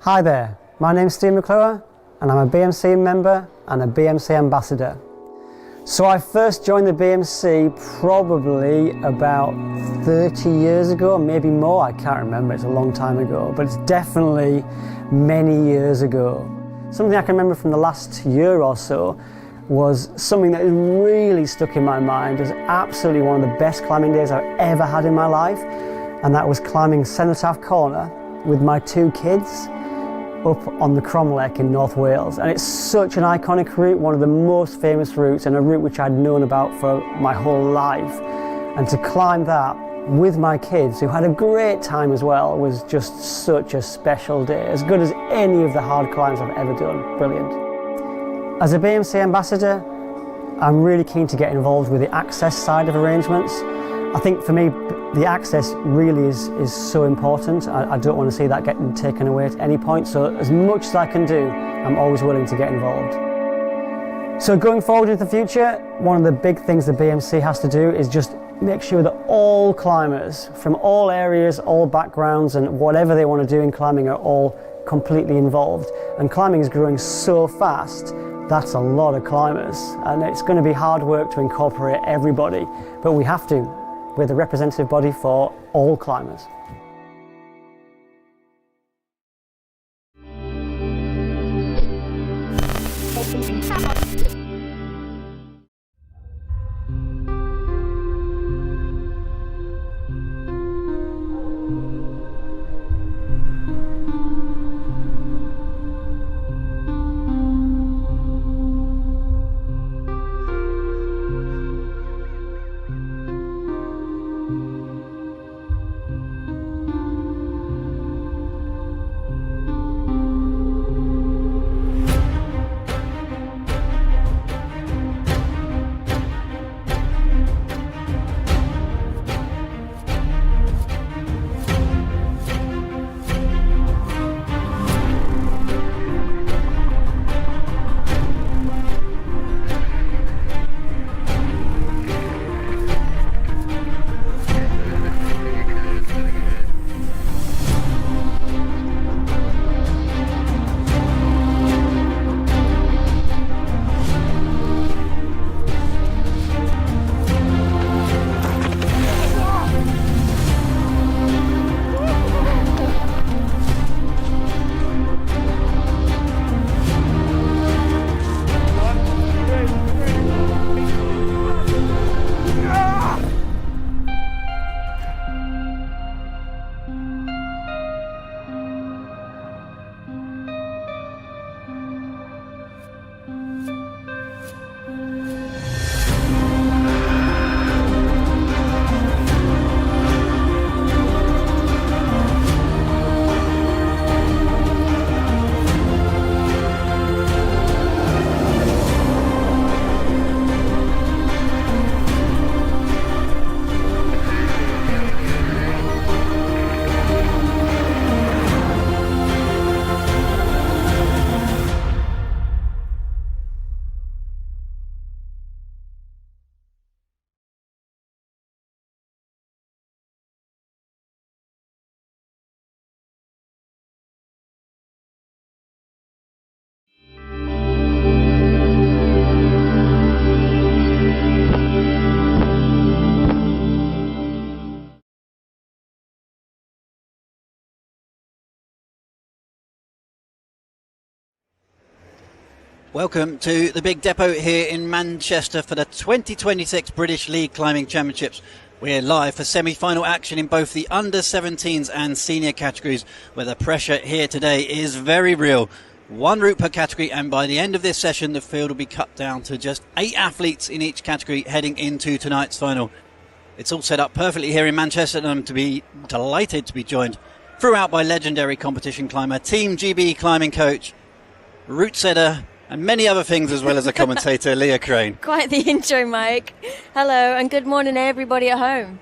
Hi there, my name's Steve McClure and I'm a BMC member and a BMC ambassador. So I first joined the BMC probably about 30 years ago, maybe more, I can't remember, it's a long time ago, but it's definitely many years ago. Something I can remember from the last year or so was something that really stuck in my mind as absolutely one of the best climbing days I've ever had in my life, and that was climbing Cenotaph Corner with my two kids up on the Cromlech in North Wales. And it's such an iconic route, one of the most famous routes, and a route which I'd known about for my whole life. And to climb that with my kids, who had a great time as well, was just such a special day. As good as any of the hard climbs I've ever done. Brilliant. As a BMC ambassador, I'm really keen to get involved with the access side of arrangements. I think for me, the access really is so important. I don't want to see that getting taken away at any point. So as much as I can do, I'm always willing to get involved. So going forward into the future, one of the big things the BMC has to do is just make sure that all climbers from all areas, all backgrounds, and whatever they want to do in climbing are all completely involved. And climbing is growing so fast, that's a lot of climbers. And it's going to be hard work to incorporate everybody, but we have to. We're the representative body for all climbers. Welcome to the Big Depot here in Manchester for the 2026 British League Climbing Championships. We're live for semi-final action in both the under-17s and senior categories, where the pressure here today is very real. One route per category, and by the end of this session the field will be cut down to just 8 athletes in each category heading into tonight's final. It's all set up perfectly here in Manchester, and I'm to be delighted to be joined throughout by legendary competition climber, Team GB climbing coach, route setter, and many other things, as well as a commentator, Leah Crane. Quite the intro, Mike. Hello, and good morning, everybody at home.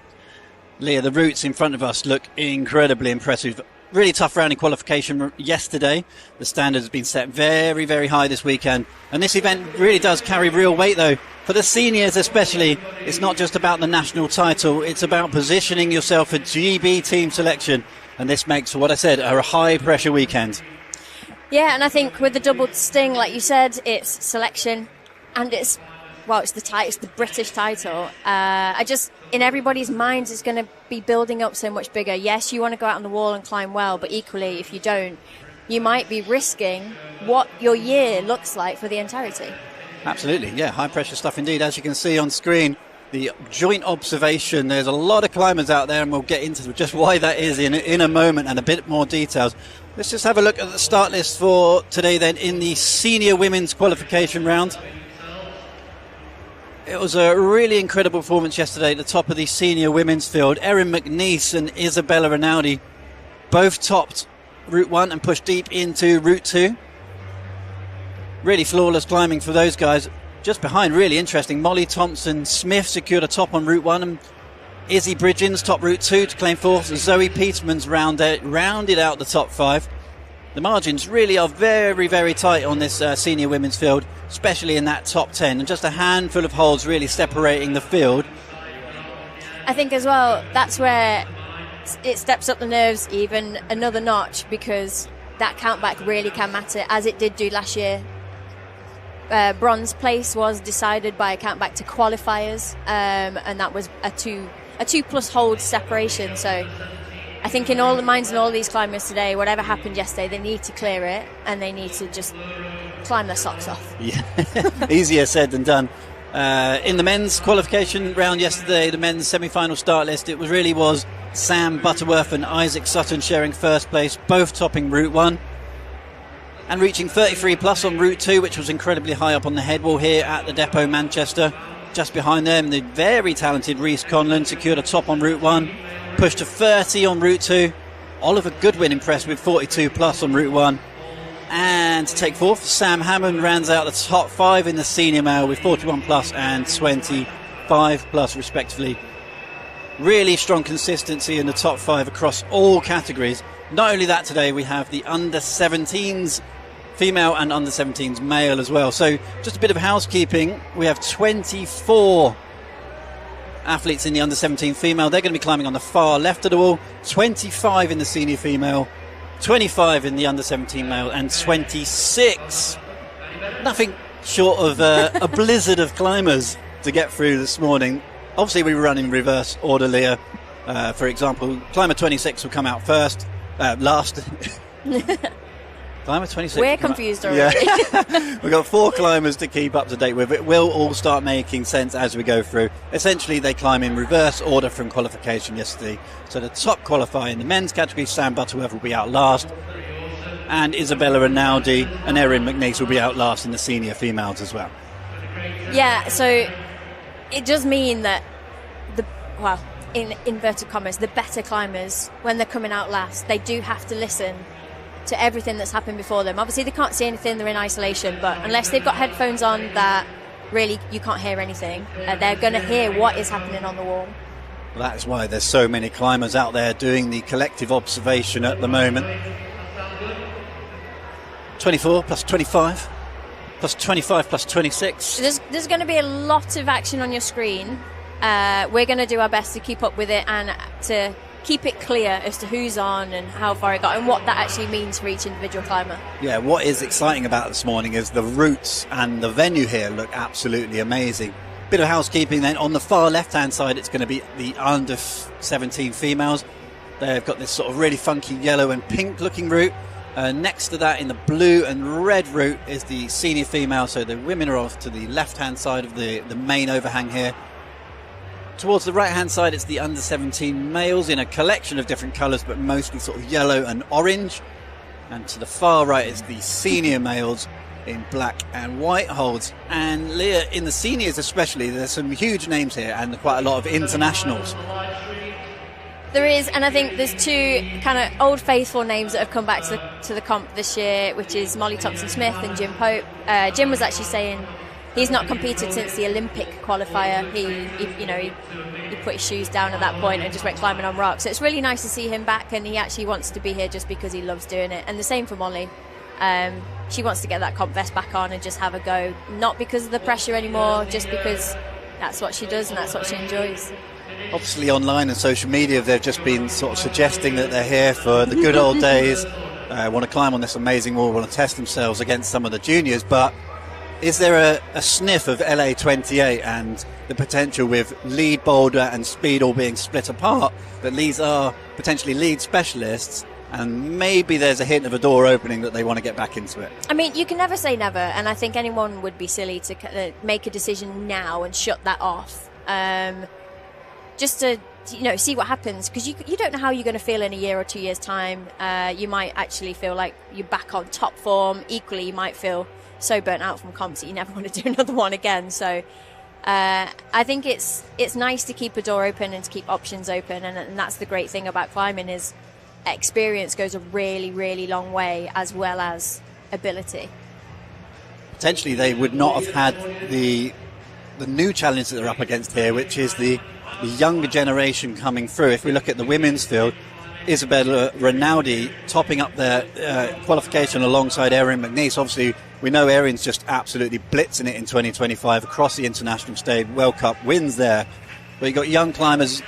Leah, the routes in front of us look incredibly impressive. Really tough round in qualification yesterday. The standard has been set very, very high this weekend. And this event really does carry real weight, though. For the seniors especially, it's not just about the national title. It's about positioning yourself for GB team selection. And this makes, for what I said, a high-pressure weekend. Yeah, and I think with the double sting, like you said, it's selection, and it's the British title. In everybody's minds, it's going to be building up so much bigger. Yes, you want to go out on the wall and climb well, but equally, if you don't, you might be risking what your year looks like for the entirety. Absolutely, yeah, high pressure stuff indeed. As you can see on screen, the joint observation, there's a lot of climbers out there, and we'll get into just why that is in a moment and a bit more details. Let's just have a look at the start list for today then in the senior women's qualification round. It was a really incredible performance yesterday at the top of the senior women's field. Erin McNeice and Isabella Rinaldi both topped Route 1 and pushed deep into Route 2. Really flawless climbing for those guys. Just behind, really interesting, Molly Thompson-Smith secured a top on Route 1, and Izzy Bridgens top Route 2 to claim fourth. Zoe Peterman's rounded out the top 5. The margins really are very, very tight on this senior women's field, especially in that top 10, and just a handful of holes really separating the field. I think as well, that's where it steps up the nerves even another notch, because that countback really can matter, as it did do last year. Bronze place was decided by a countback to qualifiers, and that was a two plus hold separation. So I think in all the minds and all these climbers today, whatever happened yesterday, they need to clear it, and they need to just climb their socks off. Yeah, easier said than done. In the men's qualification round yesterday, the men's semi-final start list, it was Sam Butterworth and Isaac Sutton sharing first place, both topping Route 1. And reaching 33 plus on Route 2, which was incredibly high up on the head wall here at the depot Manchester. Just behind them, the very talented Reece Conlon secured a top on Route 1, pushed to 30 on Route 2. Oliver Goodwin impressed with 42 plus on Route 1. And to take fourth, Sam Hammond rounds out the top 5 in the senior male with 41 plus and 25 plus respectively. Really strong consistency in the top 5 across all categories. Not only that, today we have the under-17s female and under-17s male as well. So just a bit of housekeeping. We have 24 athletes in the under-17 female. They're going to be climbing on the far left of the wall. 25 in the senior female, 25 in the under-17 male, and 26. Nothing short of a blizzard of climbers to get through this morning. Obviously, we run in reverse order, Leah. For example, climber 26 will come out last. Climber 26. We're confused already. Yeah. We've got 4 climbers to keep up to date with. It will all start making sense as we go through. Essentially, they climb in reverse order from qualification yesterday. So the top qualifier in the men's category, Sam Butterworth, will be out last. And Isabella Rinaldi and Erin McNeice will be out last in the senior females as well. Yeah, so it does mean that in inverted commas, the better climbers, when they're coming out last, they do have to listen to everything that's happened before them. Obviously, they can't see anything, they're in isolation, but unless they've got headphones on that really you can't hear anything, they're going to hear what is happening on the wall. Well, that's why there's so many climbers out there doing the collective observation at the moment. 24 plus 25 plus 25 plus 26. There's going to be a lot of action on your screen. We're going to do our best to keep up with it and to keep it clear as to who's on and how far it got and what that actually means for each individual climber. Yeah, what is exciting about this morning is the routes and the venue here look absolutely amazing. Bit of housekeeping then. On the far left-hand side, it's going to be the under-17 females. They've got this sort of really funky yellow and pink-looking route. Next to that, in the blue and red route, is the senior female. So the women are off to the left-hand side of the main overhang here. Towards the right-hand side, it's the under-17 males in a collection of different colours, but mostly sort of yellow and orange. And to the far right is the senior males in black and white holds. And Leah, in the seniors especially, there's some huge names here and quite a lot of internationals. There is, and I think there's 2 kind of old faithful names that have come back to the comp this year, which is Molly Thompson-Smith and Jim Pope. Jim was actually saying he's not competed since the Olympic qualifier. He put his shoes down at that point and just went climbing on rocks. So it's really nice to see him back, and he actually wants to be here just because he loves doing it. And the same for Molly. She wants to get that comp vest back on and just have a go, not because of the pressure anymore, just because that's what she does and that's what she enjoys. Obviously online and social media, they've just been sort of suggesting that they're here for the good old days. want to climb on this amazing wall, want to test themselves against some of the juniors. But is there a sniff of LA 28 and the potential with lead Boulder and speed all being split apart, that these are potentially lead specialists, and maybe there's a hint of a door opening that they want to get back into it? I mean, you can never say never, and I think anyone would be silly to make a decision now and shut that off. Just to see what happens, because you don't know how you're going to feel in a year or 2 years' time. You might actually feel like you're back on top form. Equally, you might feel so burnt out from comps that you never want to do another one again. So I think it's nice to keep a door open and to keep options open, and that's the great thing about climbing is experience goes a really, really long way, as well as ability. Potentially they would not have had the new challenge that they're up against here, which is the younger generation coming through. If we look at the women's field, Isabella Rinaldi topping up their qualification alongside Erin McNeice. Obviously, we know Erin's just absolutely blitzing it in 2025 across the international stage. World Cup wins there. But you've got young climbers,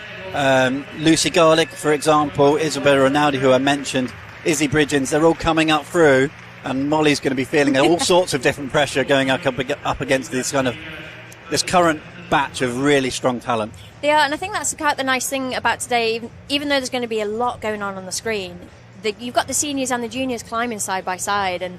Lucy Garlick, for example, Isabella Rinaldi, who I mentioned, Izzy Bridgens. They're all coming up through, and Molly's going to be feeling all sorts of different pressure going up against this current batch of really strong talent. Yeah, and I think that's the nice thing about today. Even though there's going to be a lot going on the screen, you've got the seniors and the juniors climbing side by side, and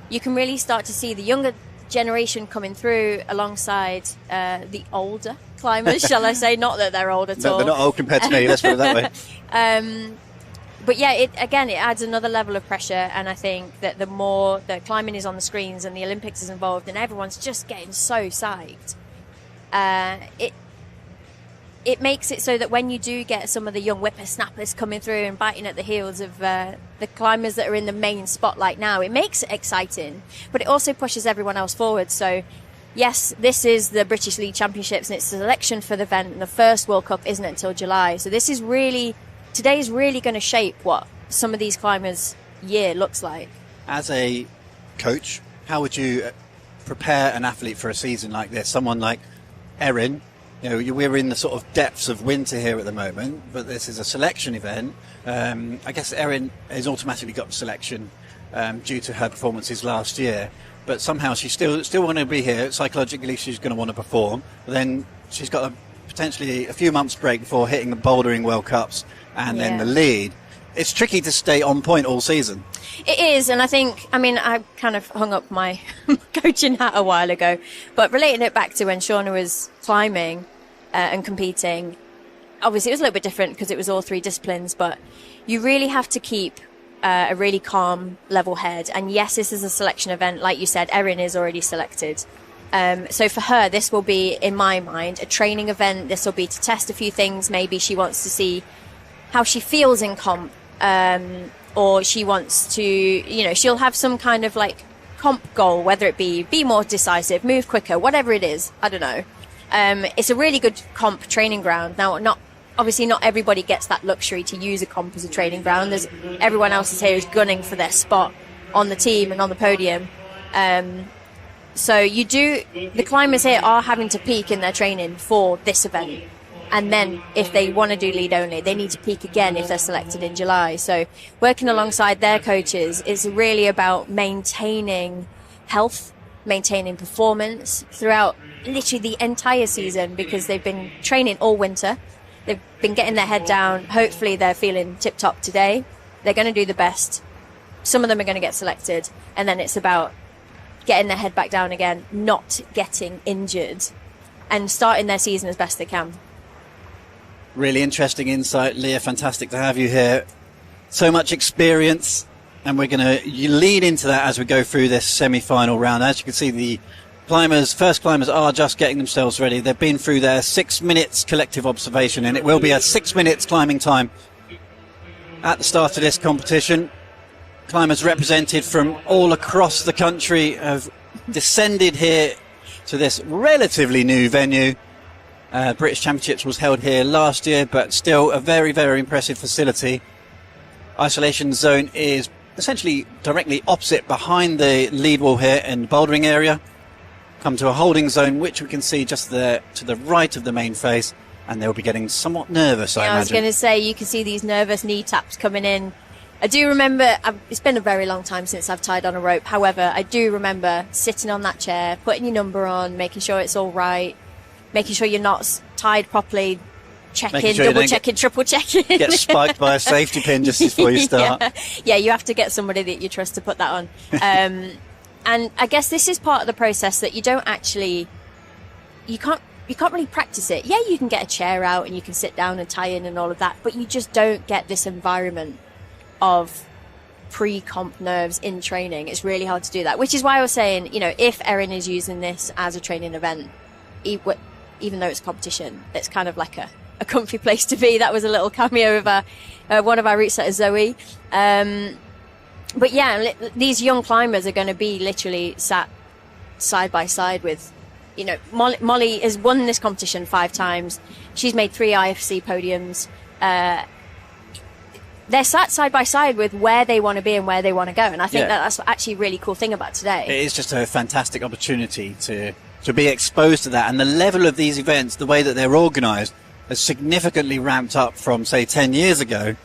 you can really start to see the younger generation coming through alongside the older climbers, shall I say? Not that they're old at all. They're not old compared to me, let's put it that way. But yeah, it adds another level of pressure, and I think that the more that climbing is on the screens and the Olympics is involved and everyone's just getting so psyched, it makes it so that when you do get some of the young whippersnappers coming through and biting at the heels of the climbers that are in the main spotlight now, it makes it exciting, but it also pushes everyone else forward. So yes, this is the British League Championships and it's the selection for the event, and the first World Cup isn't until July. So today is really going to shape what some of these climbers' year looks like. As a coach, how would you prepare an athlete for a season like this? Someone like Erin, we're in the sort of depths of winter here at the moment, but this is a selection event. I guess Erin has automatically got the selection due to her performances last year, but somehow she still want to be here. Psychologically, she's going to want to perform. But then she's got potentially a few months break before hitting the bouldering World Cups and then the lead. It's tricky to stay on point all season. It is, and I kind of hung up my coaching hat a while ago, but relating it back to when Shauna was climbing and competing, obviously it was a little bit different because it was all three disciplines, but you really have to keep a really calm, level head. And yes, this is a selection event. Like you said, Erin is already selected. So for her, this will be, in my mind, a training event. This will be to test a few things. Maybe she wants to see how she feels in comp, or she wants to, she'll have some kind of like comp goal, whether it be more decisive, move quicker, whatever it is. I don't know. It's a really good comp training ground. Now, obviously not everybody gets that luxury to use a comp as a training ground. Everyone else is here who's gunning for their spot on the team and on the podium. So the climbers here are having to peak in their training for this event. And then if they want to do lead only, they need to peak again if they're selected in July. So working alongside their coaches is really about maintaining health, maintaining performance throughout literally the entire season, because they've been training all winter. They've been getting their head down. Hopefully they're feeling tip-top today. They're going to do the best. Some of them are going to get selected. And then it's about getting their head back down again, not getting injured, and starting their season as best they can. Really interesting insight, Leah. Fantastic to have you here. So much experience, and we're going to lead into that as we go through this semi-final round. As you can see, the first climbers are just getting themselves ready. They've been through their 6 minutes collective observation, and it will be a 6 minutes climbing time at the start of this competition. Climbers represented from all across the country have descended here to this relatively new venue. British Championships was held here last year, but still a very, very impressive facility. Isolation zone is essentially directly opposite behind the lead wall here in the bouldering area. Come to a holding zone, which we can see just there to the right of the main face, and they'll be getting somewhat nervous, I imagine. I was going to say, you can see these nervous knee taps coming in. I do remember, it's been a very long time since I've tied on a rope. However, I do remember sitting on that chair, putting your number on, making sure it's all right, making sure you're not tied properly, checking, sure double checking, triple checking. Get spiked by a safety pin just before you start. Yeah, you have to get somebody that you trust to put that on. And I guess this is part of the process that you can't really practice it. Yeah, you can get a chair out and you can sit down and tie in and all of that, but you just don't get this environment of pre-comp nerves in training. It's really hard to do that, which is why I was saying, you know, if Erin is using this as a training event, even though it's competition, it's kind of like a comfy place to be. That was a little cameo of one of our route setters, Zoe. But yeah, these young climbers are going to be literally sat side by side with, you know, Molly has won this competition 5 times. She's made 3 IFC podiums. They're sat side by side with where they want to be and where they want to go. And I think that's actually a really cool thing about today. It is just a fantastic opportunity to be exposed to that. And the level of these events, the way that they're organised, has significantly ramped up from, say, 10 years ago,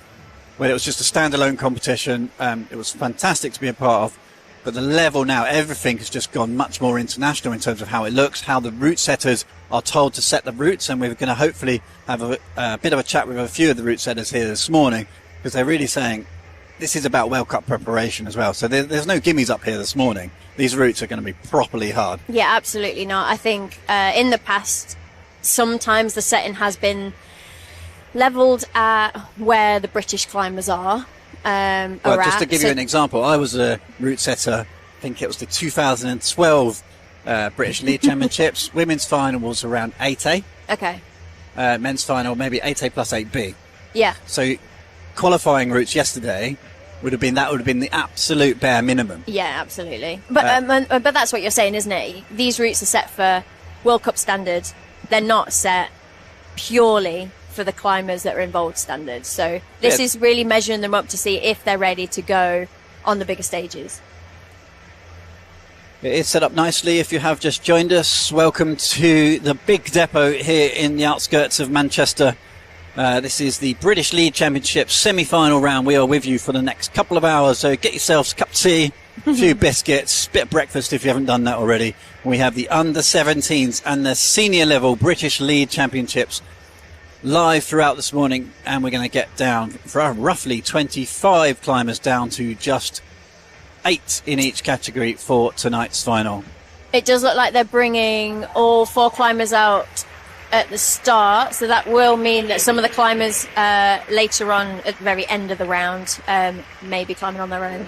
when it was just a standalone competition. It was fantastic to be a part of. But the level now, everything has just gone much more international in terms of how it looks, how the route setters are told to set the routes. And we're going to hopefully have a bit of a chat with a few of the route setters here this morning, because they're really saying this is about World Cup preparation as well. So there's no gimmies up here this morning. These routes are going to be properly hard. Yeah, absolutely not. I think in the past, sometimes the setting has been levelled at where the British climbers are. Well, just to give you an example, I was a route setter, I think it was the 2012 British League Championships. Women's final was around 8A. Okay. Men's final, maybe 8A plus 8B. Yeah. So qualifying routes yesterday would have been the absolute bare minimum. Yeah, absolutely. But that's what you're saying, isn't it? These routes are set for World Cup standard. They're not set purely for the climbers that are involved standards. So this is really measuring them up to see if they're ready to go on the bigger stages. It is set up nicely. If you have just joined us, welcome to the big depot here in the outskirts of Manchester. This is the British League Championship semi-final round. We are with you for the next couple of hours, so get yourselves a cup of tea, a few biscuits, bit of breakfast if you haven't done that already. We have the under-17s and the senior level British League Championships live throughout this morning, and we're going to get down for roughly 25 climbers down to just 8 in each category for tonight's final. It does look like they're bringing all 4 climbers out at the start, so that will mean that some of the climbers later on at the very end of the round may be climbing on their own.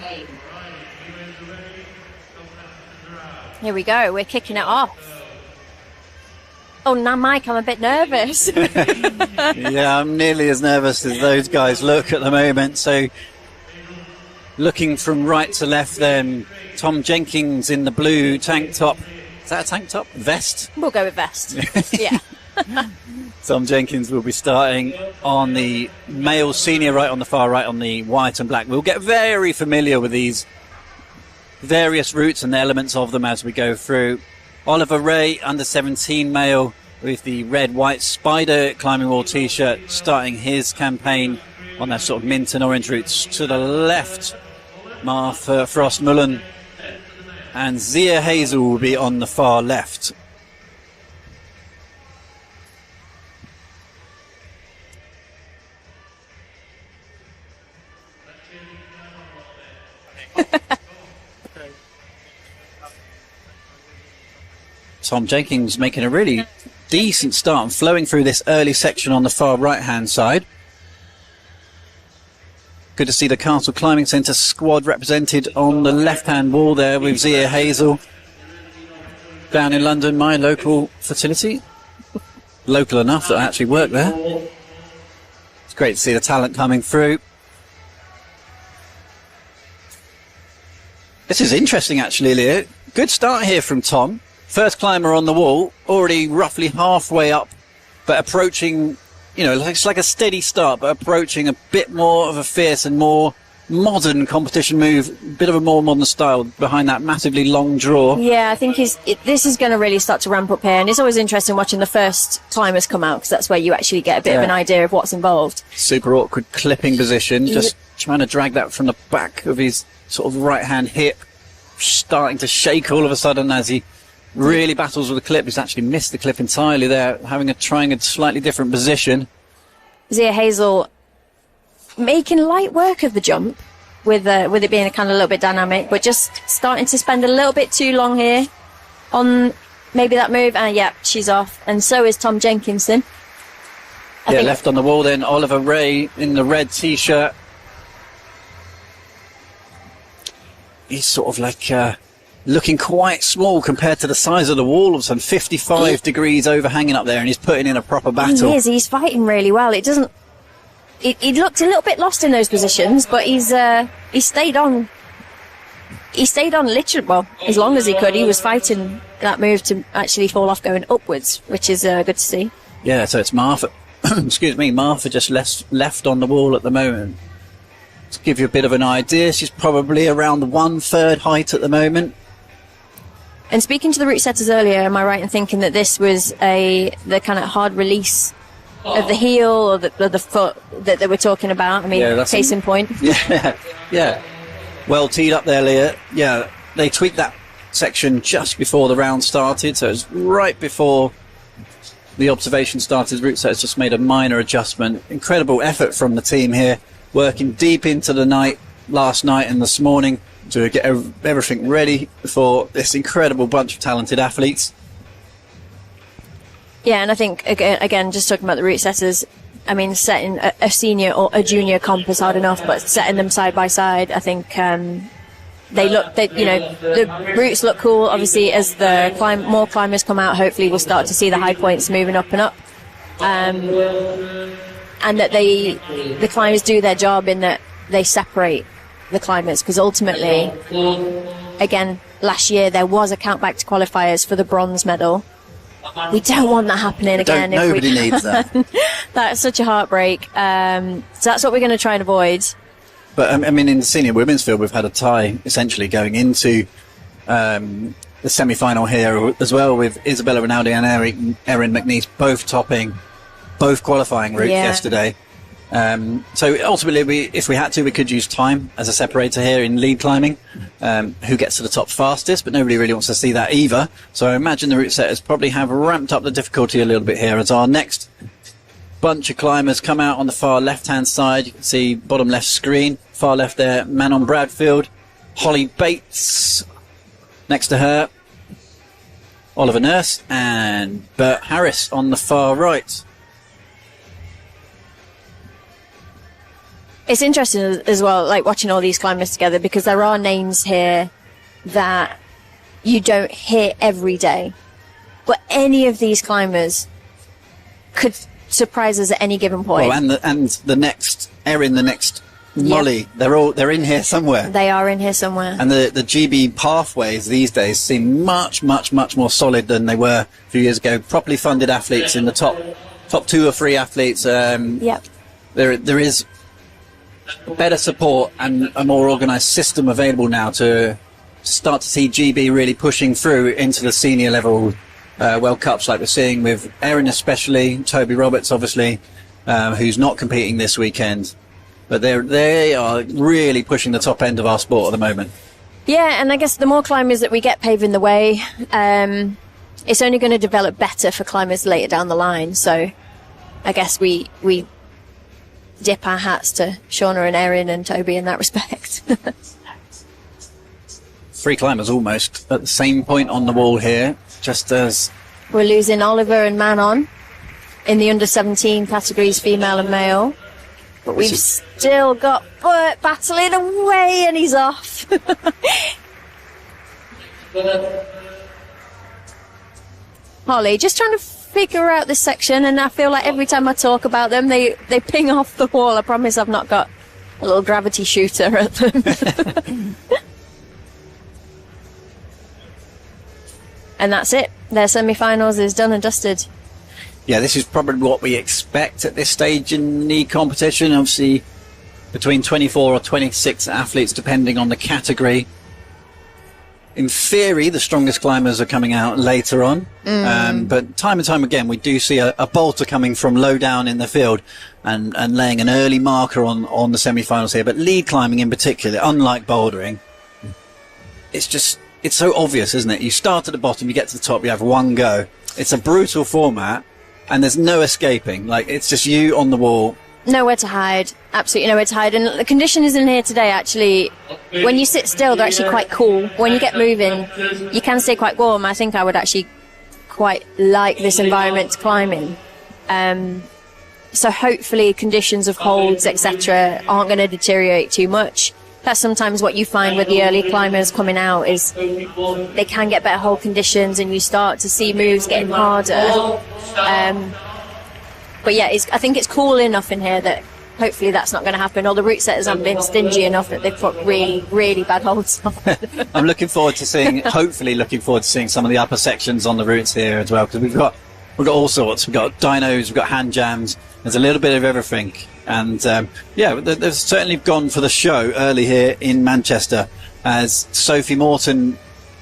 Here we go, we're kicking it off. Oh, now, Mike, I'm a bit nervous. Yeah, I'm nearly as nervous as those guys look at the moment. So, looking from right to left then, Tom Jenkins in the blue tank top. Is that a tank top? Vest? We'll go with vest. Yeah. Tom Jenkins will be starting on the male senior right on the far right on the white and black. We'll get very familiar with these various routes and the elements of them as we go through. Oliver Ray, under 17 male, with the red-white spider climbing wall t-shirt, starting his campaign on that sort of mint and orange routes. To the left, Martha Frost-Mullen and Zia Hazel will be on the far left. Tom Jenkins making a really decent start and flowing through this early section on the far right hand side. Good to see the Castle Climbing Centre squad represented on the left hand wall there with Zia Hazel down in London, my local facility. Local enough that I actually work there. It's great to see the talent coming through. This is interesting actually, Leo. Good start here from Tom. First climber on the wall, already roughly halfway up, but approaching, you know, it's like a steady start, but approaching a bit more of a fierce and more modern competition move, a bit of a more modern style behind that massively long draw. Yeah, I think this is going to really start to ramp up here, and it's always interesting watching the first climbers come out, because that's where you actually get a bit of an idea of what's involved. Super awkward clipping position, just trying to drag that from the back of his sort of right-hand hip, starting to shake all of a sudden as he really battles with the clip. He's actually missed the clip entirely there, trying a slightly different position. Zia Hazel making light work of the jump with it being a kind of a little bit dynamic, but just starting to spend a little bit too long here on maybe that move. And yeah, she's off. And so is Tom Jenkinson. I think left on the wall then, Oliver Ray in the red t-shirt. He's sort of like looking quite small compared to the size of the wall. All of a sudden, 55 degrees overhanging up there, and he's putting in a proper battle. He is. He's fighting really well. It doesn't. He looked a little bit lost in those positions, but he stayed on. He stayed on literally, well, as long as he could. He was fighting that move to actually fall off going upwards, which is good to see. Yeah, so it's Martha. Excuse me, Martha just left on the wall at the moment. To give you a bit of an idea, she's probably around the 1/3 height at the moment. And speaking to the route setters earlier, am I right in thinking that this was the kind of hard release of the heel or the foot that they were talking about? I mean, case in point. Yeah. Well teed up there, Leah. Yeah, they tweaked that section just before the round started, so it's right before the observation started. Route setters just made a minor adjustment. Incredible effort from the team here, working deep into the night last night and this morning to get everything ready for this incredible bunch of talented athletes. Yeah, and I think, again, just talking about the route setters, I mean, setting a senior or a junior comp is hard enough, but setting them side by side, I think the routes look cool. Obviously, as more climbers come out, hopefully we'll start to see the high points moving up and up. And that the climbers do their job in that they separate the climbers, because ultimately, again, last year there was a count back to qualifiers for the bronze medal. We don't want that happening again. Nobody needs that. That's such a heartbreak. So that's what we're going to try and avoid. But I mean, in the senior women's field, we've had a tie essentially going into the semi-final here as well, with Isabella Rinaldi and Erin McNeese both topping both qualifying routes yesterday. So ultimately, if we had to, we could use time as a separator here in lead climbing, who gets to the top fastest, but nobody really wants to see that either. So I imagine the route setters probably have ramped up the difficulty a little bit here as our next bunch of climbers come out on the far left-hand side. You can see bottom left screen, far left there, Manon Bradfield, Holly Bates next to her, Oliver Nurse, and Bert Harris on the far right. It's interesting as well, like watching all these climbers together, because there are names here that you don't hear every day. But any of these climbers could surprise us at any given point. Well, and the next Erin, the next Molly, they're in here somewhere. They are in here somewhere. And the GB pathways these days seem much more solid than they were a few years ago. Properly funded athletes in the top 2 or 3 athletes. Yep. There is better support and a more organised system available now to start to see GB really pushing through into the senior level World Cups, like we're seeing with Erin, especially Toby Roberts, obviously, who's not competing this weekend. But they are really pushing the top end of our sport at the moment. Yeah, and I guess the more climbers that we get paving the way, it's only going to develop better for climbers later down the line. So I guess we dip our hats to Shauna and Erin and Toby in that respect. 3 climbers almost at the same point on the wall here, just as we're losing Oliver and Manon in the under 17 categories, female and male. But we've still got Bert battling away, and he's off. Holly, just trying to figure out this section, and I feel like every time I talk about them, they ping off the wall. I promise I've not got a little gravity shooter at them. And that's it. Their semi-finals is done and dusted. Yeah, this is probably what we expect at this stage in the competition. Obviously, between 24 or 26 athletes, depending on the category. in theory, the strongest climbers are coming out later on. But time and time again, we do see a bolter coming from low down in the field and laying an early marker on the semi-finals here. But lead climbing in particular, unlike bouldering, it's so obvious, isn't it? You start at the bottom, you get to the top, you have one go. It's a brutal format, and there's no escaping. Like, it's just you on the wall. Nowhere to hide. Absolutely nowhere to hide. And the conditions in here today, actually, when you sit still, they're actually quite cool. When you get moving, you can stay quite warm. I think I would actually quite like this environment to climb in. So hopefully conditions of holds, etc., aren't going to deteriorate too much. That's sometimes what you find with the early climbers coming out, is they can get better hold conditions and you start to see moves getting harder. But yeah, I think it's cool enough in here that hopefully that's not going to happen. Or the route setters haven't been stingy enough that they've put really, really bad holds on. I'm hopefully looking forward to seeing some of the upper sections on the routes here as well, because we've got all sorts. We've got dynos, we've got hand jams. There's a little bit of everything. And they've certainly gone for the show early here in Manchester, as Sophie Morton,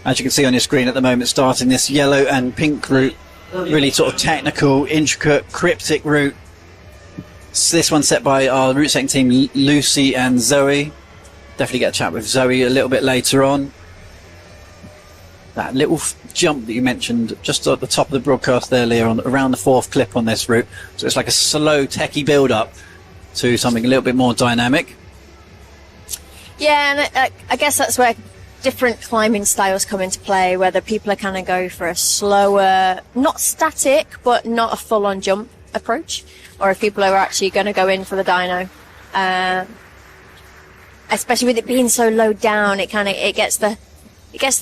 as you can see on your screen at the moment, starting this yellow and pink route. Really sort of technical, intricate, cryptic route. This one's set by our route setting team, Lucy and Zoe. Definitely get a chat with Zoe a little bit later on. That little jump that you mentioned just at the top of the broadcast there, Leah, around the fourth clip on this route. So it's like a slow, techie build-up to something a little bit more dynamic. Yeah, and I guess that's where different climbing styles come into play, whether people are kind of go for a slower, not static, but not a full-on jump approach, or if people are actually going to go in for the dyno. Especially with it being so low down, it gets the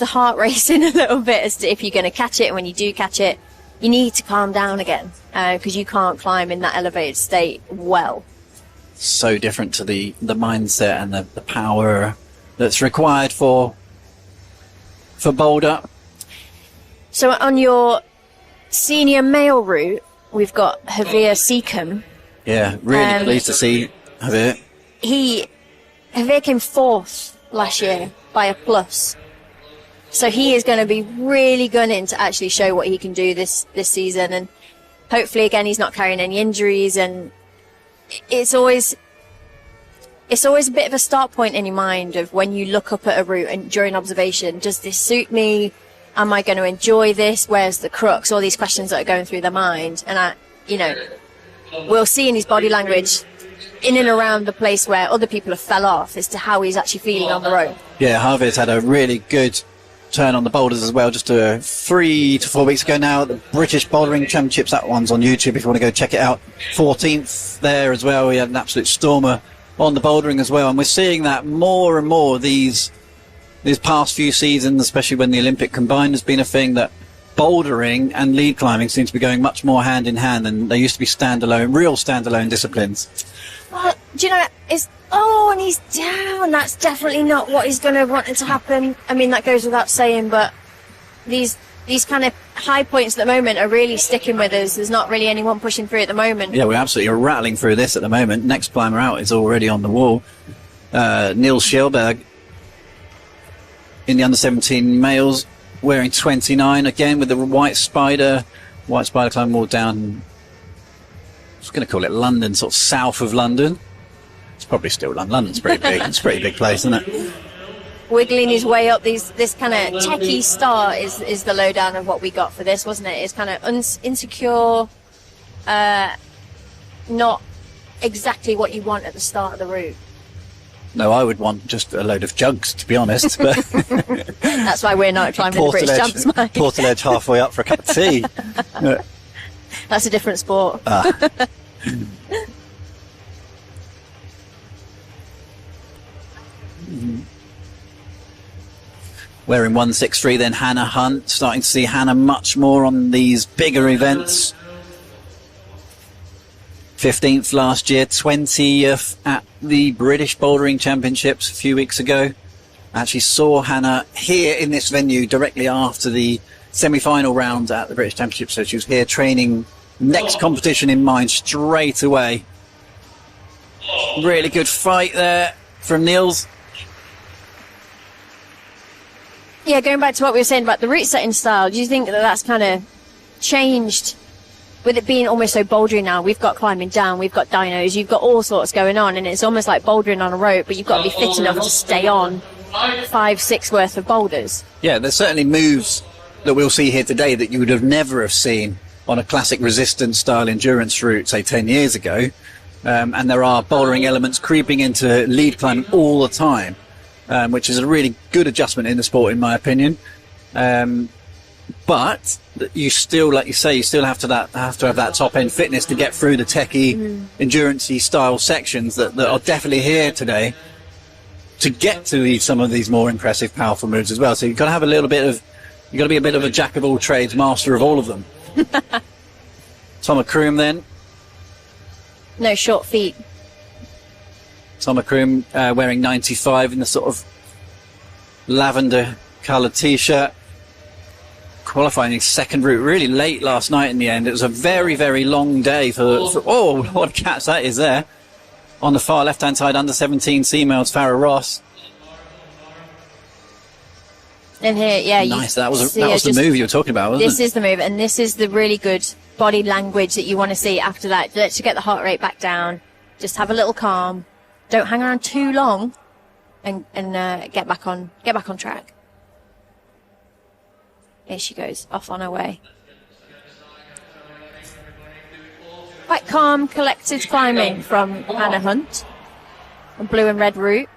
heart racing a little bit as to if you're going to catch it, and when you do catch it, you need to calm down again, because you can't climb in that elevated state well. So different to the mindset and the power that's required for Boulder. So on your senior male route, we've got Javier Seacombe. Yeah, really pleased to see Javier. Javier came fourth last year by a plus. So he is going to be really gunning to actually show what he can do this season. And hopefully, again, he's not carrying any injuries. And it's always a bit of a start point in your mind of when you look up at a route and during observation, does this suit me? Am I going to enjoy this? Where's the crux? All these questions that are going through their mind. And we'll see in his body language in and around the place where other people have fell off as to how he's actually feeling on the road. Yeah, Javier's had a really good turn on the boulders as well, just 3 to 4 weeks ago now. The British Bouldering Championships, that one's on YouTube if you want to go check it out. 14th there as well. He had an absolute stormer on the bouldering as well, and we're seeing that more and more these past few seasons, especially when the Olympic combined has been a thing, that bouldering and lead climbing seem to be going much more hand in hand than they used to be real standalone disciplines. Well, do you know, and he's down. That's definitely not what he's going to want it to happen. I mean, that goes without saying, but these kind of high points at the moment are really sticking with us. There's not really anyone pushing through at the moment. Yeah, we're absolutely rattling through this at the moment. Next climber out is already on the wall. Niels Schjelberg in the under-17 males, wearing 29 again with the white spider climbing wall down. I was going to call it London, sort of south of London. It's probably still London. London's pretty big. It's a pretty big place, isn't it? Wiggling his way up this kind of techie start is the lowdown of what we got for this, wasn't it? It's kind of insecure, not exactly what you want at the start of the route. No, I would want just a load of jugs, to be honest. But that's why we're not climbing the British Champs, mate. Portaledge halfway up for a cup of tea. That's a different sport. Wearing 163 then Hannah Hunt. Starting to see Hannah much more on these bigger events. 15th last year, 20th at the British Bouldering Championships a few weeks ago. I actually saw Hannah here in this venue directly after the semi-final round at the British Championships, so she was here training next competition in mind straight away. Really good fight there from Niels. Yeah, going back to what we were saying about the route setting style, do you think that that's kind of changed with it being almost so bouldery now? We've got climbing down, we've got dynos, you've got all sorts going on, and it's almost like bouldering on a rope, but you've got to be fit enough to stay on 5-6 worth of boulders. Yeah, there's certainly moves that we'll see here today that you would have never have seen on a classic resistance style endurance route, say 10 years ago. And there are bouldering elements creeping into lead climbing all the time, which is a really good adjustment in the sport, in my opinion. But you still, like you say, you still have to have that top end fitness to get through the techie, endurance-y style sections that are definitely here today to get to some of these more impressive, powerful moves as well. So you've got to have you've got to be a bit of a jack of all trades, master of all of them. Tom McCroom then. No short feet. Tom McCroom wearing 95 in the sort of lavender coloured t-shirt. Qualifying his second route really late last night in the end. It was a very, very long day for oh, what a catch that is there. On the far left-hand side, under 17 females, Farrah Ross. And here, yeah, nice. That was the move you were talking about, wasn't it? This is the move, and this is the really good body language that you want to see after that. Let's get the heart rate back down. Just have a little calm. Don't hang around too long, and get back on track. Here she goes, off on her way. Quite calm, collected climbing from Hannah Hunt on blue and red route.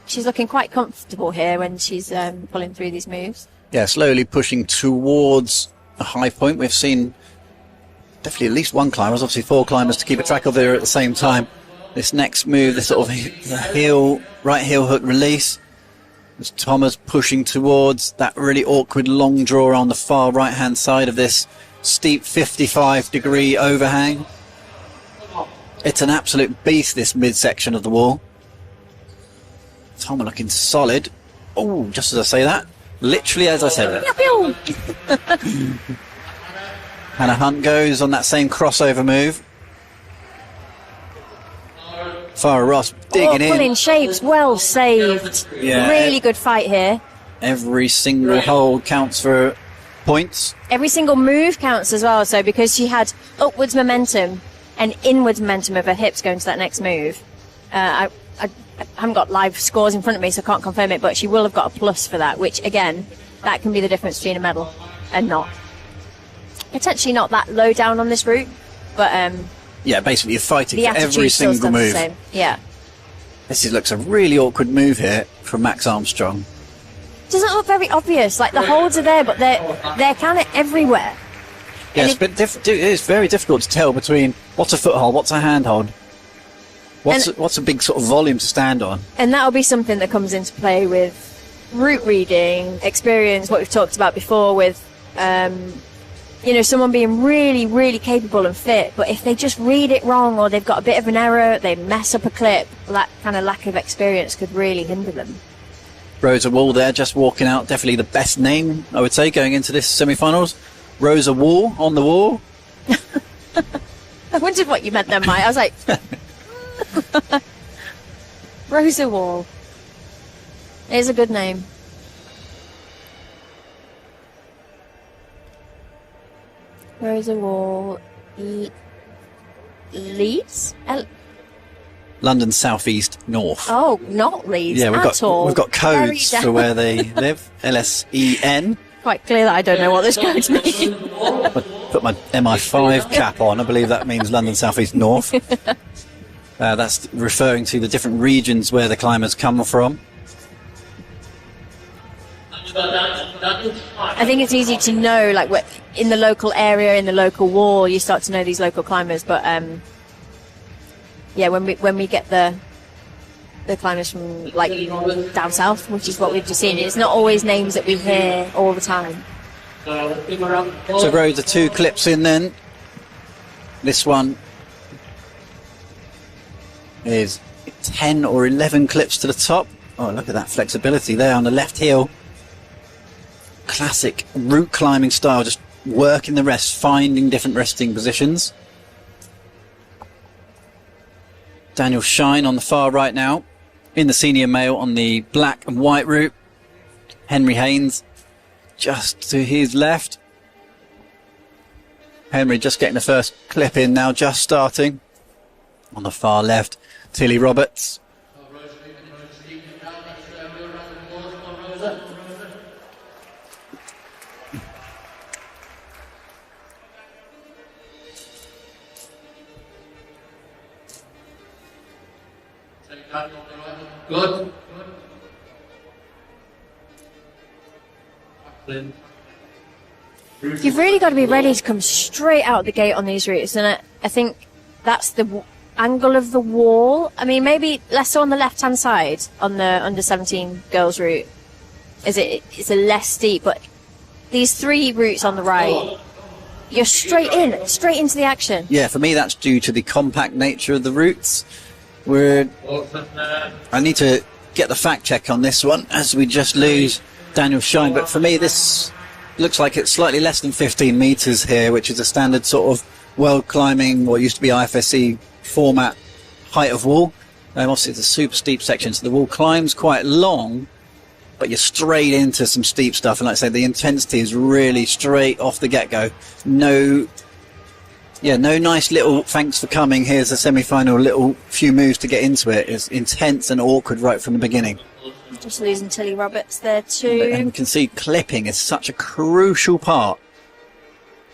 She's looking quite comfortable here when she's pulling through these moves. Yeah, slowly pushing towards a high point. We've seen definitely at least one climber, obviously 4 climbers to keep a track of there at the same time. This next move, this sort of right heel hook release. As Thomas pushing towards that really awkward long draw on the far right hand side of this steep 55-degree overhang. It's an absolute beast, this midsection of the wall. Tom looking solid. Oh, just as I say that, literally as I said it. Hannah Hunt goes on that same crossover move. Farrah Ross digging in. Pulling shapes, well saved. Yeah. Really good fight here. Every single hold counts for points. Every single move counts as well. So because she had upwards momentum and inwards momentum of her hips going to that next move, I haven't got live scores in front of me, so I can't confirm it, but she will have got a plus for that, which again, that can be the difference between a medal and not. Potentially not that low down on this route, but yeah, basically you're fighting for every still single move. The same. Yeah. This looks a really awkward move here from Max Armstrong. Doesn't look very obvious. Like the holds are there, but they're kind of everywhere. Yeah, it's very difficult to tell between what's a foothold, what's a handhold, what's a big sort of volume to stand on. And that'll be something that comes into play with route reading, experience, what we've talked about before with, someone being really, really capable and fit, but if they just read it wrong or they've got a bit of an error, they mess up a clip, that kind of lack of experience could really hinder them. Rosa Wall there, just walking out. Definitely the best name, I would say, going into this semi-finals. Rosa Wall on the wall. I wondered what you meant then, Mike. I was like... Rosa Wall. It is a good name. Rosa Wall. Leeds? London South East North. Oh, not Leeds. Yeah, we've all. got codes for where they live. LSEN. Quite clear that I don't know what those codes mean. Put my MI5 cap on. I believe that means London South East North. That's referring to the different regions where the climbers come from. I think it's easy to know, like, in the local area, in the local wall, you start to know these local climbers. But yeah, when we get the climbers from like down south, which is what we've just seen, it's not always names that we hear all the time. So Rosa 2 clips in then. This one is 10 or 11 clips to the top. Oh, look at that flexibility there on the left heel. Classic route climbing style, just working the rest, finding different resting positions. Daniel Shine on the far right now. in the senior male on the black and white route. Henry Haynes just to his left. Henry just getting the first clip in now, just starting. On the far left, Tilly Roberts. Good. You've really got to be ready to come straight out the gate on these routes, and I think that's the angle of the wall. I mean, maybe less so on the left-hand side on the under-17 girls route. It's a less steep, but these three routes on the right, you're straight into the action. Yeah, for me that's due to the compact nature of the routes. I need to get the fact check on this one as we just lose Daniel Shine, but for me this looks like it's slightly less than 15 meters here, which is a standard sort of world climbing, what used to be IFSC format height of wall. Obviously it's a super steep section, so the wall climbs quite long, but you're straight into some steep stuff, and like I said, the intensity is really straight off the get-go. No nice little thanks for coming, here's a semi-final, little few moves to get into it. It's intense and awkward right from the beginning. Just losing Tilly Roberts there too. And we can see clipping is such a crucial part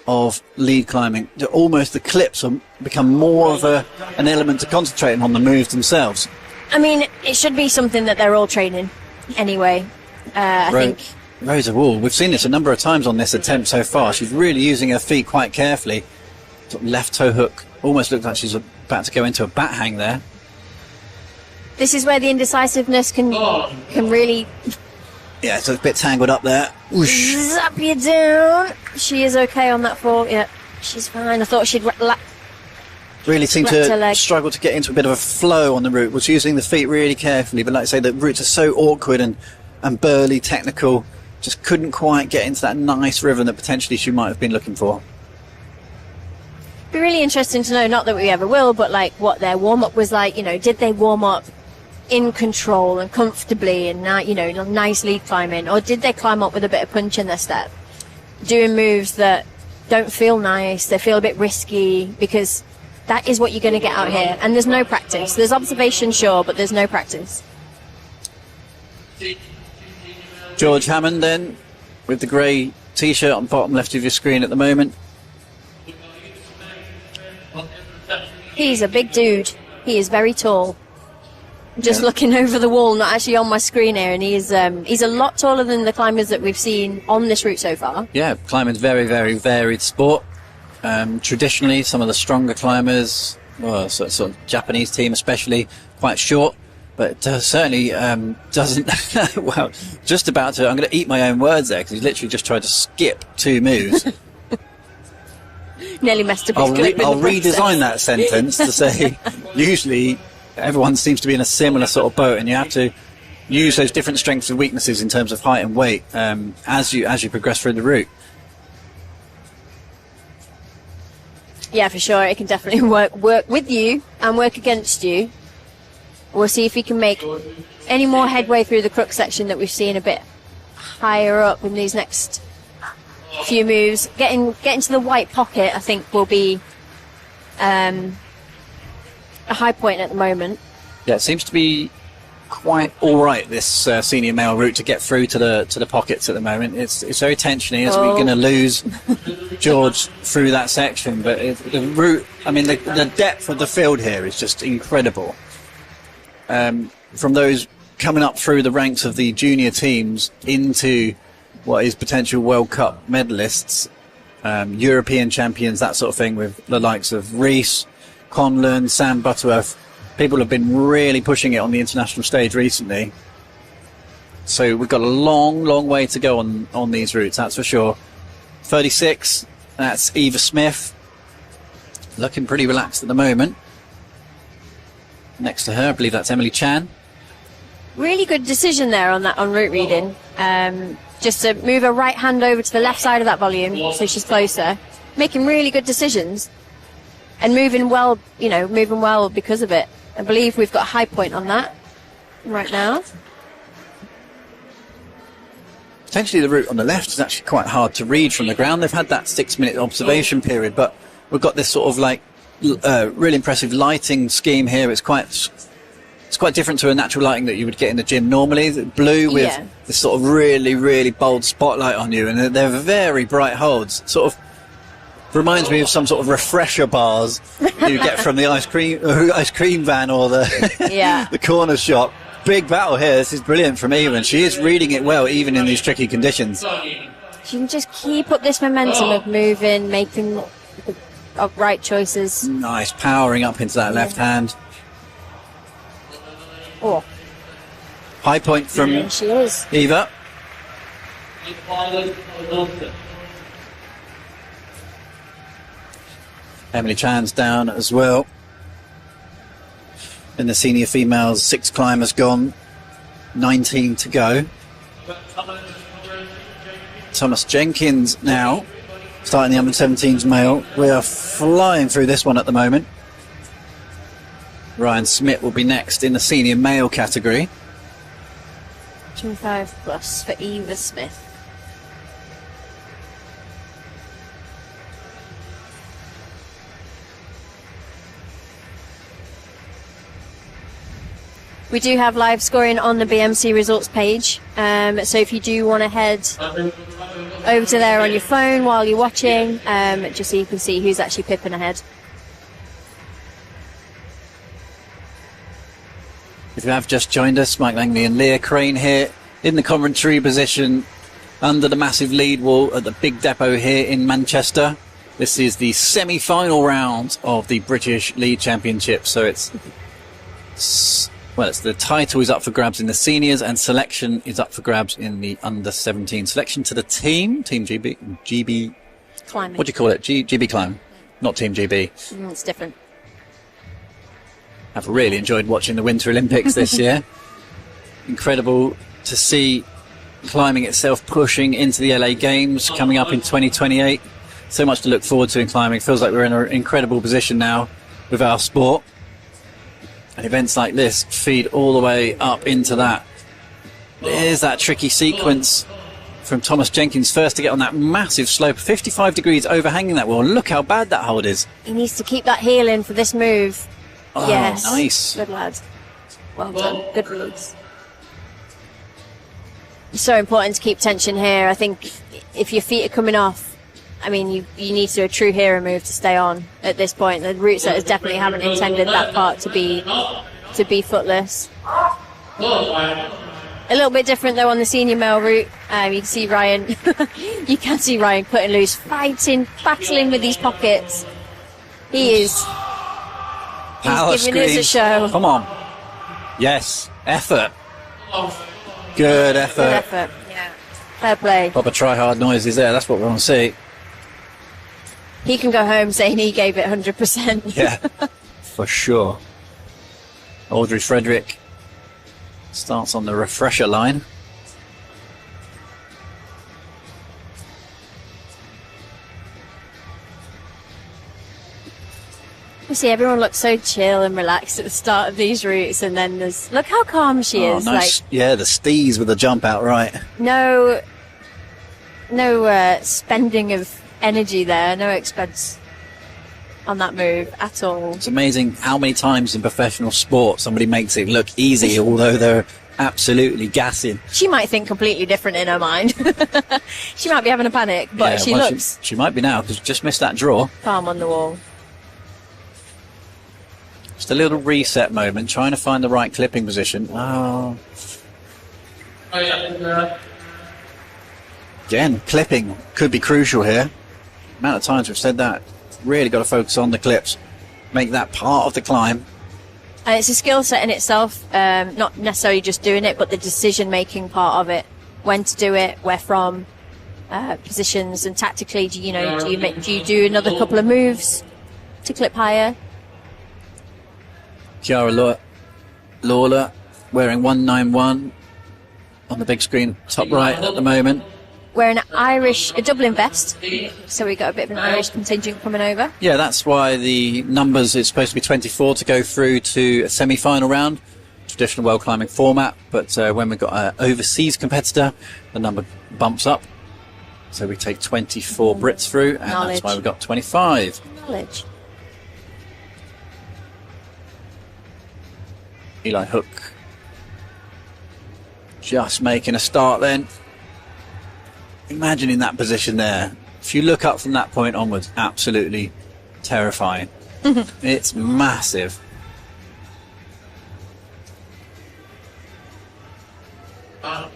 of lead climbing. Almost the clips become more of an element to concentrating on the moves themselves. I mean, it should be something that they're all training anyway. I think Rosa Wall, we've seen this a number of times on this attempt so far. She's really using her feet quite carefully. Sort of left toe hook, almost looks like she's about to go into a bat hang there. This is where the indecisiveness can really... Yeah, it's a bit tangled up there. Whoosh. Zap you down. She is okay on that fall. Yeah, she's fine. I thought she'd really seemed to struggle to get into a bit of a flow on the route. Was using the feet really carefully, but like I say, the routes are so awkward and burly, technical. Just couldn't quite get into that nice rhythm that potentially she might have been looking for. Be really interesting to know, not that we ever will, but like what their warm-up was like. You know, did they warm up in control and comfortably and nice lead climbing, or did they climb up with a bit of punch in their step, doing moves that don't feel nice, they feel a bit risky, because that is what you're going to get out here, and there's no practice. There's observation, sure, but there's no practice. George Hammond then, with the grey t-shirt on the bottom left of your screen at the moment. He's a big dude. He is very tall. Just looking over the wall, not actually on my screen here, and he's a lot taller than the climbers that we've seen on this route so far. Yeah, climbing's very, very varied sport. Traditionally, some of the stronger climbers, sort of Japanese team especially, quite short, but certainly doesn't... well, just about to... I'm going to eat my own words there, because he's literally just tried to skip two moves. Nearly messed up his clip. I'll redesign that sentence to say, usually everyone seems to be in a similar sort of boat, and you have to use those different strengths and weaknesses in terms of height and weight as you progress through the route. Yeah, for sure. It can definitely work with you and work against you. We'll see if he can make any more headway through the crux section that we've seen a bit higher up in these next few moves. Getting to the white pocket, I think, will be a high point at the moment. Yeah, it seems to be quite all right, this senior male route, to get through to the pockets at the moment. It's very tensiony, as we're going to lose George through that section. But the route, I mean, the depth of the field here is just incredible. From those coming up through the ranks of the junior teams into what is potential World Cup medalists, European champions, that sort of thing, with the likes of Rees, Conlon, Sam Butterworth. People have been really pushing it on the international stage recently. So we've got a long way to go on these routes, that's for sure. 36, that's Eva Smith. Looking pretty relaxed at the moment. Next to her, I believe that's Emily Chan. Really good decision there on route reading. Just to move her right hand over to the left side of that volume so she's closer. Making really good decisions. And moving well because of it. I believe we've got a high point on that. right now. Potentially the route on the left is actually quite hard to read from the ground. They've had that 6-minute observation period, but we've got this sort of like really impressive lighting scheme here. It's quite different to a natural lighting that you would get in the gym normally. The blue with this sort of really, really bold spotlight on you, and they're very bright holds. Sort of reminds me of some sort of refresher bars you get from the ice cream van or the the corner shop. Big battle here. This is brilliant from Eva, and she is reading it well, even in these tricky conditions. She can just keep up this momentum of moving, making the right choices. Nice, powering up into that left hand. Oh. High point from She is. Eva. Emily Chan's down as well. In the senior females, 6 climbers gone, 19 to go. Thomas Jenkins now, starting the under-17s male. We are flying through this one at the moment. Ryan Smith will be next in the senior male category. 25 plus for Eva Smith. We do have live scoring on the BMC results page, so if you do want to head over to there on your phone while you're watching, just so you can see who's actually pipping ahead. If you have just joined us, Mike Langley and Leah Crane here in the commentary position under the massive lead wall at the big depot here in Manchester. This is the semi-final round of the British Lead Championship, so it's the title is up for grabs in the seniors, and selection is up for grabs in the under-17. Selection to the Team GB Climbing. What do you call it? GB Climb, not Team GB. It's different. I've really enjoyed watching the Winter Olympics this year. Incredible to see climbing itself pushing into the LA Games coming up in 2028. So much to look forward to in climbing. Feels like we're in an incredible position now with our sport. And events like this feed all the way up into that. There's that tricky sequence from Thomas Jenkins, first to get on that massive slope, 55 degrees overhanging that wall. Look how bad that hold is. He needs to keep that heel in for this move. Oh, yes. Nice. Good lad. Well done. Good release. It's so important to keep tension here. I think if your feet are coming off, I mean, you need to do a true hero move to stay on at this point. The route setters definitely haven't intended that part to be footless. A little bit different though on the senior male route. You can see Ryan. You can see Ryan cutting loose, fighting, battling with these pockets. He's Power giving us a show. Come on. Yes. Effort. Good effort. Good effort. Yeah. Fair play. Proper try hard noises there. That's what we want to see. He can go home saying he gave it 100%. Yeah, for sure. Audrey Frederick starts on the refresher line. You see, everyone looks so chill and relaxed at the start of these routes, and then look how calm she is. Nice. Yeah, the stees with the jump out right. No spending of energy there, no expense on that move at all. It's amazing how many times in professional sport somebody makes it look easy, although they're absolutely gassing. She might think completely different in her mind. She might be having a panic, but she might be now, because just missed that draw. Palm on the wall. Just a little reset moment, trying to find the right clipping position. Oh. Again, clipping could be crucial here. The amount of times we've said that. Really got to focus on the clips. Make that part of the climb. And it's a skill set in itself, not necessarily just doing it, but the decision-making part of it. When to do it, where from, positions, and tactically, do you do another couple of moves to clip higher? Kiara Lawler wearing 191 on the big screen top right at the moment. Wearing a Dublin vest, so we got a bit of an Irish contingent coming over. Yeah, that's why the numbers, it's supposed to be 24 to go through to a semi-final round. traditional world climbing format, but when we've got an overseas competitor, the number bumps up. So we take 24 Brits through, and Knowledge. that's why we've got 25. Knowledge. Eli Hook just making a start then. Imagine in that position there. If you look up from that point onwards, absolutely terrifying. It's massive.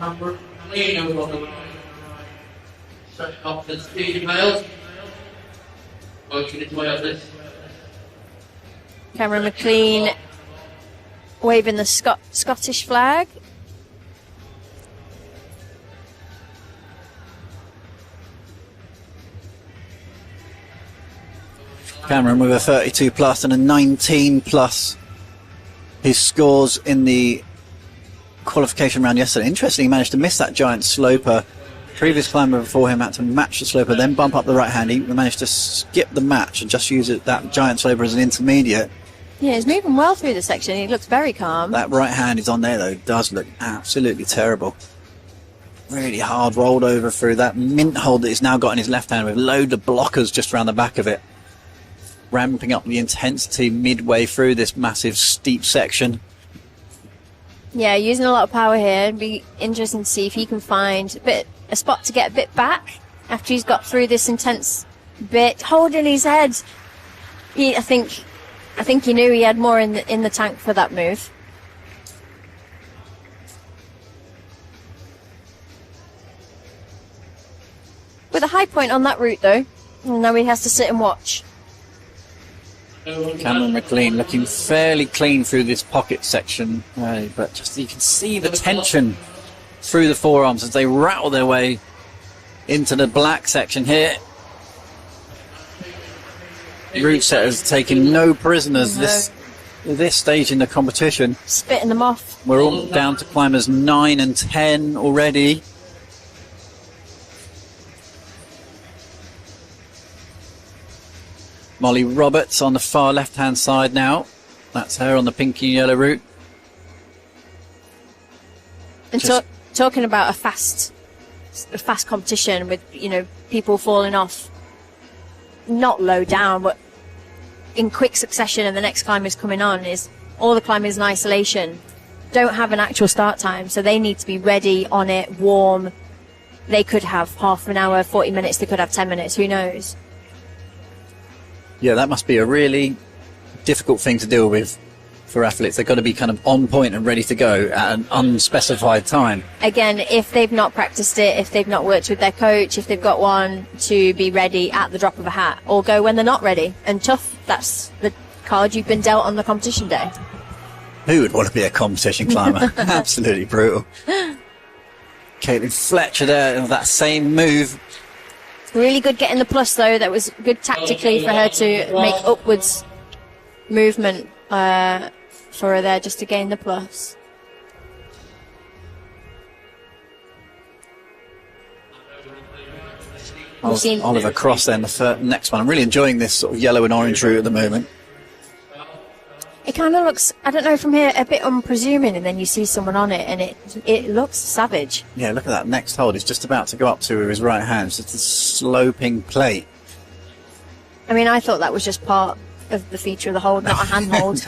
Number 3, set up the speed males. Working its way up this. Cameron McLean waving the Scottish flag. Cameron with a 32 plus and a 19 plus. His scores in the qualification round yesterday. Interestingly, he managed to miss that giant sloper. Previous climber before him had to match the sloper, then bump up the right hand. He managed to skip the match and just use that giant sloper as an intermediate. Yeah, he's moving well through the section. He looks very calm. That right hand is on there though. Does look absolutely terrible. Really hard rolled over through that mint hold that he's now got in his left hand with a load of blockers just around the back of it. Ramping up the intensity midway through this massive steep section. Yeah, using a lot of power here. It'd be interesting to see if he can find a spot to get a bit back after he's got through this intense bit. Holding his head. I think he knew he had more in the tank for that move. With a high point on that route though, and now he has to sit and watch. Cameron McLean looking fairly clean through this pocket section, but just you can see the tension through the forearms as they rattle their way into the black section here. Route setters taking no prisoners this stage in the competition. Spitting them off. We're all down to climbers 9 and 10 already. Molly Roberts on the far left-hand side now. That's her on the pink and yellow route. And talking about a fast competition with, people falling off, not low down, but in quick succession, and the next climbers coming on, is all the climbers in isolation don't have an actual start time, so they need to be ready, on it, warm. They could have half an hour, 40 minutes, they could have 10 minutes, who knows? Yeah, that must be a really difficult thing to deal with for athletes. They've got to be kind of on point and ready to go at an unspecified time. Again, if they've not practiced it, if they've not worked with their coach, if they've got one, to be ready at the drop of a hat, or go when they're not ready. And tough, that's the card you've been dealt on the competition day. Who would want to be a competition climber? Absolutely brutal. Caitlin Fletcher there, that same move. Really good getting the plus though. That was good tactically for her to make upwards movement for her there, just to gain the plus. Oliver Cross then, the next one. I'm really enjoying this sort of yellow and orange route at the moment. It kind of looks, I don't know, from here, a bit unpresuming, and then you see someone on it, and it looks savage. Yeah, look at that next hold. He's just about to go up to with his right hand. It's just a sloping plate. I mean, I thought that was just part of the feature of the hold, not a hand hold.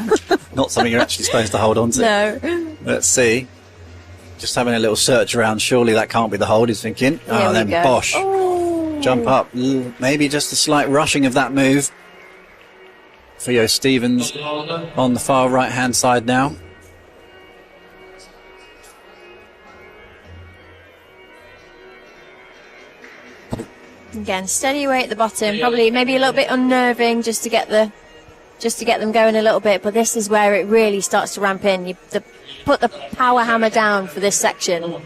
Not something you're actually supposed to hold on to. No. Let's see. Just having a little search around. Surely that can't be the hold, he's thinking. Here Then go. bosh. Oh. Jump up. Maybe just a slight rushing of that move. Theo Stevens on the far right-hand side now. Again, steady away at the bottom. Probably maybe a little bit unnerving just to get them going a little bit. But this is where it really starts to ramp in. You put the power hammer down for this section,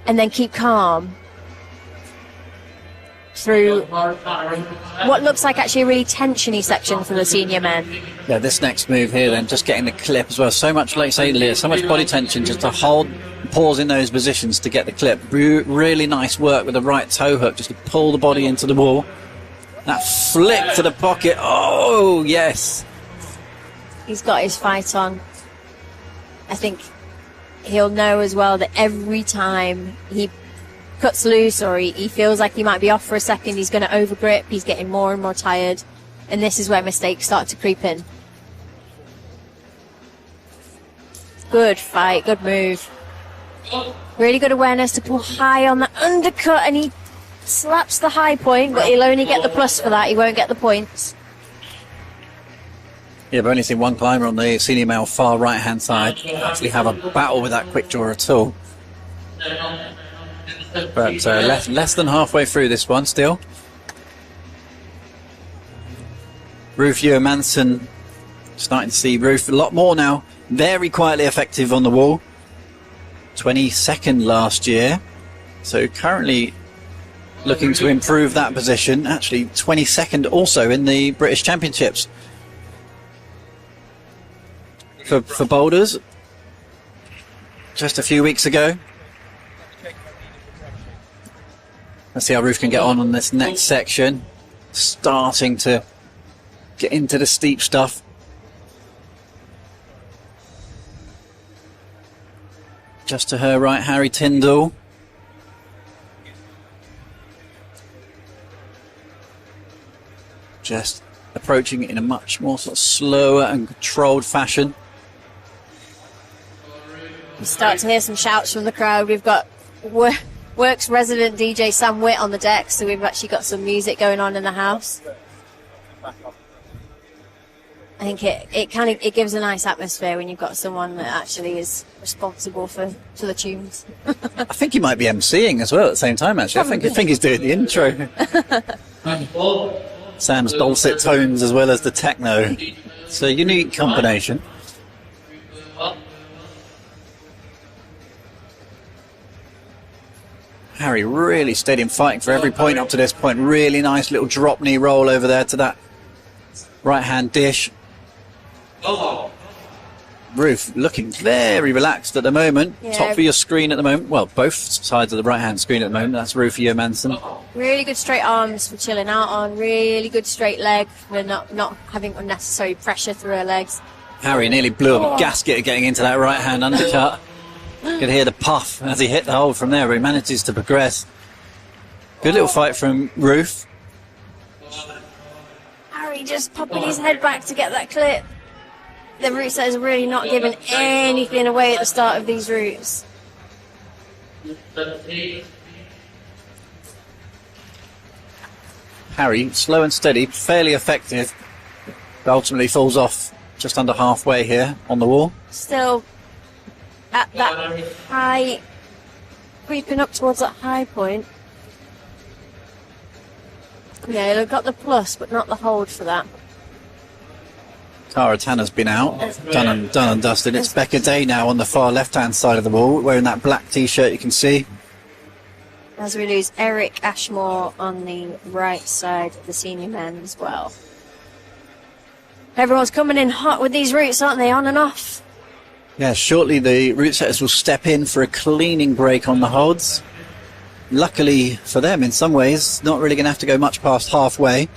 and then keep calm through what looks like actually a really tensiony section for the senior men. Yeah, this next move here then, just getting the clip as well. So much, like you say, Leah, so much body tension just to hold, pause in those positions to get the clip. Really nice work with the right toe hook, just to pull the body into the wall. That flick to the pocket. Oh, yes. He's got his fight on. I think he'll know as well that every time he cuts loose or he feels like he might be off for a second, he's going to overgrip. He's getting more and more tired. And this is where mistakes start to creep in. Good fight, good move. Really good awareness to pull high on the undercut, and he slaps the high point, but he'll only get the plus for that. He won't get the points. Yeah, I've only seen one climber on the senior male far right-hand side actually have a battle with that quick draw at all. But less than halfway through this one still. Ruth Johansson, starting to see Ruth a lot more now. Very quietly effective on the wall. 22nd last year. So currently looking to improve that position. Actually 22nd also in the British Championships. For boulders just a few weeks ago. Let's see how Ruth can get on this next section. Starting to get into the steep stuff. Just to her right, Harry Tyndall. Just approaching it in a much more sort of slower and controlled fashion. You start to hear some shouts from the crowd. We've got Works resident DJ Sam Witt on the deck, so we've actually got some music going on in the house. I think it gives a nice atmosphere when you've got someone that actually is responsible for the tunes. I think he might be emceeing as well at the same time, actually. I think he's doing the intro. Sam's dulcet tones as well as the techno. It's a unique combination. Harry really steady and fighting for every point up to this point. Really nice little drop knee roll over there to that right hand dish. Ruth looking very relaxed at the moment. Yeah. Top of your screen at the moment. Well, both sides of the right hand screen at the moment. That's Ruth Johansson. Really good straight arms for chilling out on. Really good straight leg for not having unnecessary pressure through her legs. Harry nearly blew up a gasket getting into that right hand undercut. You could hear the puff as he hit the hold from there, but he manages to progress. Good little fight from Ruth. Harry just popping his head back to get that clip. The route set is really not giving anything away at the start of these routes. Harry, slow and steady, fairly effective, but ultimately falls off just under halfway here on the wall. Still at that high, creeping up towards that high point. Yeah, they've got the plus, but not the hold for that. Tara Tanner's been out, done and dusted. It's Becca Day now on the far left-hand side of the wall, wearing that black T-shirt you can see. As we lose Eric Ashmore on the right side of the senior men as well. Everyone's coming in hot with these routes, aren't they, on and off? Yeah, shortly the route setters will step in for a cleaning break on the holds. Luckily for them, in some ways, not really going to have to go much past halfway.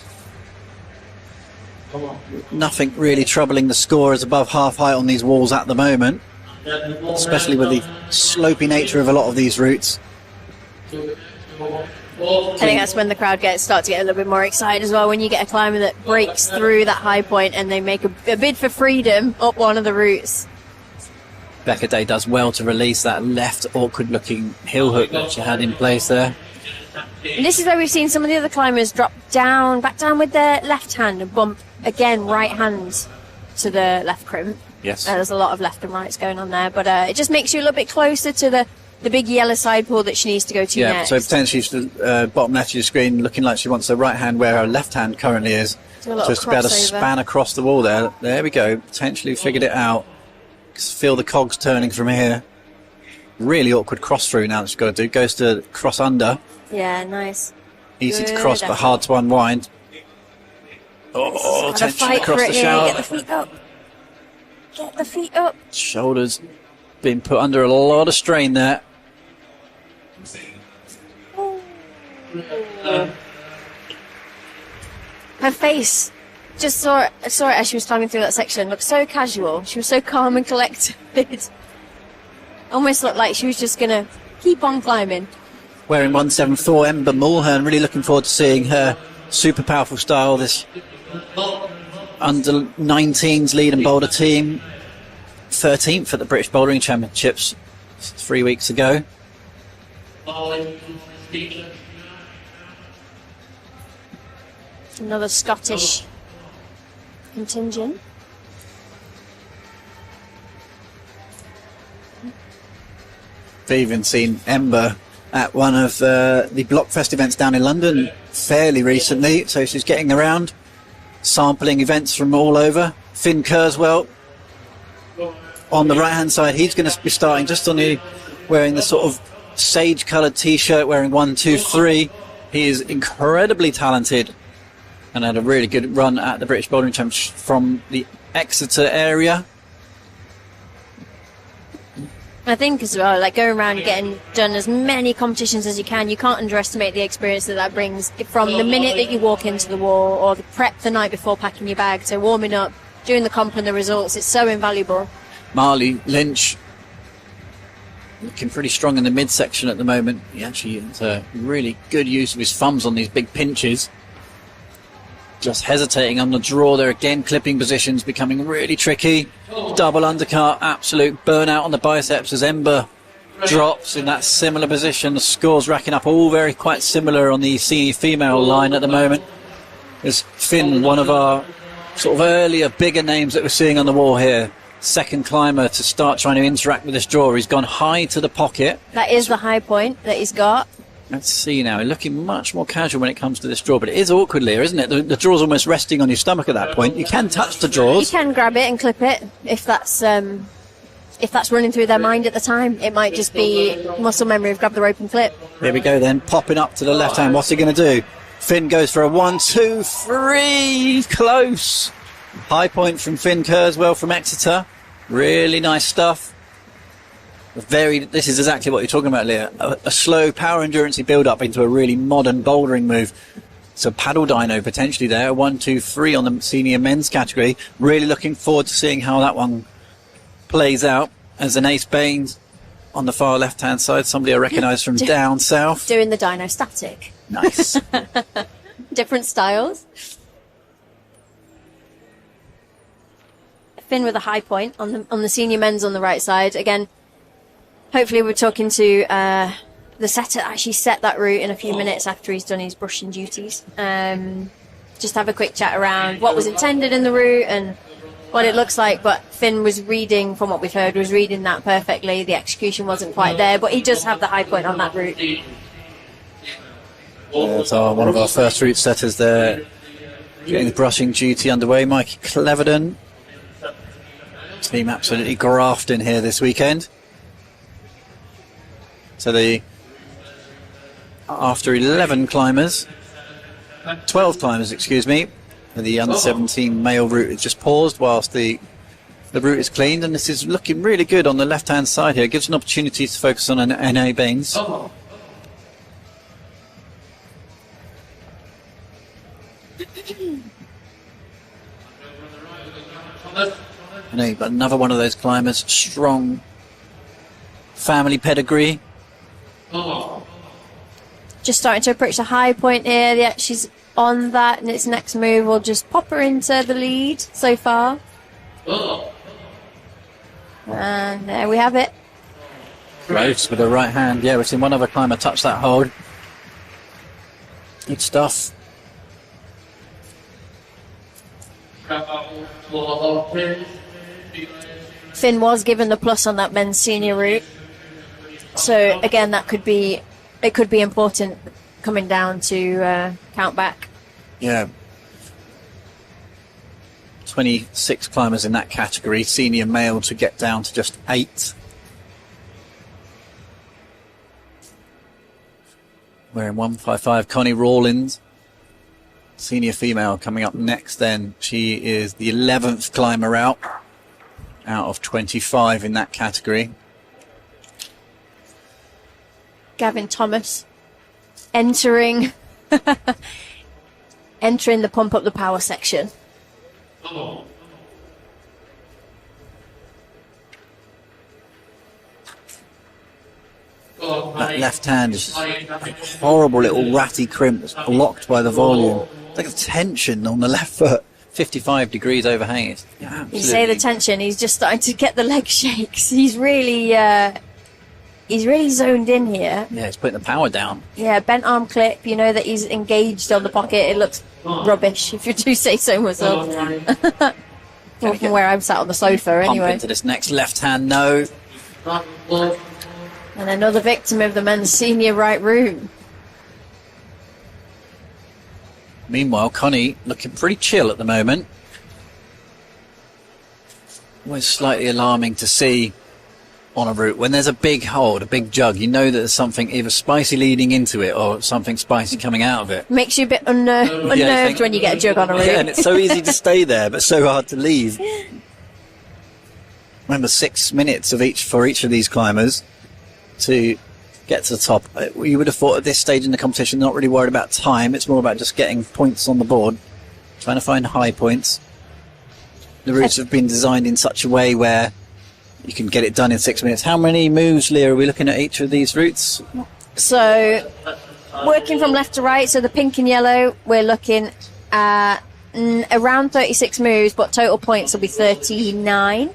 Nothing really troubling the scorers above half height on these walls at the moment, especially with the slopey nature of a lot of these routes. I think that's when the crowd start to get a little bit more excited as well, when you get a climber that breaks through that high point and they make a bid for freedom up one of the routes. Becca Day does well to release that left awkward looking heel hook that she had in place there. And this is where we've seen some of the other climbers drop back down with their left hand and bump again right hand to the left crimp. Yes. There's a lot of left and rights going on there, but it just makes you a little bit closer to the big yellow side pull that she needs to go to next. So potentially the bottom left of your screen looking like she wants the right hand where her left hand currently is. Just to be able to span across the wall there. There we go. Potentially figured it out. Feel the cogs turning from here. Really awkward cross through now that she's got to do. Goes to cross under. Yeah, nice. Easy to cross, but hard to unwind. Oh, tension across the shower. Get the feet up. Get the feet up. Shoulders being put under a lot of strain there. Her face, just saw it as she was climbing through that section, looked so casual. She was so calm and collected. Almost looked like she was just going to keep on climbing. Wearing 174, Ember Mulhern. Really looking forward to seeing her super powerful style. This under 19s lead and Boulder team. 13th at the British Bouldering Championships 3 weeks ago. Another Scottish contingent. I've even seen Ember at one of the Blockfest events down in London fairly recently, so she's getting around, sampling events from all over. Finn Kurzweil on the right hand side, he's going to be starting just on the wearing the sort of sage coloured t-shirt, wearing 1, 2, 3. He is incredibly talented and had a really good run at the British Bouldering Championships from the Exeter area. I think as well, like going around and getting done as many competitions as you can, you can't underestimate the experience that brings from the minute that you walk into the wall or the prep the night before packing your bag to warming up, doing the comp and the results. It's so invaluable. Marley Lynch looking pretty strong in the midsection at the moment. He actually has a really good use of his thumbs on these big pinches. Just hesitating on the draw there again, clipping positions becoming really tricky. Double undercut, absolute burnout on the biceps as Ember drops in that similar position. The scores racking up all very quite similar on the senior female line at the moment. There's Finn, one of our sort of earlier bigger names that we're seeing on the wall here. Second climber to start trying to interact with this draw. He's gone high to the pocket. That is the high point that he's got. Let's see now. Looking much more casual when it comes to this draw, but it is awkward, Leah, isn't it? The draw's almost resting on your stomach at that point. You can touch the draws. You can grab it and clip it if that's running through their mind at the time. It might just be muscle memory of grab the rope and clip. There we go then, popping up to the left hand. What's he going to do? Finn goes for a 1, 2, 3. Close. High point from Finn Kurzweil from Exeter. Really nice stuff. This is exactly what you're talking about, Leah. A slow power endurance build up into a really modern bouldering move. So paddle dyno potentially there. 1, 2, 3 on the senior men's category. Really looking forward to seeing how that one plays out. As an Ace Baines on the far left hand side, somebody I recognise from down south. Doing the dyno static. Nice. Different styles. Finn with a high point on the senior men's on the right side. Again, hopefully we're talking to the setter that actually set that route in a few minutes after he's done his brushing duties. Just have a quick chat around what was intended in the route and what it looks like. But Finn was reading, from what we've heard, was reading that perfectly. The execution wasn't quite there, but he does have the high point on that route. There's one of our first route setters there, getting the brushing duty underway. Mikey Cleverden. Team absolutely grafting here this weekend. So after 12 climbers, excuse me, the under 17 male route is just paused whilst the route is cleaned, and this is looking really good on the left hand side here. It gives an opportunity to focus on an N.A. Baines. I know you've got another one of those climbers, strong family pedigree. Just starting to approach the high point here. Yeah, she's on that, and its next move will just pop her into the lead so far. And there we have it. Close with the right hand. Yeah, we've seen one other climber touch that hold. Good stuff. Finn was given the plus on that men's senior route, so again it could be important coming down to count back. Yeah, 26 climbers in that category, senior male to get down to just 8. Wearing 155, Connie Rawlins, senior female, coming up next then. She is the 11th climber out of 25 in that category. Gavin Thomas entering the pump up the power section. that left hand is just a horrible little ratty crimp that's blocked by the volume. It's like a tension on the left foot. 55 degrees overhang. You say the tension, he's just starting to get the leg shakes. He's really zoned in here. Yeah, he's putting the power down. Yeah, bent arm clip, you know that he's engaged on the pocket. It looks rubbish, if you do say so myself. Well, from where I'm sat on the sofa, anyway. Pump into this next left hand, no. And another victim of the men's senior right room. Meanwhile, Connie looking pretty chill at the moment. Always slightly alarming to see on a route when there's a big hold, a big jug. You know that there's something either spicy leading into it or something spicy coming out of it. Makes you a bit unnerved when you get a jug on a route. Yeah, and it's so easy to stay there, but so hard to leave. Remember, 6 minutes for each of these climbers to get to the top. You would have thought at this stage in the competition, not really worried about time. It's more about just getting points on the board, trying to find high points. The routes have been designed in such a way where you can get it done in 6 minutes. How many moves, Leah, are we looking at each of these routes? So, working from left to right, so the pink and yellow, we're looking at around 36 moves, but total points will be 39.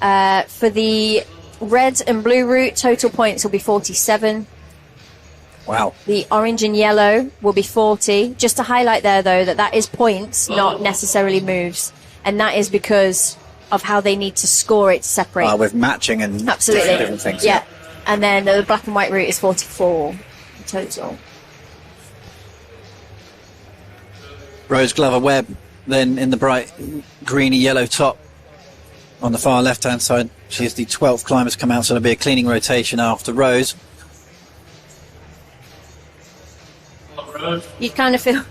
For the red and blue route, total points will be 47. Wow. The orange and yellow will be 40. Just to highlight there, though, that is points, not necessarily moves. And that is because of how they need to score it to separate. With matching and absolutely different things. Yeah. And then the black and white route is 44 total. Rose Glover Webb then in the bright greeny yellow top on the far left hand side. She is the 12th climber to come out, so there'll be a cleaning rotation after Rose. You kind of feel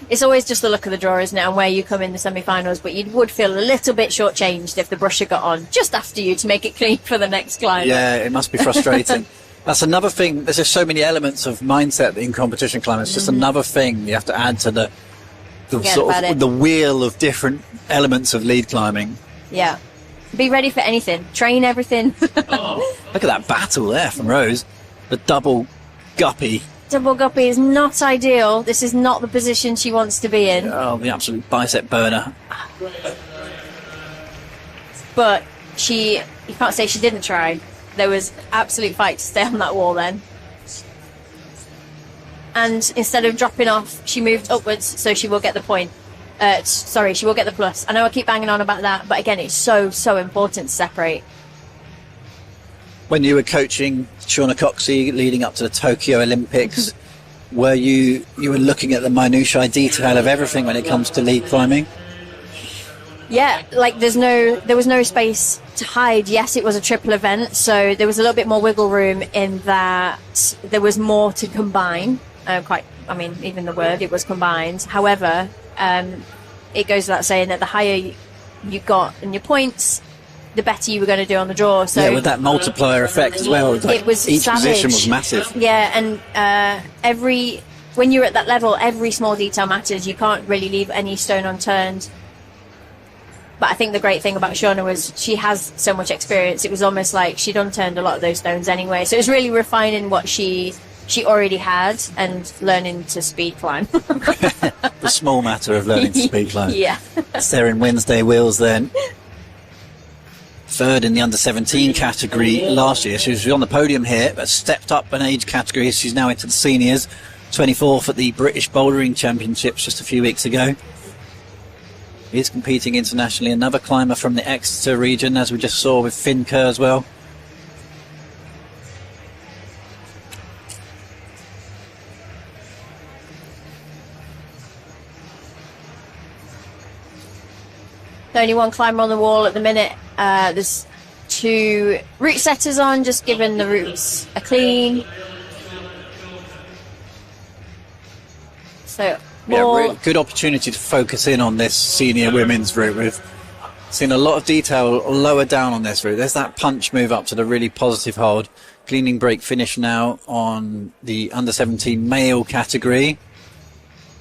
it's always just the look of the draw, isn't it, and where you come in the semi-finals, but you would feel a little bit shortchanged if the brusher got on just after you to make it clean for the next climber. Yeah, it must be frustrating. That's another thing. There's just so many elements of mindset in competition climbing. It's just another thing you have to add to the sort of the wheel of different elements of lead climbing. Yeah. Be ready for anything. Train everything. Look at that battle there from Rose. The double guppy. Double guppy is not ideal. This is not the position she wants to be in. Oh, the absolute bicep burner. But you can't say she didn't try. There was absolute fight to stay on that wall then. And instead of dropping off, she moved upwards, so she will get the point. She will get the plus. I know I keep banging on about that, but again, it's so important to separate. When you were coaching Shauna Coxey leading up to the Tokyo Olympics, were you were looking at the minutiae detail of everything when it comes to lead climbing? Yeah, like there was no space to hide. Yes, it was a triple event, so there was a little bit more wiggle room in that there was more to combine. Even the word, it was combined. However, it goes without saying that the higher you got in your points, the better you were going to do on the draw. So yeah, with that multiplier effect as well. It was each savage. Position was massive. Yeah, and when you're at that level, every small detail matters. You can't really leave any stone unturned. But I think the great thing about Shauna was she has so much experience. It was almost like she'd unturned a lot of those stones anyway. So it was really refining what she already had and learning to speed climb. The small matter of learning to speed climb. Yeah. Sarah in Wednesday wheels then. Third in the under-17 category last year. She was on the podium here, but stepped up an age category. She's now into the seniors. 24th at the British Bouldering Championships just a few weeks ago. He's competing internationally. Another climber from the Exeter region, as we just saw with Finn Kerr as well. Only one climber on the wall at the minute. There's two route setters on, just giving the routes a clean. So really good opportunity to focus in on this senior women's route. We've seen a lot of detail lower down on this route. There's that punch move up to the really positive hold. Cleaning break finish now on the under-17 male category.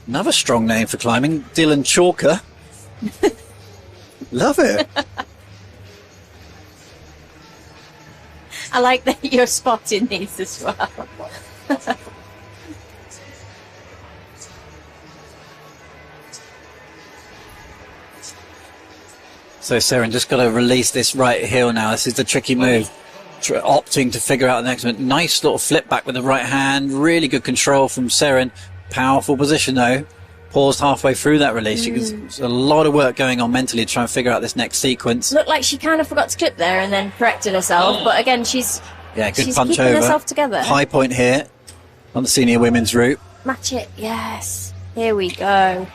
Another strong name for climbing, Dylan Chalker. Love it. I like that you're spotting these as well. So Seren just got to release this right heel now. This is the tricky move. Opting to figure out the next one. Nice little flip back with the right hand. Really good control from Seren. Powerful position though. Paused halfway through that release. There's a lot of work going on mentally to try and figure out this next sequence. Looked like she kind of forgot to clip there and then corrected herself. But again, she's good she's punch keeping over. herself together. High point here on the senior women's route. Match it. Yes. Here we go.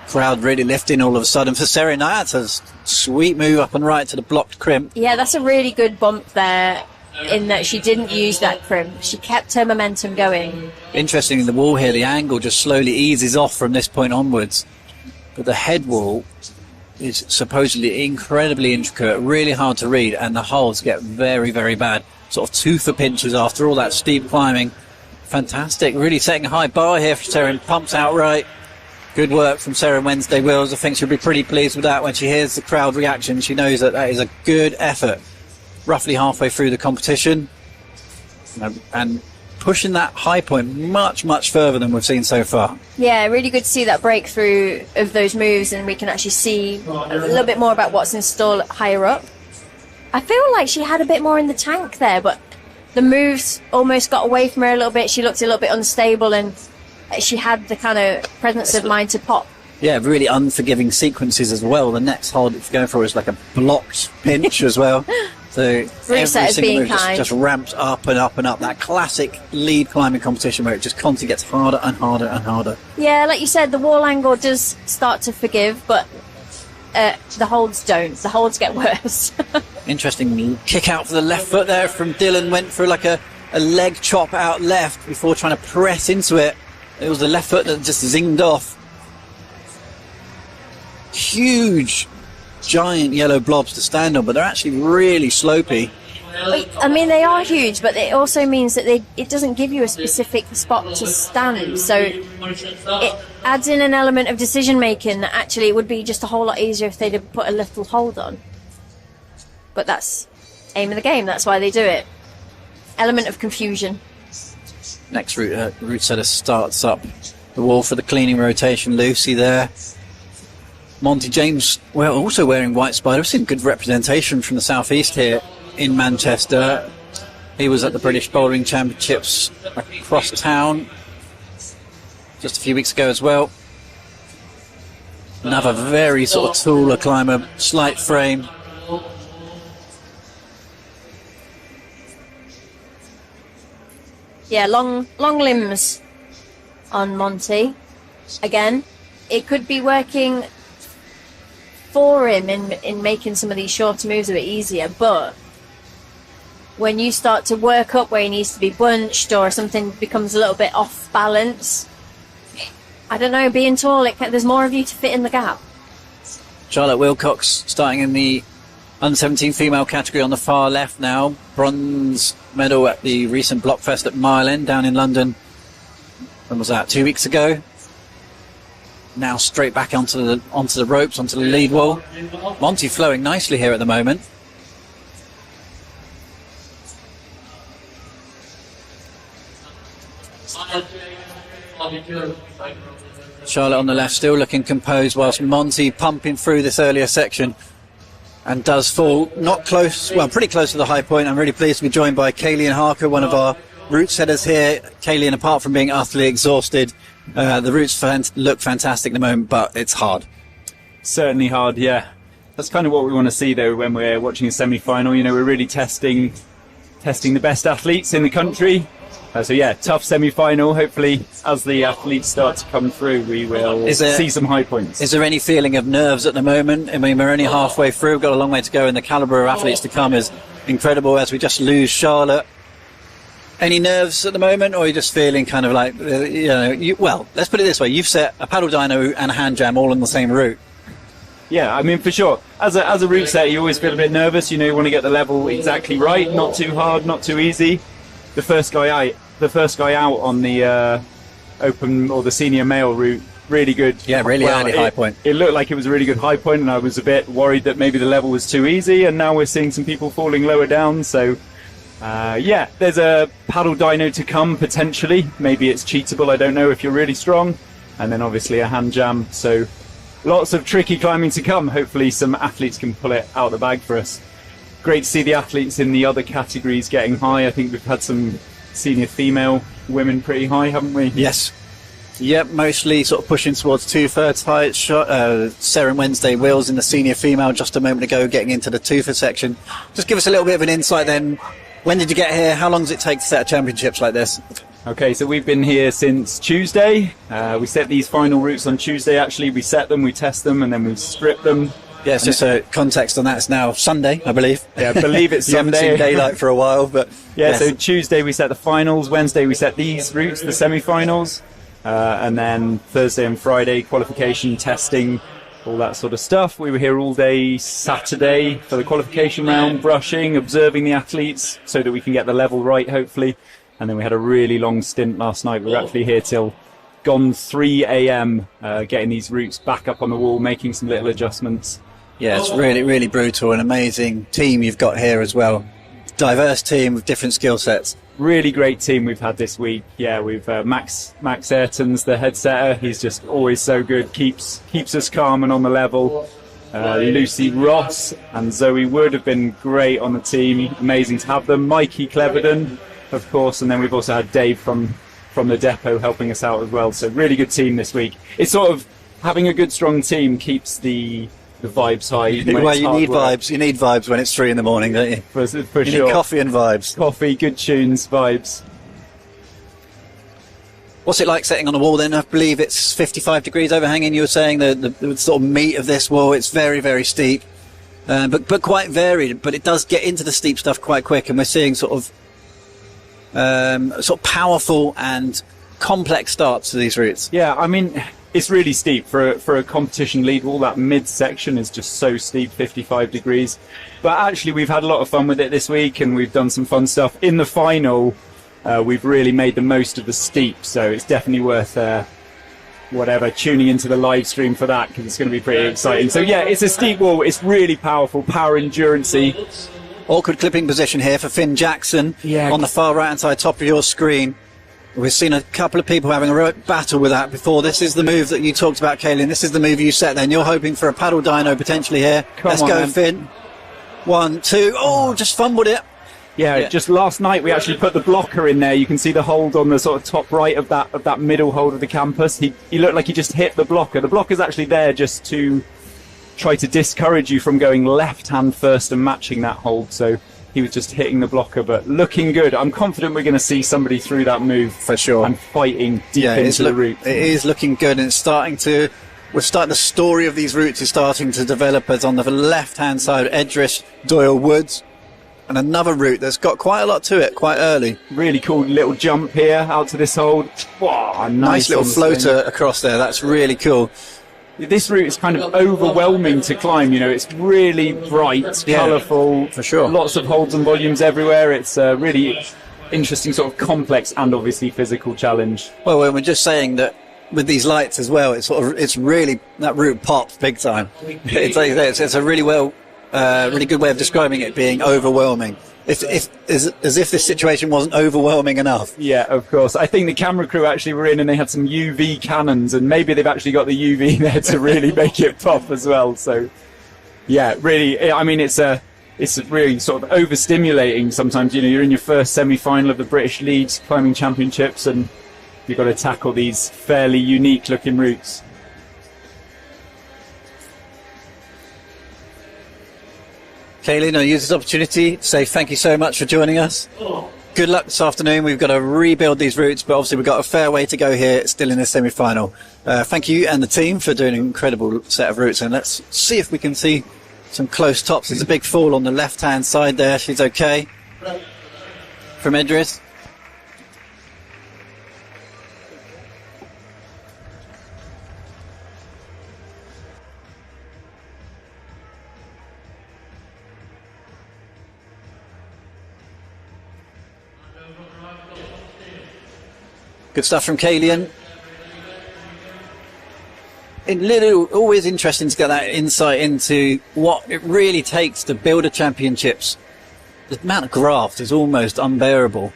Crowd really lifting all of a sudden for Seren. That's a sweet move up and right to the blocked crimp. Yeah, that's a really good bump there in that she didn't use that crimp. She kept her momentum going. Interesting in the wall here, the angle just slowly eases off from this point onwards. But the head wall is supposedly incredibly intricate, really hard to read, and the holds get very, very bad. Sort of tooth pinches after all that steep climbing. Fantastic, really setting a high bar here for Seren. Pumps outright. Good work from Seren Wednesday Wills. I think she'll be pretty pleased with that when she hears the crowd reaction. She knows that is a good effort. Roughly halfway through the competition. And pushing that high point much, much further than we've seen so far. Yeah, really good to see that breakthrough of those moves, and we can actually see a little bit more about what's in store higher up. I feel like she had a bit more in the tank there, but the moves almost got away from her a little bit. She looked a little bit unstable, and she had the kind of presence of mind to pop. Yeah, really unforgiving sequences as well. The next hold it's going for is like a blocked pinch as well. So every single move just ramps up and up and up. That classic lead climbing competition where it just constantly gets harder and harder and harder. Yeah, like you said, the wall angle does start to forgive, but the holds don't. The holds get worse. Interesting kick out for the left foot there from Dylan. Went for like a leg chop out left before trying to press into it. It was the left foot that just zinged off. Huge, giant yellow blobs to stand on, but they're actually really slopey. I mean, they are huge, but it also means that it doesn't give you a specific spot to stand. So it adds in an element of decision making that actually it would be just a whole lot easier if they'd have put a little hold on. But that's aim of the game. That's why they do it. Element of confusion. Next route setter starts up the wall for the cleaning rotation. Lucy there. Monty James, well, also wearing white spider. We've seen good representation from the southeast here in Manchester. He was at the British Bouldering Championships across town just a few weeks ago as well. Another very sort of taller climber, slight frame. Yeah, long limbs on Monty. Again, it could be working for him in making some of these shorter moves a bit easier, but when you start to work up where he needs to be bunched or something becomes a little bit off balance, I don't know, being tall, there's more of you to fit in the gap. Charlotte Wilcox starting in the under-17 female category on the far left now. Bronze medal at the recent Blockfest at Mile End down in London. When was that? 2 weeks ago. Now straight back onto the ropes, onto the lead wall. Monty flowing nicely here at the moment. Charlotte on the left still looking composed whilst Monty pumping through this earlier section and does fall not close, well pretty close to the high point. I'm really pleased to be joined by Kayleen Harker, one of our route setters here. Kayleen, apart from being utterly exhausted, the routes look fantastic at the moment, but it's hard. Certainly hard, yeah. That's kind of what we want to see though when we're watching a semi-final. You know, we're really testing the best athletes in the country. So yeah, tough semi-final. Hopefully, as the athletes start to come through, we will see some high points. Is there any feeling of nerves at the moment? I mean, we're only halfway through. We've got a long way to go, and the calibre of athletes to come is incredible as we just lose Charlotte. Any nerves at the moment, or are you just feeling kind of like, well, let's put it this way. You've set a paddle dyno and a hand jam all on the same route. Yeah, I mean, for sure. As a route setter, you always feel a bit nervous. You know, you want to get the level exactly right, not too hard, not too easy. The first guy out on the open or the senior male route, really good. Yeah, really early high point. It looked like it was a really good high point, and I was a bit worried that maybe the level was too easy. And now we're seeing some people falling lower down. So Yeah, there's a paddle dyno to come potentially. Maybe it's cheatable, I don't know, if you're really strong. And then obviously a hand jam. So lots of tricky climbing to come. Hopefully some athletes can pull it out of the bag for us. Great to see the athletes in the other categories getting high. I think we've had some senior female women pretty high, haven't we? Yes. Yep, mostly sort of pushing towards 2/3 height. Sarah and Wednesday Wills in the senior female just a moment ago, getting into the 2/4 section. Just give us a little bit of an insight then. When did you get here? How long does it take to set championships like this? Okay, so we've been here since Tuesday. We set these final routes on Tuesday, actually. We set them, we test them, and then we strip them. Yes, just a context on that. It's now Sunday, I believe. Yeah, I believe it's you Sunday. haven't seen daylight for a while, but... Yeah, yes. So Tuesday we set the finals, Wednesday we set these routes, the semi-finals, and then Thursday and Friday qualification, testing, all that sort of stuff. We were here all day Saturday for the qualification round, brushing, observing the athletes so that we can get the level right, hopefully. And then we had a really long stint last night. We were actually here till gone 3 a.m. Getting these routes back up on the wall, making some little adjustments. Yeah, it's really, really brutal. An amazing team you've got here as well. Diverse team with different skill sets. Really great team we've had this week. Yeah, we've Max Ayrton's the head setter. He's just always so good. Keeps us calm and on the level. Lucy Ross and Zoe Wood have been great on the team. Amazing to have them. Mikey Cleverdon, of course, and then we've also had Dave from the depot helping us out as well. So really good team this week. It's sort of having a good strong team keeps the vibes high. Well, you need vibes. You need vibes when it's 3 a.m, don't you? For you sure. Need coffee and vibes. Coffee, good tunes, vibes. What's it like setting on the wall then? I believe it's 55 degrees overhanging. You were saying the sort of meat of this wall. It's very, very steep, but quite varied. But it does get into the steep stuff quite quick, and we're seeing sort of powerful and complex starts to these routes. Yeah, I mean, it's really steep for a competition lead wall. That mid section is just so steep, 55 degrees. But actually, we've had a lot of fun with it this week, and we've done some fun stuff. In the final, we've really made the most of the steep, so it's definitely worth tuning into the live stream for that, because it's going to be pretty exciting. So yeah, it's a steep wall. It's really powerful, power endurance-y. Awkward clipping position here for Finn Jackson on the far right hand side top of your screen. We've seen a couple of people having a real battle with that before. This is the move that you talked about, Kaylin. This is the move you set then. You're hoping for a paddle dyno potentially here. Let's go, Finn. 1, 2. Oh, just fumbled it. Yeah, just last night we actually put the blocker in there. You can see the hold on the sort of top right of that middle hold of the campus. He looked like he just hit the blocker. The blocker's actually there just to try to discourage you from going left hand first and matching that hold. So he was just hitting the blocker, but looking good. I'm confident we're going to see somebody through that move for sure and fighting deep into the route. It is looking good, and it's the story of these routes is starting to develop as on the left hand side, Edris, Doyle Woods, and another route that's got quite a lot to it quite early. Really cool little jump here out to this hold. Wow, nice little floater across there. That's really cool. This route is kind of overwhelming to climb. It's really bright, colourful, for sure. Lots of holds and volumes everywhere. It's a really interesting, sort of complex and obviously physical challenge. Well, we're just saying that with these lights as well, it's really, that route pops big time. It's a really really good way of describing it being overwhelming. As if this situation wasn't overwhelming enough. Yeah, of course. I think the camera crew actually were in and they had some UV cannons, and maybe they've actually got the UV there to really make it pop as well. So, yeah, really, I mean, it's really sort of overstimulating sometimes. You're in your first semi-final of the British Leagues Climbing Championships, and you've got to tackle these fairly unique-looking routes. Kaylin, I'll use this opportunity to say thank you so much for joining us. Good luck this afternoon. We've got to rebuild these routes, but obviously we've got a fair way to go here, still in the semi-final. Thank you and the team for doing an incredible set of routes, and let's see if we can see some close tops. There's a big fall on the left-hand side there. She's okay. From Edris. Good stuff from Kaylin. Always interesting to get that insight into what it really takes to build a championships the amount of graft is almost unbearable.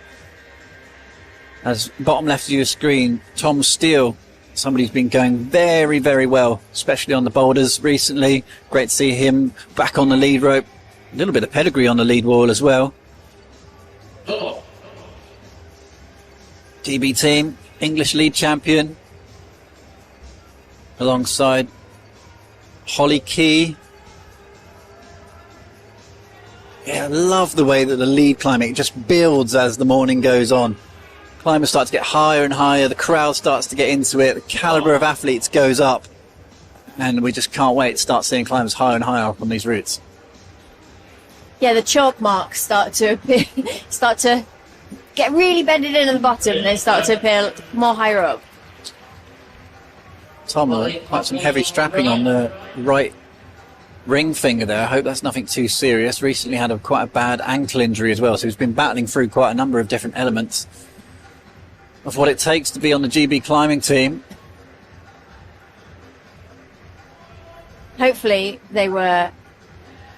As bottom left of your screen, Tom Steele, somebody who's been going very, very well, especially on the boulders recently. Great to see him back on the lead rope. A little bit of pedigree on the lead wall as well. GB team, English lead champion, alongside Holly Key. Yeah, I love the way that the lead climbing just builds as the morning goes on. Climbers start to get higher and higher, the crowd starts to get into it, the calibre of athletes goes up, and we just can't wait to start seeing climbers higher and higher up on these routes. Yeah, the chalk marks start to appear, start to get really bedded in at the bottom, and then start to appear more higher up. Tom, quite some heavy strapping on the right ring finger there. I hope that's nothing too serious. Recently had quite a bad ankle injury as well, so he's been battling through quite a number of different elements of what it takes to be on the GB climbing team. Hopefully they were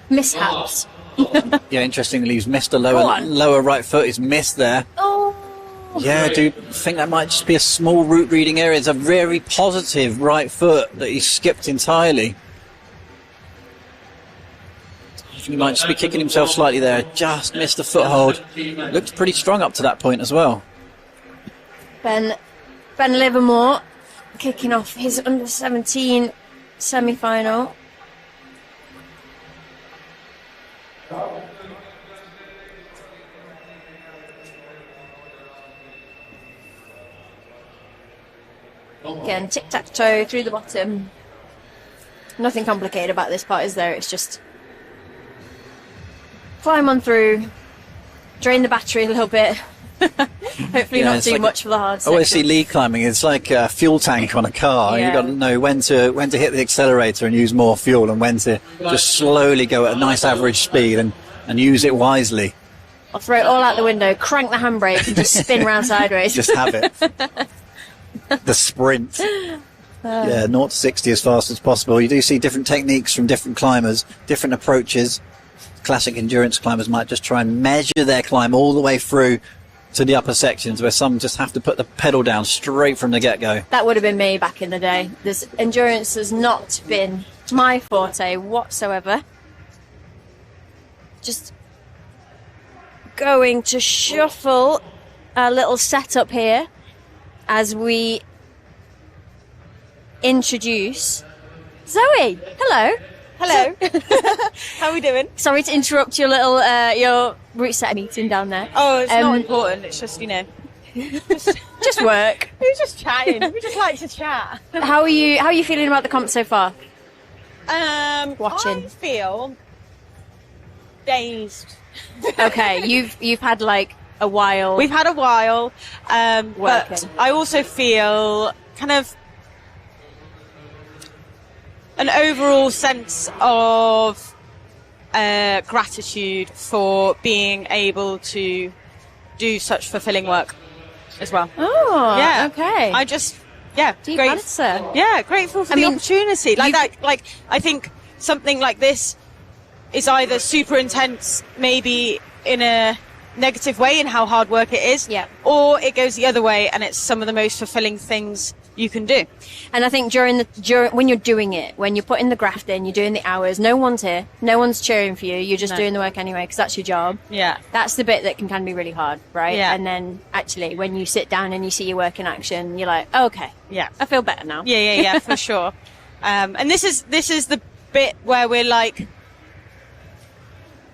mishaps. Yeah, interestingly, he's missed a lower right foot. He's missed there. Oh. Yeah, I do think that might just be a small route reading area. It's a very positive right foot that he skipped entirely. He might just be kicking himself slightly there. Just missed the foothold. Looked pretty strong up to that point as well. Ben Livermore kicking off his under-17 semi-final. Again, tic-tac-toe through the bottom. Nothing complicated about this part, is there? It's just climb on through, drain the battery a little bit. Hopefully not too much for the hard section. I always see lead climbing, it's like a fuel tank on a car. You've got to know when to hit the accelerator and use more fuel, and when to just slowly go at a nice average speed and use it wisely. I'll throw it all out the window, crank the handbrake and just spin round sideways. Just have it. The sprint. Yeah, 0 to 60 as fast as possible. You do see different techniques from different climbers, different approaches. Classic endurance climbers might just try and measure their climb all the way through to the upper sections, where some just have to put the pedal down straight from the get-go. That would have been me back in the day. This endurance has not been my forte whatsoever. Just going to shuffle a little setup here as we introduce Zoe. Hello. Hello. How are we doing? Sorry to interrupt your little your route set meeting down there. Oh, it's not important. It's just, just work. We're just chatting. We just like to chat. How are you feeling about the comp so far? Watching. I feel dazed. Okay, you've had like a while. We've had a while, but I also feel kind of an overall sense of gratitude for being able to do such fulfilling work as well. Oh, yeah. Okay. I just, Deep answer. Yeah, grateful for the opportunity. I think something like this is either super intense, maybe in a negative way in how hard work it is, or it goes the other way and it's some of the most fulfilling things you can do. And I think during when you're doing it, when you're putting the graft in, you're doing the hours, no one's here, no one's cheering for you, you're just doing the work anyway because that's your job. Yeah. That's the bit that can kind of be really hard, right? Yeah. And then actually when you sit down and you see your work in action, you're like, oh, okay, yeah, I feel better now. Yeah, for sure. And this is the bit where we're like,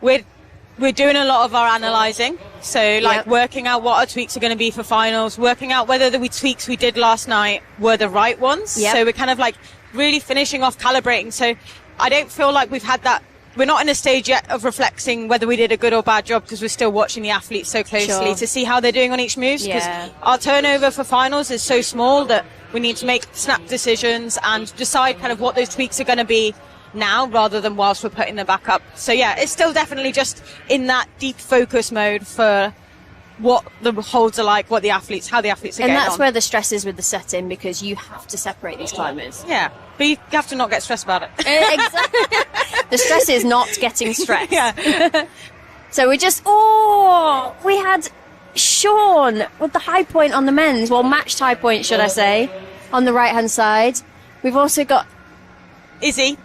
we're doing a lot of our analysing. So, working out what our tweaks are going to be for finals, working out whether the tweaks we did last night were the right ones. Yep. So we're kind of like really finishing off calibrating. So I don't feel like we've had that. We're not in a stage yet of reflecting whether we did a good or bad job because we're still watching the athletes so closely to see how they're doing on each move. Because our turnover for finals is so small that we need to make snap decisions and decide kind of what those tweaks are going to be now rather than whilst we're putting them back up. So yeah, it's still definitely just in that deep focus mode for what the holds are like, how the athletes are getting on. And that's where the stress is with the setting, because you have to separate these climbers. Yeah, but you have to not get stressed about it. Exactly. The stress is not getting stressed. Yeah. So we had Sean with the high point on the men's, well, matched high point, should I say, on the right-hand side. We've also got Izzy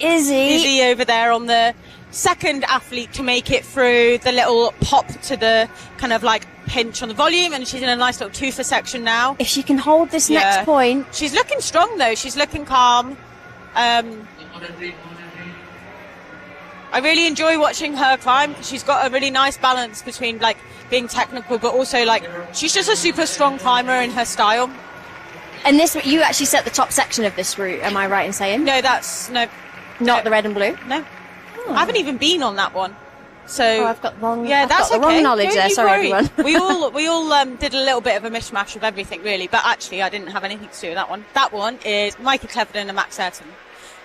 over there on the second athlete to make it through the little pop to the kind of like pinch on the volume, and she's in a nice little twofer section now. If she can hold this next point. She's looking strong though, she's looking calm. I really enjoy watching her climb. She's got a really nice balance between like being technical, but also like she's just a super strong climber in her style. And you actually set the top section of this route, am I right in saying? No, not the red and blue? No. Oh. I haven't even been on that one. So I've got wrong. Yeah, that's got the wrong knowledge there. Sorry, everyone. we all did a little bit of a mishmash of everything, really. But actually, I didn't have anything to do with that one. That one is Mikey Cleverton and Max Ayrton.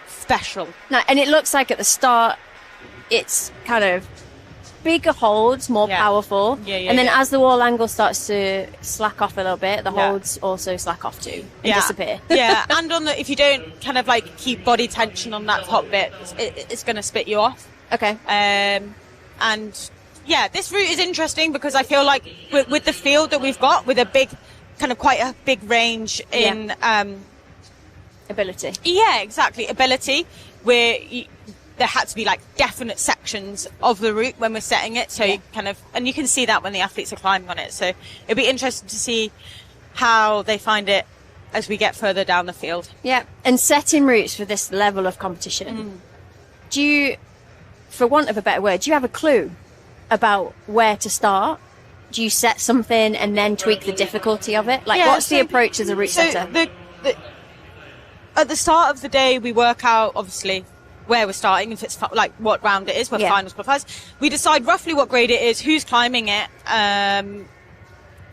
Special. Now, and it looks like at the start, it's kind of bigger holds, more powerful. And then as the wall angle starts to slack off a little bit, the holds also slack off too and disappear. And if you don't kind of like keep body tension on that top bit, it's going to spit you off. Okay. And this route is interesting because I feel like with the field that we've got, with a big, kind of quite a big range in ability. Yeah, exactly. Ability, where there had to be like definite sections of the route when we're setting it, so you kind of, and you can see that when the athletes are climbing on it. So it'll be interesting to see how they find it as we get further down the field. Yeah, and setting routes for this level of competition. Do you, for want of a better word, do you have a clue about where to start? Do you set something and then tweak the difficulty of it? Like, what's the approach as a route setter? At the start of the day, we work out, obviously, where we're starting, if it's like what round it is, what finals qualifiers. We decide roughly what grade it is, who's climbing it,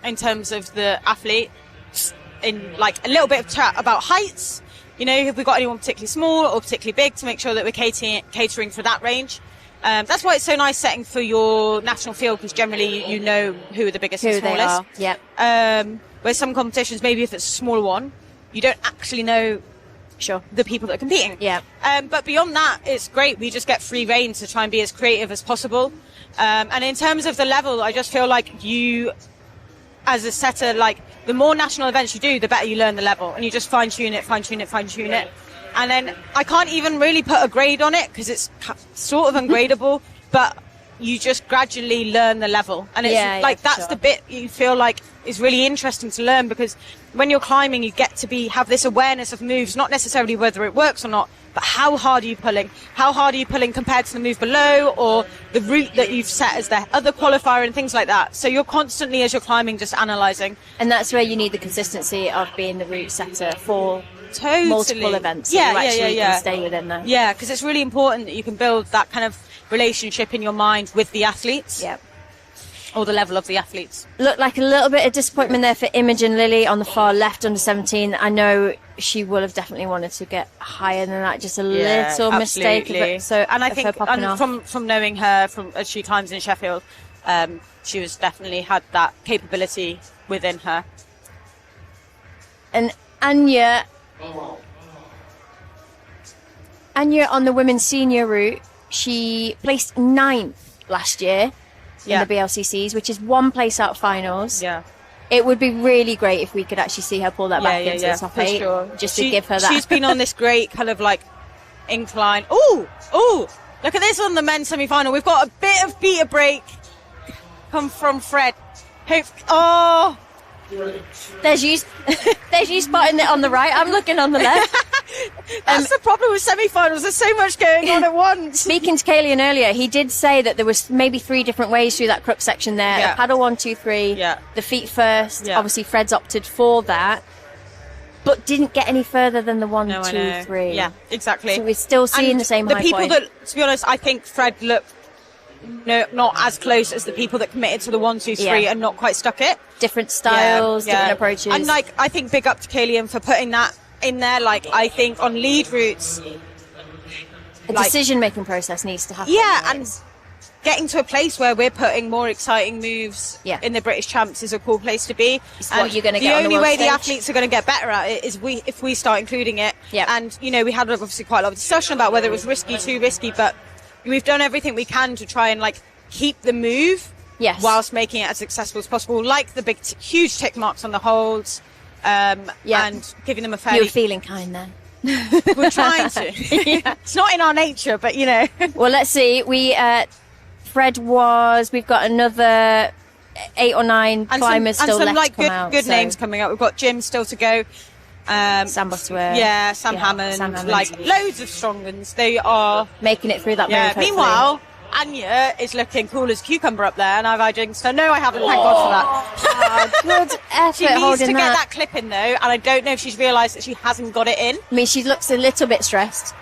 in terms of the athlete, in like a little bit of chat about heights. You know, have we got anyone particularly small or particularly big, to make sure that we're catering for that range. That's why it's so nice setting for your national field, because generally you know who are the biggest and smallest. Whereas some competitions, maybe if it's a smaller one, you don't actually know the people that are competing. But beyond that, it's great. We just get free rein to try and be as creative as possible. And in terms of the level, I just feel like you, as a setter, like the more national events you do, the better you learn the level, and you just fine tune it. And then I can't even really put a grade on it because it's sort of ungradable, but you just gradually learn the level. And it's that's the bit you feel like is really interesting to learn, because when you're climbing, you get to have this awareness of moves, not necessarily whether it works or not, but how hard are you pulling? How hard are you pulling compared to the move below, or the route that you've set as the other qualifier, and things like that. So you're constantly, as you're climbing, just analysing. And that's where you need the consistency of being the route setter for multiple events. You can stay within there. Yeah, because it's really important that you can build that kind of relationship in your mind with the athletes. Or the level of the athletes. Looked like a little bit of disappointment there for Imogen Lilly on the far left, under 17. I know she would have definitely wanted to get higher than that. Just a little mistake. And I think from knowing her as she climbs in Sheffield, she was definitely had that capability within her. And Anya on the women's senior route, she placed 9th last year in the BLCCs, which is one place out of finals. It would be really great if we could actually see her pull that back into the top 8, just to give her that. She's been on this great kind of like incline. Oh, look at this on the men's semi-final. We've got a bit of beta break come from Fred. There's you spotting it on the right. I'm looking on the left. That's the problem with semi-finals. There's so much going on at once. Speaking to Kalian earlier, he did say that there was maybe 3 different ways through that crux section there. A paddle 1, 2, 3. The feet first. Obviously, Fred's opted for that, but didn't get any further than the 1, 2, 3. Yeah, exactly. So we're still seeing the same high point. The people that, to be honest, I think Fred looked not as close as the people that committed to the 1, 2, 3 and not quite stuck it. Different styles, different approaches. And like, I think big up to Kalian for putting that in there. Like, I think on lead routes, a decision-making process needs to happen. And getting to a place where we're putting more exciting moves in the British Champs is a cool place to be. It's what you're going to get on the only way stage. The athletes are going to get better at it is if we start including it. And we had obviously quite a lot of discussion about whether it was too risky, but we've done everything we can to try and like keep the move Yes. whilst making it as accessible as possible, like the big, huge tick marks on the holds, and giving them a You fairly... were feeling kind there. We're trying to. It's not in our nature, but you know. Well, let's see. We've got another 8 or 9 climbers still and some left like to come out. good names coming up. We've got Jim still to go. Sam Butterworth. Yeah, Sam Hammond. Like loads of strong ones. They are making it through that move. Hopefully. Meanwhile, Anya is looking cool as a cucumber up there, and I've jinxed her. No, I haven't. Thank God for that. Good effort She needs holding to that. get that clip in though, and I don't know if she's realised that she hasn't got it in. I mean, she looks a little bit stressed.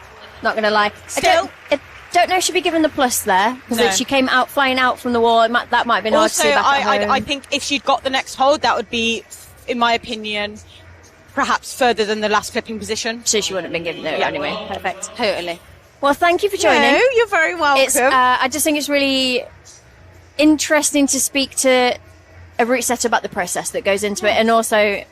Not going to lie. Still. I don't know if she'd be given the plus there because No. she came out flying out from the wall. That might have been hard to Also, see back at home. I think if she'd got the next hold, that would be, in my opinion, perhaps further than the last clipping position. So she wouldn't have been given it anyway. Perfect. Totally. Well, thank you for joining. No, you're very welcome. It's, I just think it's really interesting to speak to a route setter about the process that goes into it, and also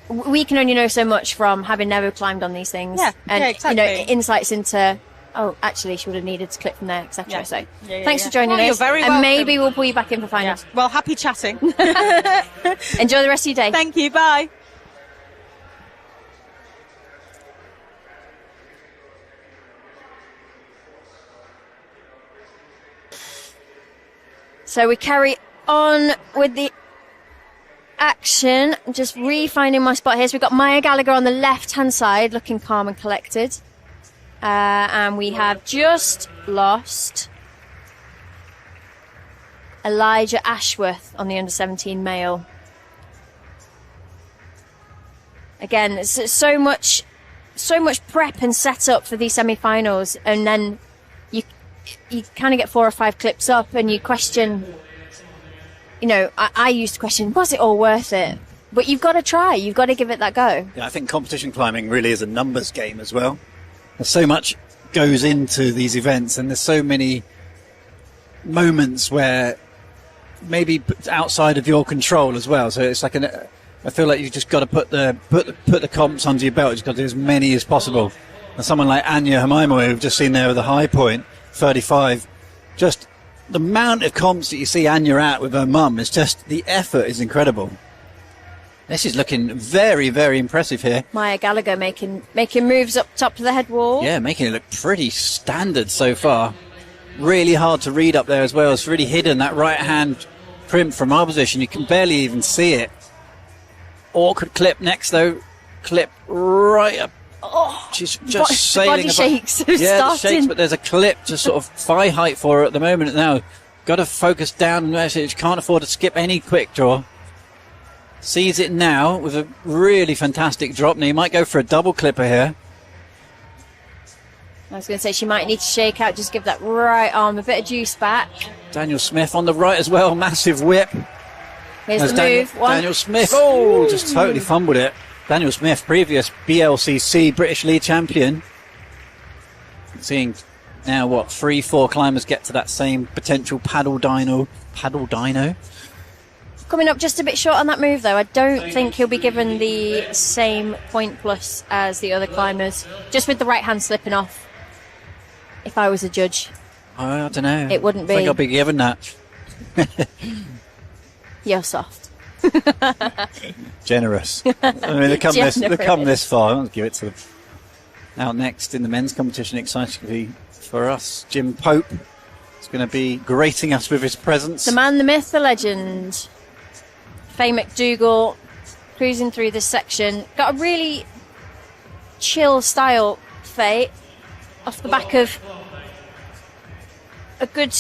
we can only know so much from having never climbed on these things. Yeah, and exactly. Insights into actually she would have needed to clip from there, etc. Yeah. So Yeah, thanks for joining You're us, very and welcome. maybe we'll pull you back in for finals. Well, happy chatting. Enjoy the rest of your day. Thank you. Bye. So we carry on with the action. I'm just re-finding my spot here. So we've got Maya Gallagher on the left-hand side, looking calm and collected. And we have just lost Elijah Ashworth on the under-17 male. Again, it's so much prep and setup for these semi-finals, and then you kind of get 4 or 5 clips up and you question, I used to question, was it all worth it? But you've got to try. You've got to give it that go. Yeah, I think competition climbing really is a numbers game as well. There's so much goes into these events, and there's so many moments where maybe outside of your control as well. So it's like I feel like you've just got to put the comps under your belt. You've got to do as many as possible. And someone like Anya Jemima, we've just seen there with the high point, 35, just the amount of comps that you see Anya at with her mum is just, the effort is incredible. This is looking very, very impressive here. Maya Gallagher making moves up top of the head wall. Yeah, making it look pretty standard so far. Really hard to read up there as well. It's really hidden, that right hand crimp from our position. You can barely even see it. Awkward clip next though. Clip right up. Oh, she's just sailing. Body shakes. Yeah, the shakes, but there's a clip to sort of thigh height for her at the moment now. Got to focus down. She can't afford to skip any quick draw. Sees it now with a really fantastic drop knee. Might go for a double clipper here. I was going to say she might need to shake out, just give that right arm a bit of juice back. Daniel Smith on the right as well. Massive whip. Here's the move. Daniel Smith. Oh, just totally fumbled it. Daniel Smith, previous BLCC British League champion. Seeing now 3-4 climbers get to that same potential paddle dyno. Coming up just a bit short on that move though. I don't think he'll be given the same point plus as the other climbers. Just with the right hand slipping off. If I was a judge. I don't know. It wouldn't be. I think I'll be given that. You're soft. Generous. I mean, they come this far. I want to give it to them. Out next in the men's competition, excitingly for us, Jim Pope is going to be grating us with his presence. The man, the myth, the legend. Faye McDougall cruising through this section. Got a really chill style, Faye, off the back of a good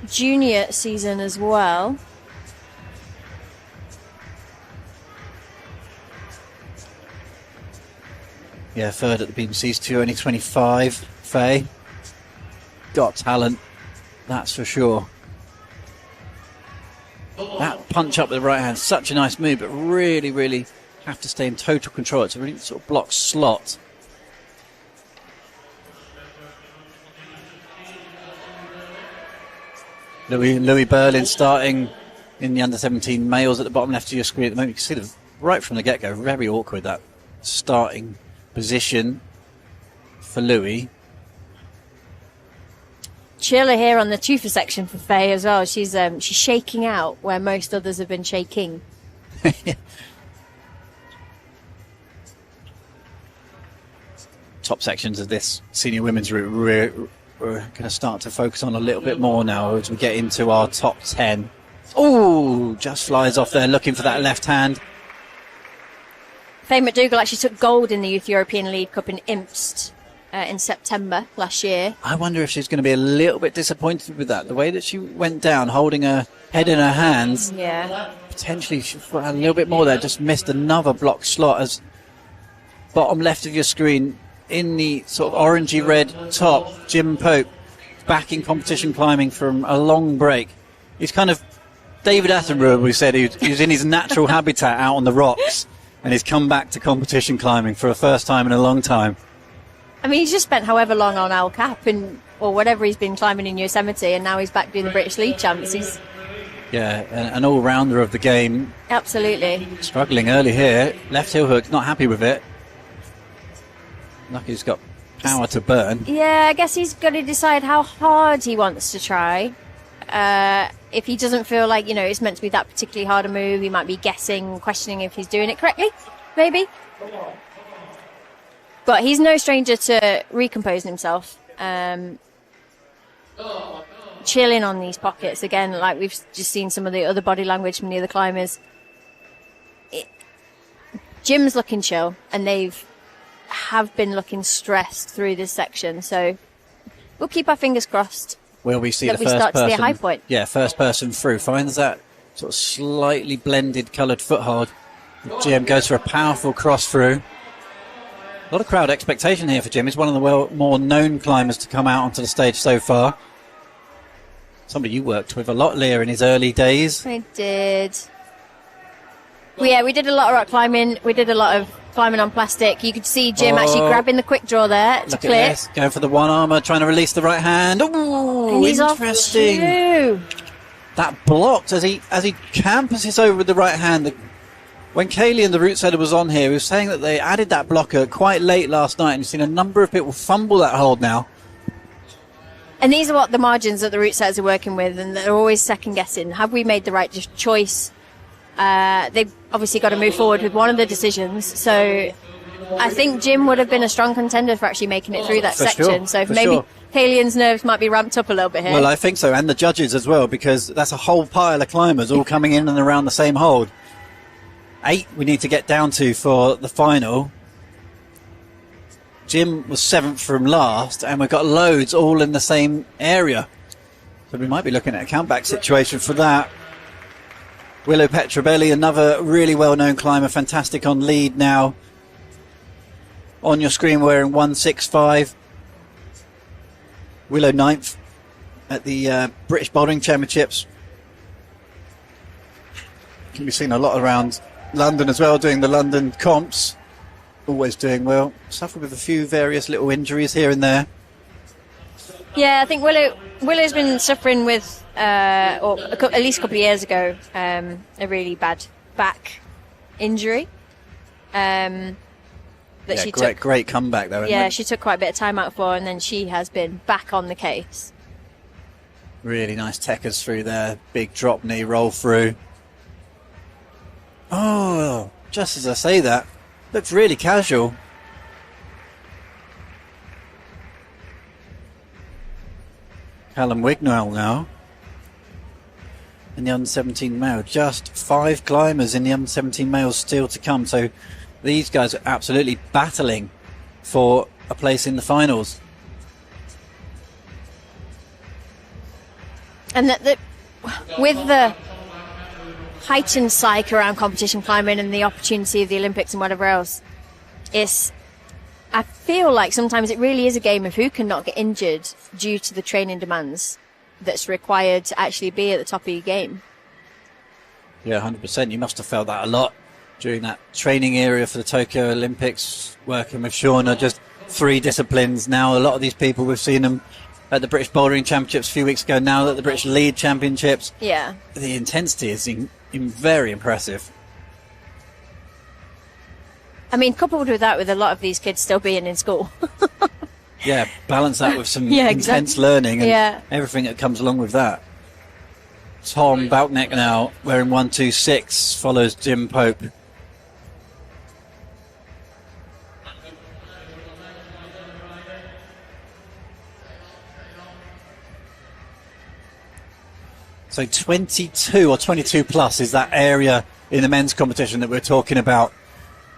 junior season as well. Yeah, third at the BMC's too, only 25. Faye. Got talent, that's for sure. That punch up with the right hand, such a nice move, but really, really have to stay in total control. It's a really sort of block slot. Louis Berlin starting in the under-17 males at the bottom left of your screen at the moment. You can see them right from the get-go, very awkward, that starting position for Louis. chiller here on the Tufa section for Faye as well. She's shaking out where most others have been shaking. Top sections of this senior women's route we're going to start to focus on a little bit more now as we get into our top 10. Oh, just flies off there looking for that left hand. Faye McDougall actually took gold in the Youth European League Cup in Imst in September last year. I wonder if she's going to be a little bit disappointed with that. The way that she went down holding her head in her hands. Yeah. Potentially she had a little bit more there. Just missed another block slot. As bottom left of your screen, in the sort of orangey red top, Jim Pope back in competition climbing from a long break. He's kind of David Attenborough, we said. He was in his natural habitat out on the rocks, and he's come back to competition climbing for the first time in a long time. I mean, he's just spent however long on El Cap or whatever he's been climbing in Yosemite, and now he's back doing the British League Champs. He's an all-rounder of the game. Absolutely. Struggling early here. Left heel hook, not happy with it. Lucky he's got power to burn. Yeah, I guess he's got to decide how hard he wants to try. If he doesn't feel like, it's meant to be that particularly hard a move, he might be guessing, questioning if he's doing it correctly, maybe. But he's no stranger to recomposing himself. Chilling on these pockets. Again, like we've just seen some of the other body language from the other climbers. Jim's looking chill, and have been looking stressed through this section, so we'll keep our fingers crossed. Will we see that the we first start person? To see a high point? Yeah, first person through. Finds that sort of slightly blended coloured foothold. Jim goes for a powerful cross through. A lot of crowd expectation here for Jim. He's one of the more known climbers to come out onto the stage so far. Somebody you worked with a lot, Leah, in his early days. I did. We did a lot of rock climbing. We did a lot of climbing on plastic. You could see Jim actually grabbing the quick draw there to clear. This. Going for the one armour, trying to release the right hand. Oh, interesting. That blocked as he campuses over with the right hand. When Kaylee and the route setter was on here, he was saying that they added that blocker quite late last night, and you've seen a number of people fumble that hold now. And these are what the margins that the route setters are working with, and they're always second guessing. Have we made the right choice? They've obviously got to move forward with one of the decisions, so I think Jim would have been a strong contender for actually making it through that section. Sure, so maybe Kalian's nerves might be ramped up a little bit here. Well, I think so, and the judges as well, because that's a whole pile of climbers all coming in and around the same hold. 8 we need to get down to for the final. Jim was 7th from last, and we've got loads all in the same area, so we might be looking at a countback situation for that. Willow Petrobelli, another really well-known climber, fantastic on lead now. On your screen wearing 165. Willow 9th at the British Bouldering Championships. Can be seen a lot around London as well, doing the London comps. Always doing well. Suffered with a few various little injuries here and there. Yeah, I think Willow's been suffering with, at least a couple of years ago, a really bad back injury. Great comeback though. Yeah, she took quite a bit of time out for, and then she has been back on the case. Really nice techers through there. Big drop knee roll through. Oh, just as I say that, looks really casual. Callum Wignall now in the under-17 male. Just 5 climbers in the under-17 males still to come. So these guys are absolutely battling for a place in the finals. And with the heightened psyche around competition climbing and the opportunity of the Olympics and whatever else, I feel like sometimes it really is a game of who can not get injured due to the training demands that's required to actually be at the top of your game. Yeah, 100%. You must have felt that a lot during that training area for the Tokyo Olympics, working with Shauna, just 3 disciplines. Now a lot of these people, we've seen them at the British Bouldering Championships a few weeks ago, now at the British Lead Championships. Yeah. The intensity is very impressive. I mean, coupled with that, with a lot of these kids still being in school. Yeah, balance that with some Yeah, intense exactly. learning and Yeah. everything that comes along with that. Tom Balkneck now wearing 126 follows Jim Pope. So 22 or 22 plus is that area in the men's competition that we're talking about.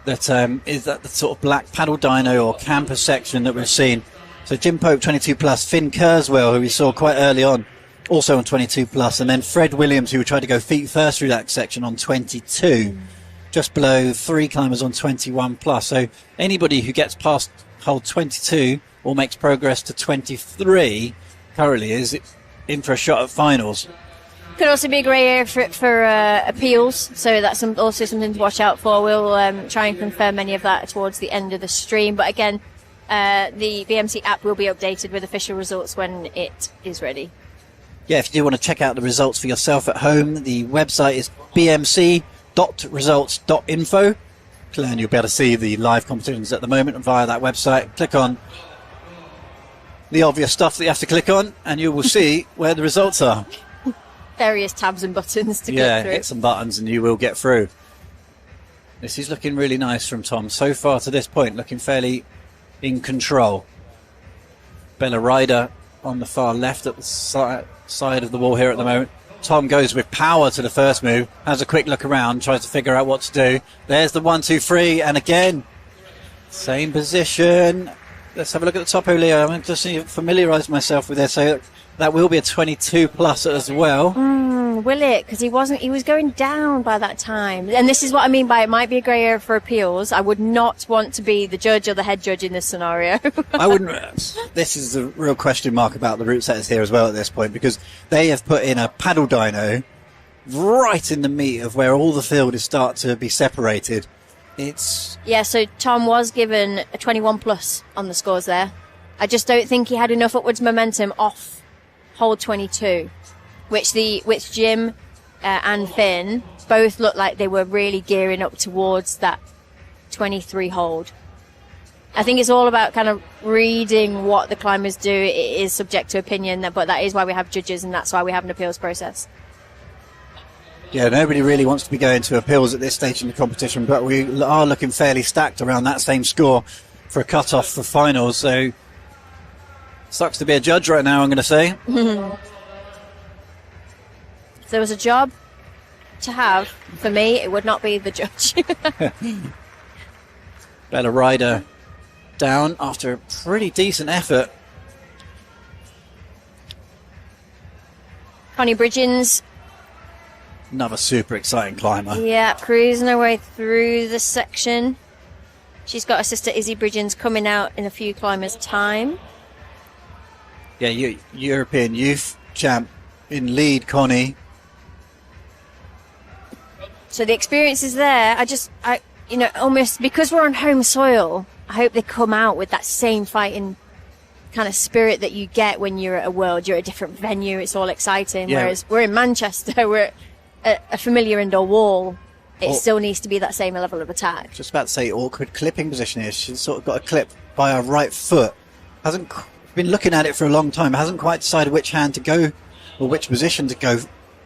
That is that the sort of black paddle dyno or camper section that we've seen. So Jim Pope 22 plus, Finn Kurzweil, who we saw quite early on, also on 22 plus, and then Fred Williams, who tried to go feet first through that section on 22, just below 3 climbers on 21 plus. So anybody who gets past hole 22 or makes progress to 23 currently is in for a shot at finals. Could also be a grey area for appeals, so that's also something to watch out for. We'll try and confirm any of that towards the end of the stream. But again, the BMC app will be updated with official results when it is ready. Yeah, if you do want to check out the results for yourself at home, the website is bmc.results.info. And you'll be able to see the live competitions at the moment via that website. Click on the obvious stuff that you have to click on, and you will see where the results are. Various tabs and buttons to Yeah, get through. hit some buttons and you will get through. This is looking really nice from Tom. So far to this point, looking fairly in control. Bella Ryder on the far left at the side of the wall here at the moment. Tom goes with power to the first move, has a quick look around, tries to figure out what to do. There's the 1, 2, 3, and again, same position. Let's have a look at the topo, Leo. I'm just to familiarise myself with this. So that will be a 22 plus as well. Will it? Because he was going down by that time. And this is what I mean by it might be a grey area for appeals. I would not want to be the judge or the head judge in this scenario. I wouldn't. This is a real question mark about the route setters here as well at this point, because they have put in a paddle dyno right in the meat of where all the field is start to be separated. Yeah, so Tom was given a 21 plus on the scores there. I just don't think he had enough upwards momentum off hole 22, which Jim and Finn both looked like they were really gearing up towards that 23 hold. I think it's all about kind of reading what the climbers do. It is subject to opinion, but that is why we have judges, and that's why we have an appeals process. Yeah, nobody really wants to be going to appeals at this stage in the competition, but we are looking fairly stacked around that same score for a cut-off for finals, so sucks to be a judge right now, I'm going to say. If there was a job to have, for me, it would not be the judge. Bella Ryder down after a pretty decent effort. Connie Bridgens, Another super exciting climber. yeah, cruising her way through the section. She's got her sister Izzy Bridgens coming out in a few climbers' time. Yeah, European youth champ in lead, Connie. So the experience is there. Almost because we're on home soil, I hope they come out with that same fighting kind of spirit that you get when you're at a world. You're at a different venue. It's all exciting. Yeah. Whereas we're in Manchester, we're at a familiar indoor wall. It still needs to be that same level of attack. Just about to say awkward clipping position here. She's sort of got a clip by her right foot. Hasn't been looking at it for a long time. Hasn't quite decided which hand to go or which position to go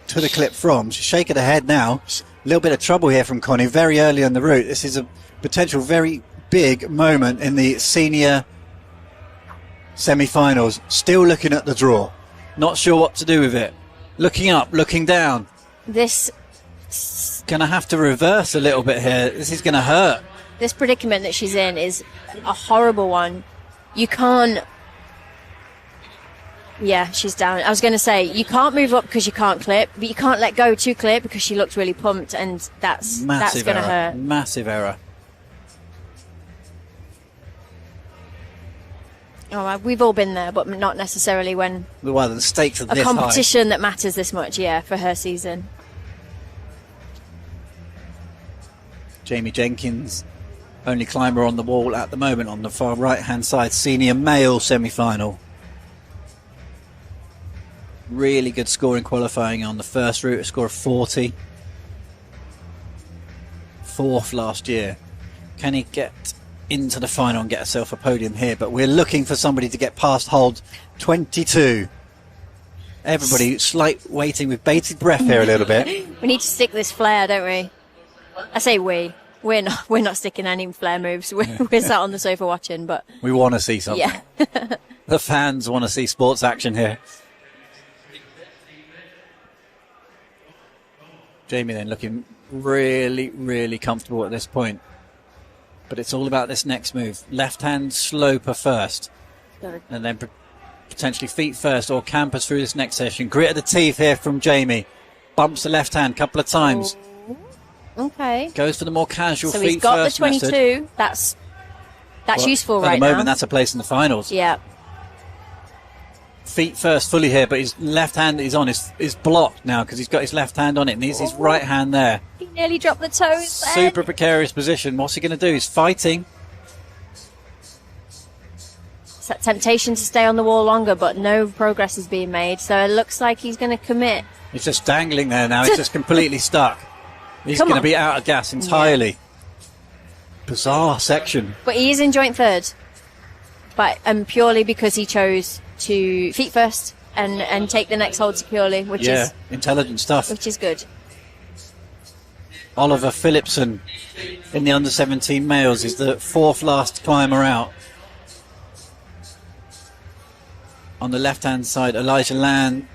to the clip from. She's shaking her head now. A little bit of trouble here from Connie very early on the route. This is a potential very big moment in the senior semi-finals. Still looking at the draw. Not sure what to do with it. Looking up, looking down. This Gonna have to reverse a little bit here. This is gonna hurt. this predicament that she's in is a horrible one. You can't. Yeah, she's down. I was going to say, you can't move up because you can't clip, but you can't let go to clip because she looked really pumped, and that's going to hurt. Massive error. Oh, we've all been there, but not necessarily when Well, the stakes are a this competition that matters this much, yeah, for her season. Jamie Jenkins, only climber on the wall at the moment on the far right-hand side, senior male semi-final. Really good score in qualifying on the first route, a score of 40. Fourth last year. Can he get into the final and get herself a podium here, but we're looking for somebody to get past hold 22. Everybody slight waiting with bated breath here a little bit. We need to stick this flare, don't we? I say we. We're not sticking any flare moves. We're sat on the sofa watching, but we want to see something. Yeah. The fans want to see sports action here. Jamie then looking really, really comfortable at this point. But it's all about this next move. Left-hand sloper first. And then potentially feet first or campers through this next session. Grit of the teeth here from Jamie. Bumps the left hand a couple of times. Okay. Goes for the more casual so feet he's got first the 22. method. That's useful right now. At the moment, now. that's a place in the finals. Yeah. Feet first fully here, but his left hand is on. Is blocked now because he's got his left hand on it and he's his right hand there. He nearly dropped the toes. Super precarious position. What's he going to do? He's fighting. It's that temptation to stay on the wall longer, but no progress is being made. So it looks like he's going to commit. He's just dangling there now. He's just completely stuck. He's going to be out of gas entirely. Yeah. Bizarre section. But he is in joint third. But purely because he chose to feet first and take the next hold securely, which is intelligent stuff. Which is good. Oliver Phillipson in the under-17 males is the fourth last climber out. On the left-hand side, Elijah Land.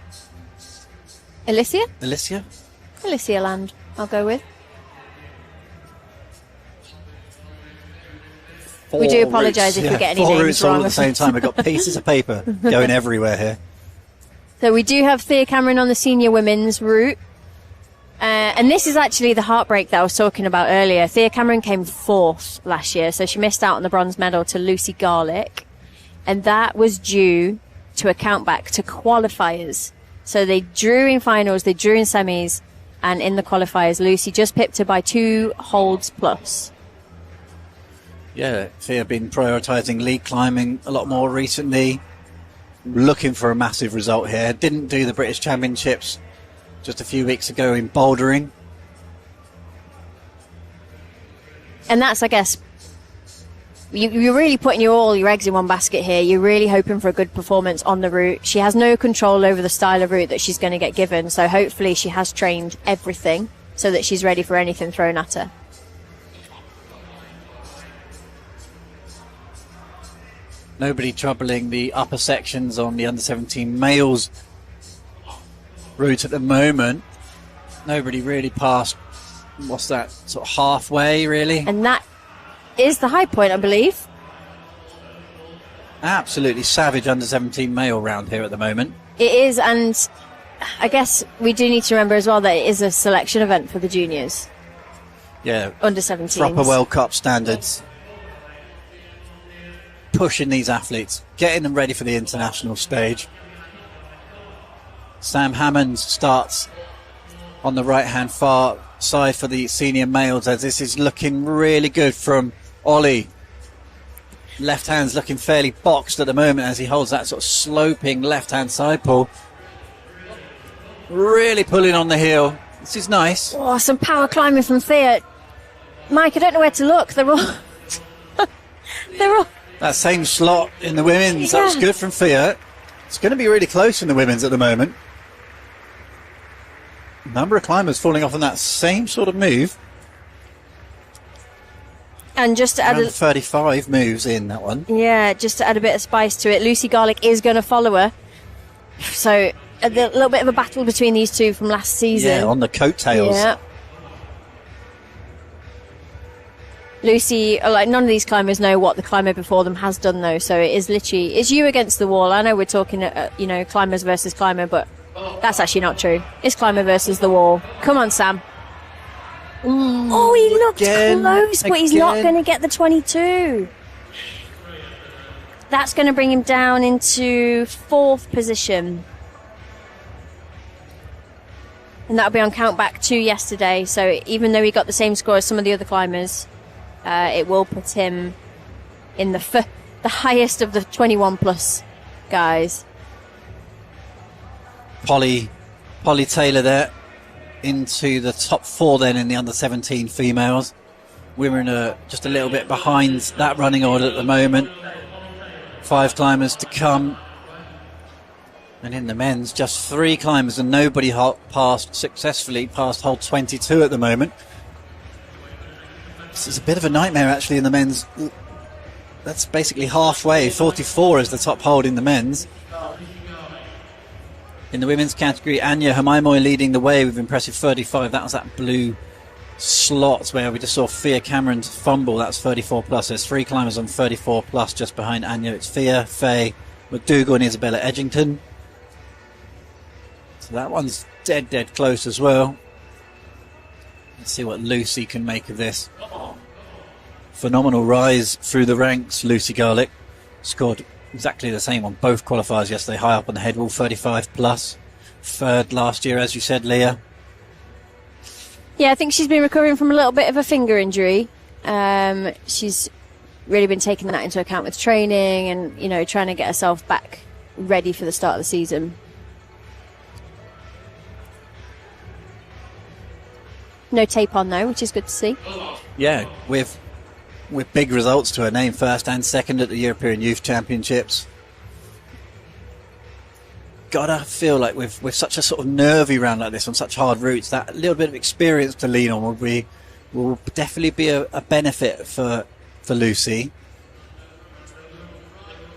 Alicia Land, I'll go with. We do apologise if we get any names wrong. All at the same time. We've got pieces of paper going everywhere here. So we do have Thea Cameron on the senior women's route. And this is actually the heartbreak that I was talking about earlier. Thea Cameron came fourth last year, so she missed out on the bronze medal to Lucy Garlick. And that was due to a countback to qualifiers. So they drew in finals, they drew in semis, and in the qualifiers, Lucy just pipped her by 2 holds plus. Yeah, Thea been prioritising league climbing a lot more recently. Looking for a massive result here. Didn't do the British Championships just a few weeks ago in bouldering. And that's, I guess, you're really putting all your eggs in one basket here. You're really hoping for a good performance on the route. She has no control over the style of route that she's going to get given, so hopefully she has trained everything so that she's ready for anything thrown at her. Nobody troubling the upper sections on the under-17 males route at the moment. Nobody really past, what's that, sort of halfway, really? And that is the high point, I believe. Absolutely savage under-17 male round here at the moment. It is, and I guess we do need to remember as well that it is a selection event for the juniors. Yeah. Under-17s. Proper World Cup standards. Pushing these athletes, getting them ready for the international stage. Sam Hammond starts on the right-hand far side for the senior males, as this is looking really good from Ollie. Left hand's looking fairly boxed at the moment as he holds that sort of sloping left-hand side pull. Really pulling on the heel. This is nice. Oh, some power climbing from Thea. Mike, I don't know where to look. They're all... They're all... That same slot in the women's, that was good from Thea. It's going to be really close in the women's at the moment. Number of climbers falling off on that same sort of move. And just to add 35 moves in that one. Yeah, just to add a bit of spice to it, Lucy Garlick is going to follow her. So a little bit of a battle between these two from last season. Yeah, on the coattails. Yeah. Lucy, like, none of these climbers know what the climber before them has done, though. So it is literally, it's you against the wall. I know we're talking, climbers versus climber, but that's actually not true. It's climber versus the wall. Come on, Sam. Oh, he looked close, but he's not going to get the 22. That's going to bring him down into 4th position. And that'll be on count back 2 yesterday. So even though he got the same score as some of the other climbers, it will put him in the highest of the 21 plus guys. Polly Taylor there into the top 4 then in the under-17 females. Women are just a little bit behind that running order at the moment. 5 climbers to come. And in the men's, just 3 climbers and nobody successfully passed hold 22 at the moment. This is a bit of a nightmare actually in the men's. That's basically halfway. 44 is the top hold in the men's. In the women's category, Anya Hamaimoy leading the way with impressive 35. That was that blue slot where we just saw Fia Cameron fumble. That's 34 plus. There's 3 climbers on 34 plus just behind Anya. It's Fia, Faye, McDougall and Isabella Edgington. So that one's dead close as well. Let's see what Lucy can make of this. Phenomenal rise through the ranks. Lucy Garlick scored exactly the same on both qualifiers yesterday, high up on the head wall, 35 plus. 3rd last year, as you said, Leah. Yeah, I think she's been recovering from a little bit of a finger injury. She's really been taking that into account with training and, you know, trying to get herself back ready for the start of the season. No tape on though, which is good to see. Yeah, with big results to her name, 1st and 2nd at the European Youth Championships. Gotta feel like with such a sort of nervy round like this on such hard routes, that little bit of experience to lean on will definitely be a benefit for Lucy.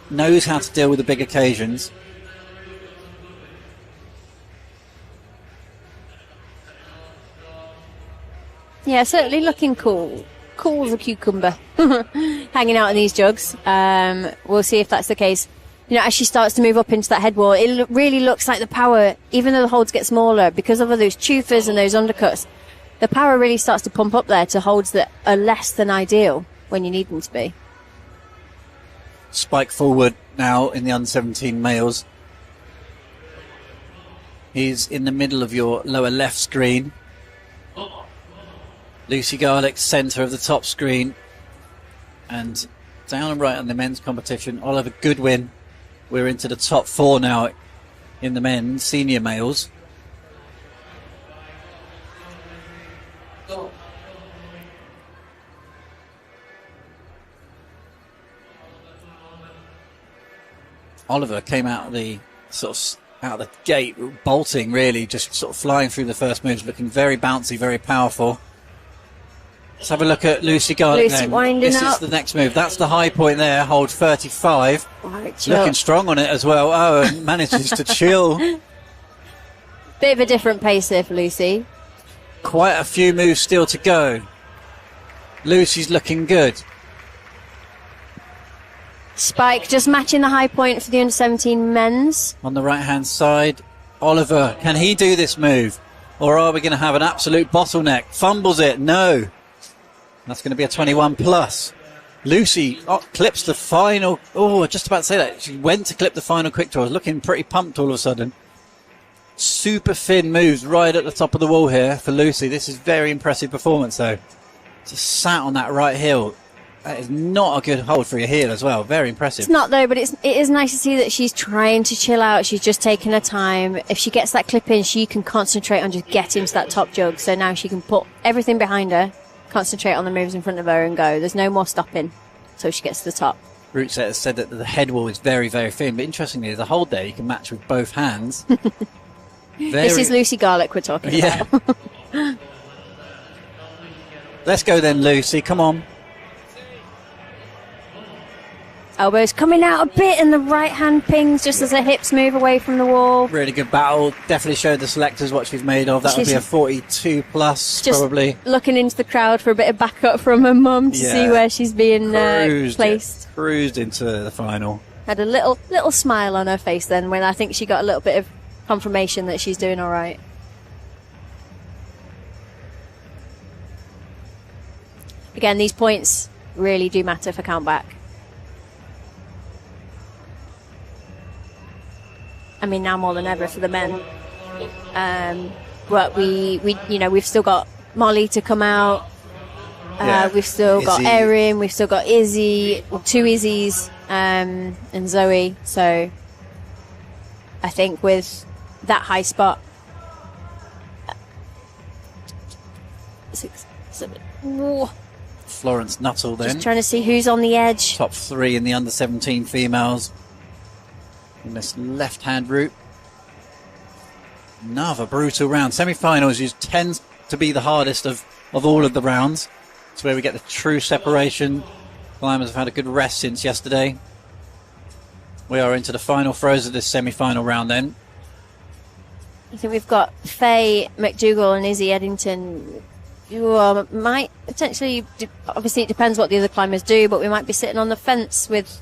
Knows how to deal with the big occasions. Yeah, certainly looking cool. Cool as a cucumber. Hanging out in these jugs. We'll see if that's the case. You know, as she starts to move up into that head wall, it really looks like the power, even though the holds get smaller, because of those chufas and those undercuts, the power really starts to pump up there to holds that are less than ideal when you need them to be. Spike forward now in the under-17 males. He's in the middle of your lower left screen. Lucy Garlick, centre of the top screen. And down and right on the men's competition, Oliver Goodwin. We're into the top 4 now in the men's, senior males. Oliver came out of the out of the gate, bolting really, just sort of flying through the first moves, looking very bouncy, very powerful. Let's have a look at Lucy Garlick. Lucy winding this up. is the next move. That's the high point there, hold 35. Right, looking strong on it as well. Oh, and manages to chill. Bit of a different pace there for Lucy. Quite a few moves still to go. Lucy's looking good. Spike just matching the high point for the under-17 men's. On the right-hand side, Oliver, can he do this move? Or are we going to have an absolute bottleneck? Fumbles it, no. That's going to be a 21 plus. Lucy clips the final. Oh, just about to say that. She went to clip the final quick draw. I was looking pretty pumped all of a sudden. Super thin moves right at the top of the wall here for Lucy. This is very impressive performance though. Just sat on that right heel. That is not a good hold for your heel as well. Very impressive. It's not though, but it is nice to see that she's trying to chill out. She's just taking her time. If she gets that clip in, she can concentrate on just getting to that top jug. So now she can put everything behind her, concentrate on the moves in front of her and go. There's no more stopping until she gets to the top. Root Set has said that the head wall is very, very thin. But interestingly, the hold there you can match with both hands. This is Lucy Garlick we're talking about. Let's go then, Lucy. Come on. Elbows coming out a bit and the right hand pings just as her hips move away from the wall. Really good battle. Definitely showed the selectors what she's made of. That would be a 42 plus, just probably. Looking into the crowd for a bit of backup from her mum to see where she's being placed. Cruised into the final. Had a little smile on her face then when I think she got a little bit of confirmation that she's doing all right. Again, these points really do matter for countback. I mean, now more than ever for the men. But we've still got Molly to come out. We've still got Erin. We've still got Izzy, or 2 Izzies, and Zoe. So I think with that high spot, 6, 7, Florence Nuttall then. Just trying to see who's on the edge. Top 3 in the under-17 females in this left-hand route. Another brutal round. Semi-finals tends to be the hardest of all of the rounds. It's where we get the true separation. Climbers have had a good rest since yesterday. We are into the final throws of this semi-final round then. I think we've got Faye McDougall and Izzy Eddington, who might potentially, obviously it depends what the other climbers do, but we might be sitting on the fence with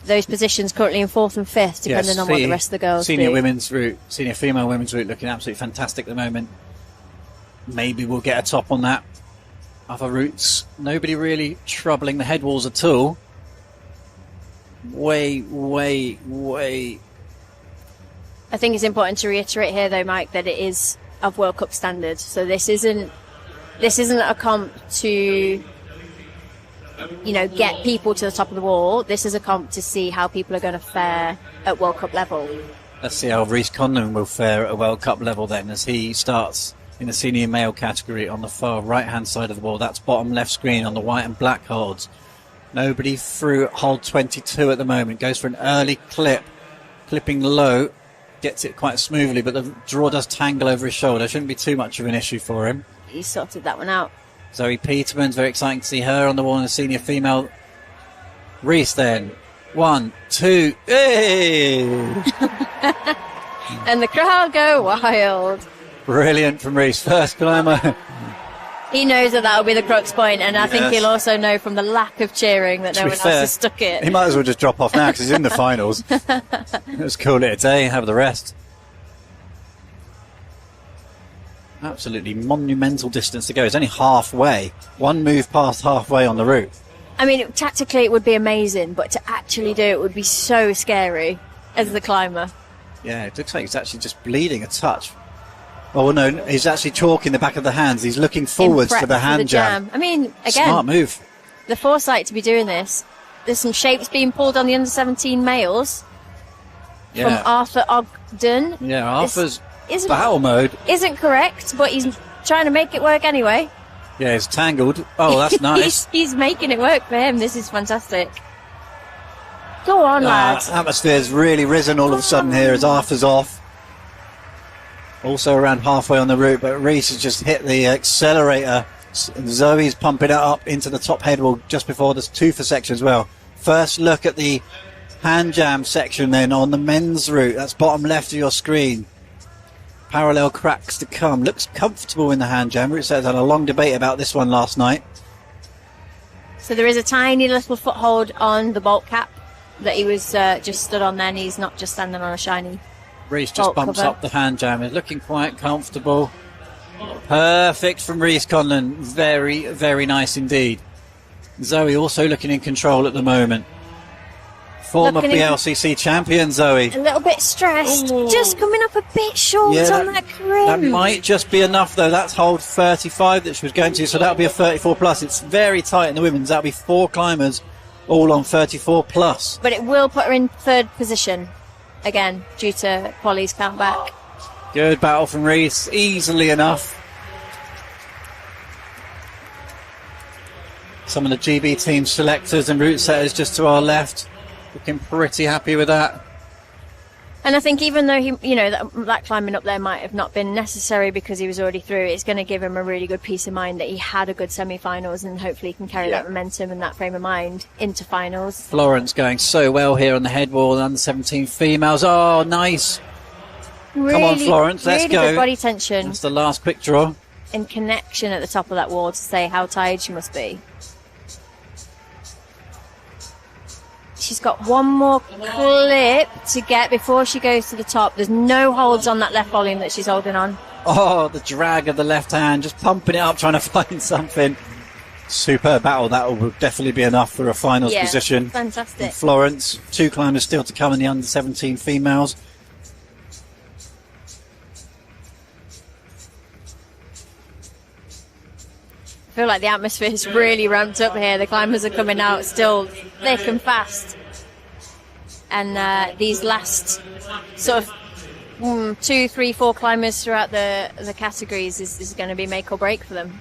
those positions currently in 4th and 5th, depending on what the rest of the girls senior do. Women's route, senior female women's route looking absolutely fantastic at the moment. Maybe we'll get a top on that. Other routes, nobody really troubling the head walls at all. Way. I think it's important to reiterate here, though, Mike, that it is of World Cup standard. So this isn't a comp to, get people to the top of the wall. This is a comp to see how people are going to fare at World Cup level. Let's see how Rhys Conlon will fare at a World Cup level then, as he starts in the senior male category on the far right-hand side of the wall. That's bottom left screen on the white and black holds. Nobody through hold 22 at the moment. Goes for an early clipping low. Gets it quite smoothly, but the draw does tangle over his shoulder. Shouldn't be too much of an issue for him. He sorted that one out. Zoe Peterman's very exciting to see her on the wall in the senior female. Rhys then. 1, 2, hey! And the crowd go wild. Brilliant from Rhys. First climber. He knows that will be the crux point, and I think he'll also know from the lack of cheering that no one else has stuck it. He might as well just drop off now because he's in the finals. Let's call it a day, have the rest. Absolutely monumental distance to go. It's only halfway. One move past halfway on the route. I mean, tactically it would be amazing, but to actually do it would be so scary as the climber. Yeah, it looks like he's actually just bleeding a touch. Oh, no, he's actually chalking the back of the hands. He's looking forwards to the hand jam. I mean, again, smart move. The foresight to be doing this. There's some shapes being pulled on the under-17 males from Arthur Ogden. Yeah, Arthur's battle mode. Isn't correct, but he's trying to make it work anyway. Yeah, it's tangled. Oh, that's nice. he's making it work for him. This is fantastic. Go on, lads. Atmosphere's really risen all of a sudden here as Arthur's off. Also around halfway on the route, but Rhys has just hit the accelerator. Zoe's pumping it up into the top head wall just before this twofer section as well. First look at the hand jam section then on the men's route. That's bottom left of your screen. Parallel cracks to come. Looks comfortable in the hand jam. Rhys had a long debate about this one last night. So there is a tiny little foothold on the bolt cap that he was just stood on then. He's not just standing on a shiny Rhys just bumps up the hand jam. He's looking quite comfortable. Perfect from Rhys Conlon. Very, very nice indeed. Zoe also looking in control at the moment. Former BLCC champion, Zoe. A little bit stressed. Ooh. Just coming up a bit short on that crimp. That might just be enough, though. That's hold 35 that she was going to, so that'll be a 34 plus. It's very tight in the women's. That'll be 4 climbers, all on 34 plus. But it will put her in 3rd position. Again, due to Polly's countback. Good battle from Rhys, easily enough. Some of the GB team selectors and route setters just to our left, looking pretty happy with that. And I think even though that climbing up there might have not been necessary because he was already through, it's going to give him a really good peace of mind that he had a good semi-finals, and hopefully he can carry that momentum and that frame of mind into finals. Florence going so well here on the head wall, under 17 females. Oh, nice. Really, come on, Florence, let's really go. Good body tension. That's the last quick draw. And connection at the top of that wall to say how tired she must be. She's got one more clip to get before she goes to the top. There's no holds on that left volume that she's holding on. Oh, the drag of the left hand, just pumping it up, trying to find something. Superb battle. That will definitely be enough for a finals position. Fantastic. Florence, 2 climbers still to come in the under 17 females. I feel like the atmosphere is really ramped up here. The climbers are coming out still thick and fast. And these last sort of 2, 3, 4 climbers throughout the categories is going to be make or break for them.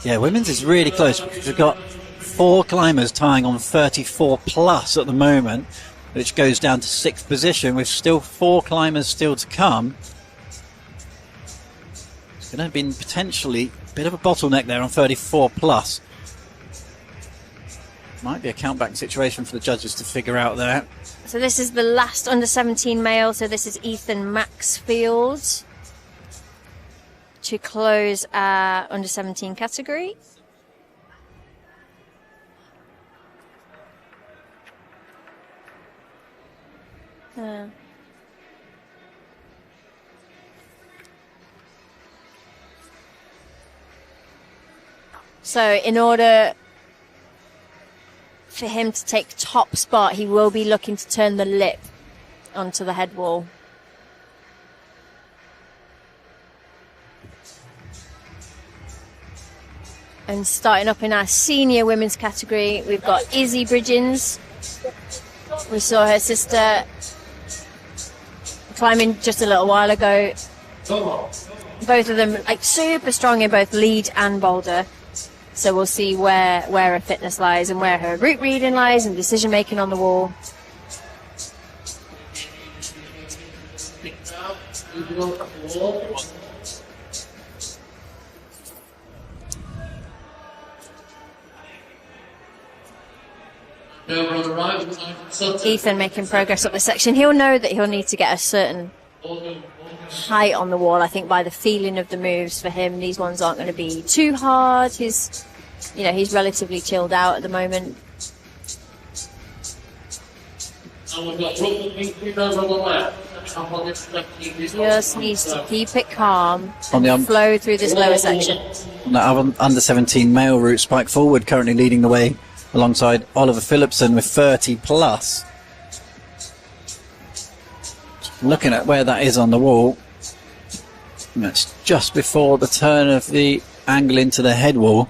Yeah, women's is really close because we've got 4 climbers tying on 34 plus at the moment, which goes down to 6th position with still 4 climbers still to come. It's going to be potentially a bit of a bottleneck there on 34 plus. Might be a countback situation for the judges to figure out there. So this is the last under 17 male. So this is Ethan Maxfield to close our under 17 category. So in order for him to take top spot, he will be looking to turn the lip onto the head wall. And starting up in our senior women's category, we've got Izzy Bridgens. We saw her sister climbing just a little while ago. Both of them like super strong in both lead and boulder. So we'll see where her fitness lies and where her route reading lies and decision making on the wall. Ethan making progress up the section. He'll know that he'll need to get a certain height on the wall. I think by the feeling of the moves for him, these ones aren't going to be too hard. He's relatively chilled out at the moment. Just needs to keep it calm and flow through this lower section. On that under 17 male route, Spike Forward currently leading the way alongside Oliver Phillipson with 30 plus. Looking at where that is on the wall, it's just before the turn of the angle into the head wall.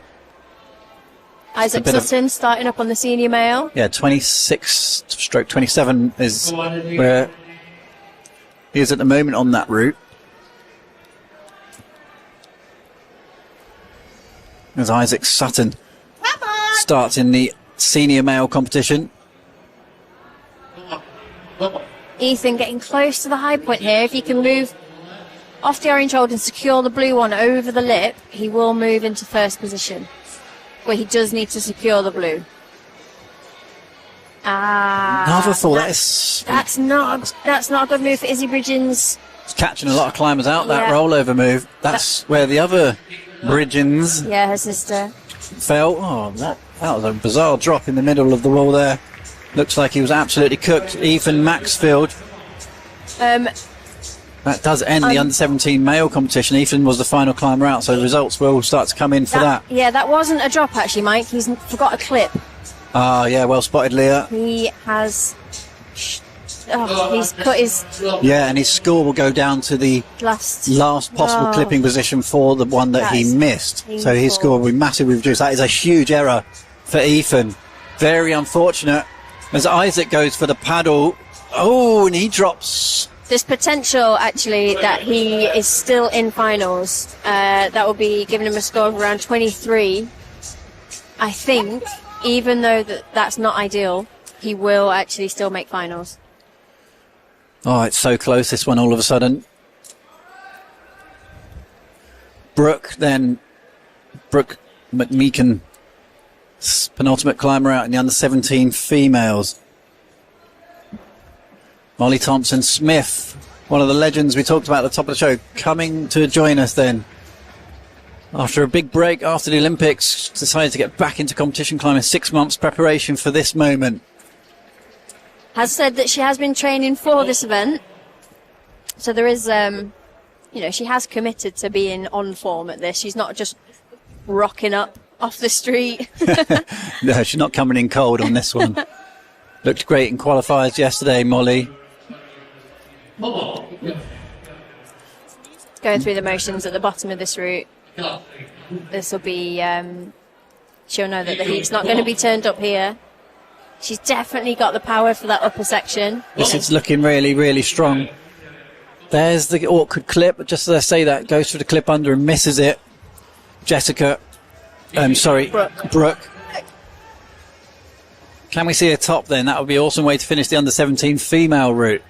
Isaac Sutton starting up on the senior male. Yeah, 26/27 is where he is at the moment on that route. As Isaac Sutton starts in the senior male competition. Ethan getting close to the high point here. If he can move off the orange hold and secure the blue one over the lip, he will move into first position, where he does need to secure the blue. Never thought that's not a good move for Izzy Bridgens. It's catching a lot of climbers out, that rollover move. That's where the other Bridgens, her sister, fell. Oh, that was a bizarre drop in the middle of the wall there. Looks like he was absolutely cooked. Ethan Maxfield. That does end the under-17 male competition. Ethan was the final climber out, so the results will start to come in for that. Yeah, that wasn't a drop actually, Mike. He's forgot a clip. Yeah, well spotted, Leah. He has... he's cut his... Yeah, and his score will go down to the last possible clipping position for the one that he missed. Painful. So his score will be massively reduced. That is a huge error for Ethan. Very unfortunate. As Isaac goes for the paddle. Oh, and he drops. There's potential, actually, that he is still in finals. That will be giving him a score of around 23. I think, even though that's not ideal, he will actually still make finals. Oh, it's so close, this one, all of a sudden. Brooke McMeekin, penultimate climber out in the under-17 females. Molly Thompson-Smith, one of the legends we talked about at the top of the show, coming to join us then. After a big break after the Olympics, decided to get back into competition climbing. 6 months preparation for this moment. Has said that she has been training for this event. So there is, she has committed to being on form at this. She's not just rocking up off the street. No, she's not coming in cold on this one. Looked great in qualifiers yesterday, Molly. Going through the motions at the bottom of this route. This will be, she'll know that the heat's not going to be turned up here. She's definitely got the power for that upper section. This is looking really, really strong. There's the awkward clip, but just as I say that, goes for the clip under and misses it. Jessica Brooke. Can we see a top then? That would be an awesome way to finish the under-17 female route.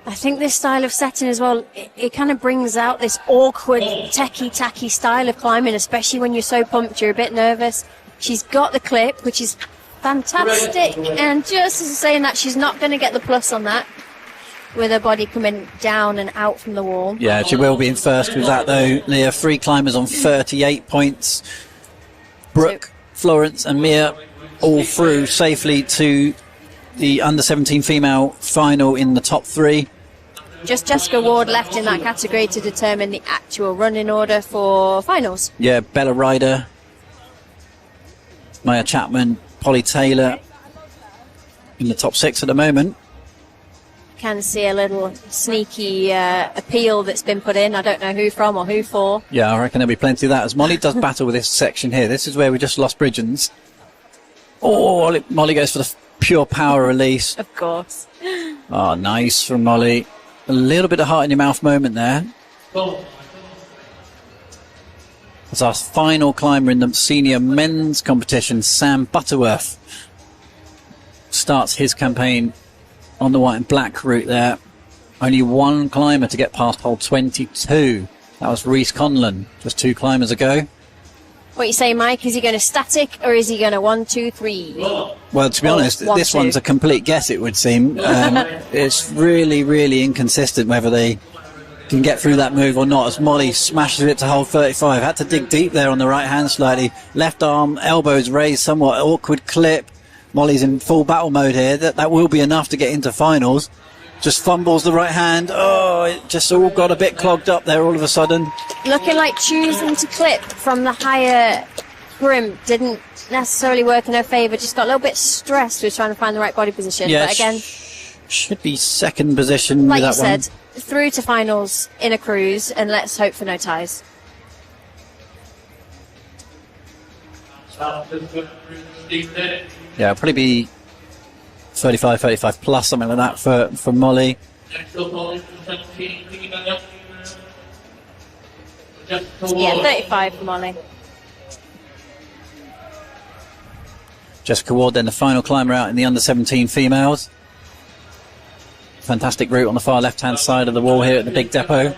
I think this style of setting as well, it kind of brings out this awkward, tacky style of climbing, especially when you're so pumped, you're a bit nervous. She's got the clip, which is fantastic, and just as saying that, she's not going to get the plus on that, with her body coming down and out from the wall. Yeah, she will be in first with that though. Leah, 3 climbers on 38 points. Brooke, Florence and Mia all through safely to the under-17 female final in the top 3. Just Jessica Ward left in that category to determine the actual running order for finals. Yeah, Bella Ryder, Maya Chapman, Polly Taylor in the top 6 at the moment. Can see a little sneaky appeal that's been put in. I don't know who from or who for. Yeah, I reckon there'll be plenty of that as Molly does battle with this section here. This is where we just lost Bridgens. Oh, Molly goes for the pure power release. Of course. Oh, nice from Molly. A little bit of heart in your mouth moment there. As our final climber in the senior men's competition, Sam Butterworth, starts his campaign on the white and black route there. Only one climber to get past hole 22. That was Reece Conlon just 2 climbers ago. What you say, Mike? Is he going to static or is he going to 1, 2, 3? Well, to be honest, this one's a complete guess, it would seem. It's really inconsistent whether they can get through that move or not, as Molly smashes it to hole 35. Had to dig deep there on the right hand slightly. Left arm, elbows raised, somewhat awkward clip. Molly's in full battle mode here. That will be enough to get into finals. Just fumbles the right hand. Oh, it just all got a bit clogged up there all of a sudden. Looking like choosing to clip from the higher brim didn't necessarily work in her favour. Just got a little bit stressed with trying to find the right body position. Yeah, but again, should be second position like with that you said, through to finals in a cruise, and let's hope for no ties. Yeah, it'll probably be 35 plus, something like that for Molly. Yeah, 35 for Molly. Jessica Ward then the final climber out in the under-17 females. Fantastic route on the far left-hand side of the wall here at the big depot.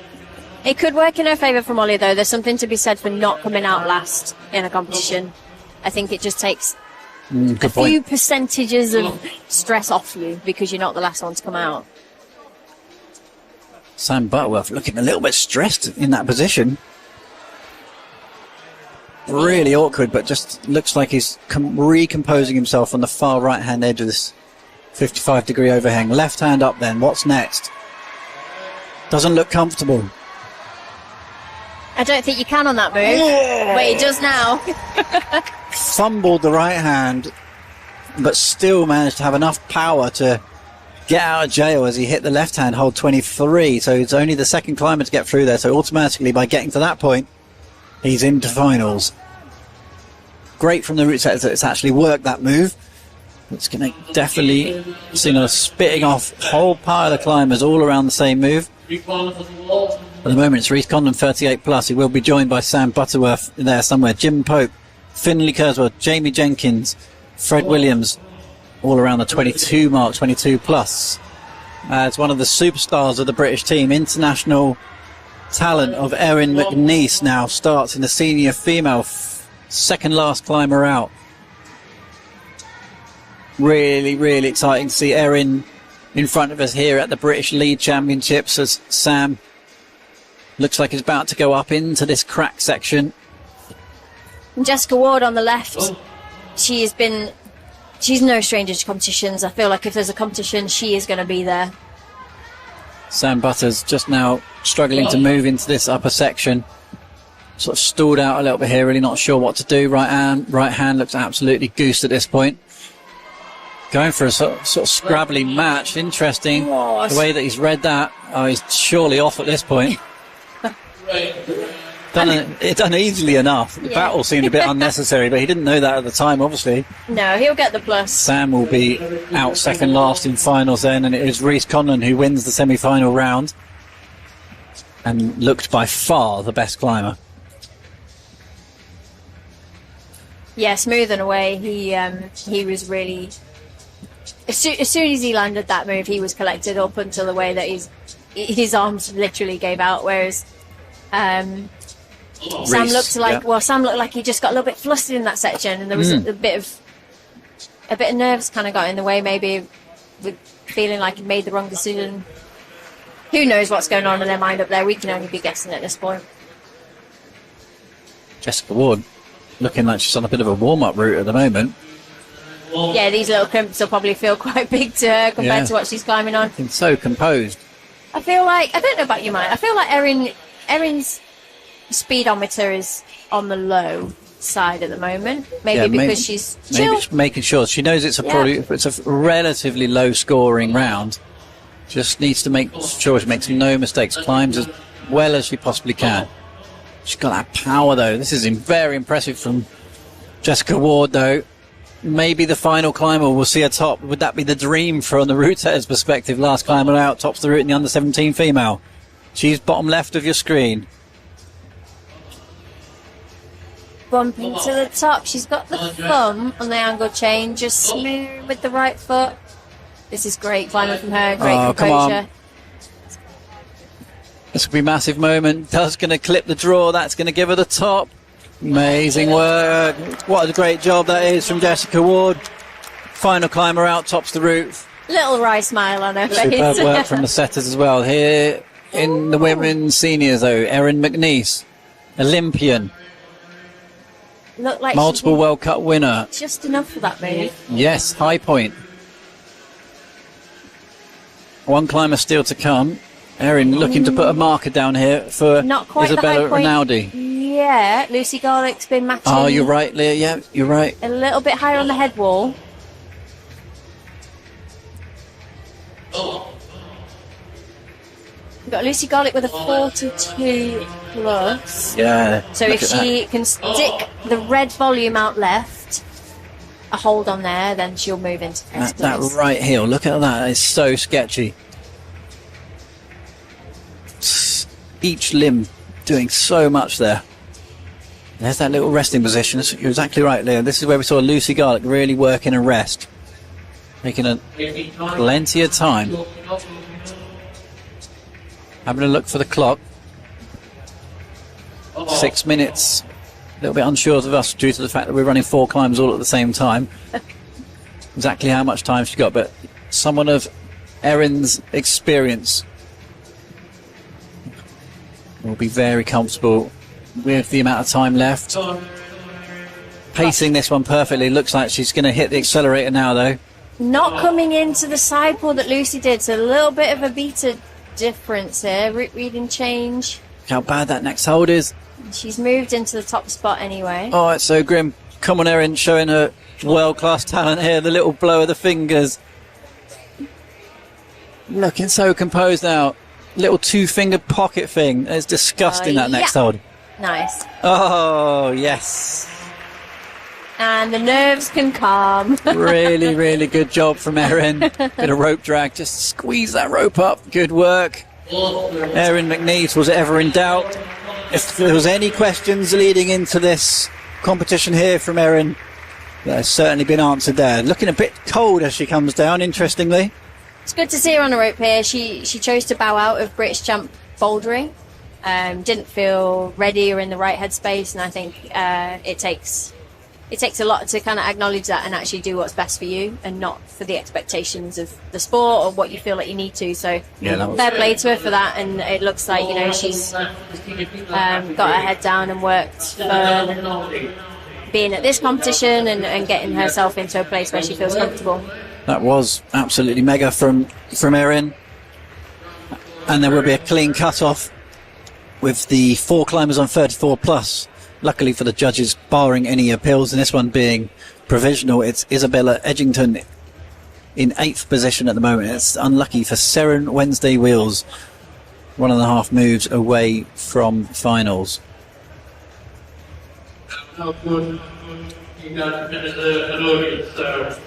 It could work in her favour for Molly, though. There's something to be said for not coming out last in a competition. I think it just takes a few percentages of stress off you because you're not the last one to come out. Sam Butterworth looking a little bit stressed in that position. Really awkward, but just looks like he's recomposing himself on the far right-hand edge of this 55-degree overhang. Left hand up then. What's next? Doesn't look comfortable. I don't think you can on that move, but he does now. Fumbled the right hand, but still managed to have enough power to get out of jail as he hit the left hand, hold 23. So it's only the second climber to get through there. So automatically, by getting to that point, he's into finals. Great from the route set that it's actually worked that move. It's going to definitely see us spitting off whole pile of climbers all around the same move. At the moment, it's Reece Conlon, 38 plus. He will be joined by Sam Butterworth there somewhere. Jim Pope, Finley Kurzweil, Jamie Jenkins, Fred Williams, all around the 22 mark, 22 plus. As one of the superstars of the British team, international talent of Erin McNeice now starts in the senior female, second last climber out. Really exciting to see Erin in front of us here at the British Lead Championships as Sam looks like he's about to go up into this crack section. And Jessica Ward on the left, she's no stranger to competitions. I feel like if there's a competition, she is going to be there. Sam Butters just now struggling to move into this upper section. Sort of stalled out a little bit here, really not sure what to do. Right hand looks absolutely goosed at this point. Going for a sort of scrabbly match. Interesting the way that he's read that. Oh, he's surely off at this point. Done easily enough. The battle seemed a bit unnecessary, but he didn't know that at the time, obviously. No, he'll get the plus. Sam will be out second last in finals then, and it is Reece Conlon who wins the semi-final round and looked by far the best climber. Yeah, smooth and away. He was really... As soon as he landed that move, he was collected up until the way that his arms literally gave out, whereas Sam looked like he just got a little bit flustered in that section, and there was a bit of nerves kind of got in the way, maybe with feeling like he made the wrong decision. Who knows what's going on in their mind up there? We can only be guessing at this point. Jessica Ward looking like she's on a bit of a warm-up route at the moment. Yeah, these little crimps will probably feel quite big to her compared to what she's climbing on. Looking so composed. I feel like, I don't know about you, Mike, I feel like Erin's speedometer is on the low side at the moment. Maybe because she's chill. Maybe making sure. She knows it's a relatively low-scoring round. Just needs to make sure she makes no mistakes. Climbs as well as she possibly can. She's got that power, though. This is very impressive from Jessica Ward, though. Maybe the final climber will see her top. Would that be the dream from the route setter's perspective? Last climber out, tops the route in the under-17 female. She's bottom left of your screen. Bumping to the top. She's got the thumb on the angle chain, just smooth with the right foot. This is great climbing from her, great composure. Come on. This will be a massive moment. Does going to clip the draw. That's going to give her the top. Amazing work. What a great job that is from Jessica Ward. Final climber out, tops the roof. Little wry smile on her face. Superb work from the setters as well. Here in the women's seniors, though, Erin McNeice, Olympian. Looked like multiple World Cup winner. Just enough for that move. Yes, high point. One climber still to come. Erin looking to put a marker down here for Isabella Rinaldi. Yeah, Lucy Garlick's been matching. Oh, you're right, Leah. Yeah, you're right. A little bit higher on the head wall. We've got Lucy Garlick with a 42 plus. Yeah. So if she can stick the red volume out left, a hold on there, then she'll move into first place. That right heel, look at that. It's so sketchy. Each limb doing so much there. There's that little resting position. You're exactly right, Leah. This is where we saw Lucy Garlick really working a rest. Making a plenty of time. Having a look for the clock. 6 minutes. A little bit unsure of us due to the fact that we're running 4 climbs all at the same time. Exactly how much time she got, but someone of Erin's experience will be very comfortable with the amount of time left. Pacing this one perfectly. Looks like she's going to hit the accelerator now, though. Not coming into the side pull that Lucy did, so a little bit of a beta difference here. Route reading change. Look how bad that next hold is. She's moved into the top spot anyway. Oh, it's so grim. Come on, Erin, showing her world-class talent here. The little blow of the fingers. Looking so composed now. Little 2-finger pocket thing. It's disgusting, that next hold. Nice. Oh, yes. And the nerves can calm. Really, really good job from Erin. Bit of rope drag. Just squeeze that rope up. Good work. Erin McNeice, was it ever in doubt? If there was any questions leading into this competition here from Erin, that's certainly been answered there. Looking a bit cold as she comes down, interestingly. It's good to see her on a rope here. She chose to bow out of British champ bouldering. Didn't feel ready or in the right headspace, and I think it takes a lot to kind of acknowledge that and actually do what's best for you and not for the expectations of the sport or what you feel like you need to. So fair play to her for that, and it looks like, you know, she's got her head down and worked for being at this competition and getting herself into a place where she feels comfortable. That was absolutely mega from Erin, and there will be a clean cut-off with the 4 climbers on 34 plus. Luckily for the judges, barring any appeals, and this one being provisional, it's Isabella Edgington in 8th position at the moment. It's unlucky for Seren Wednesday Wheels, 1.5 moves away from finals. How good you got an audience, so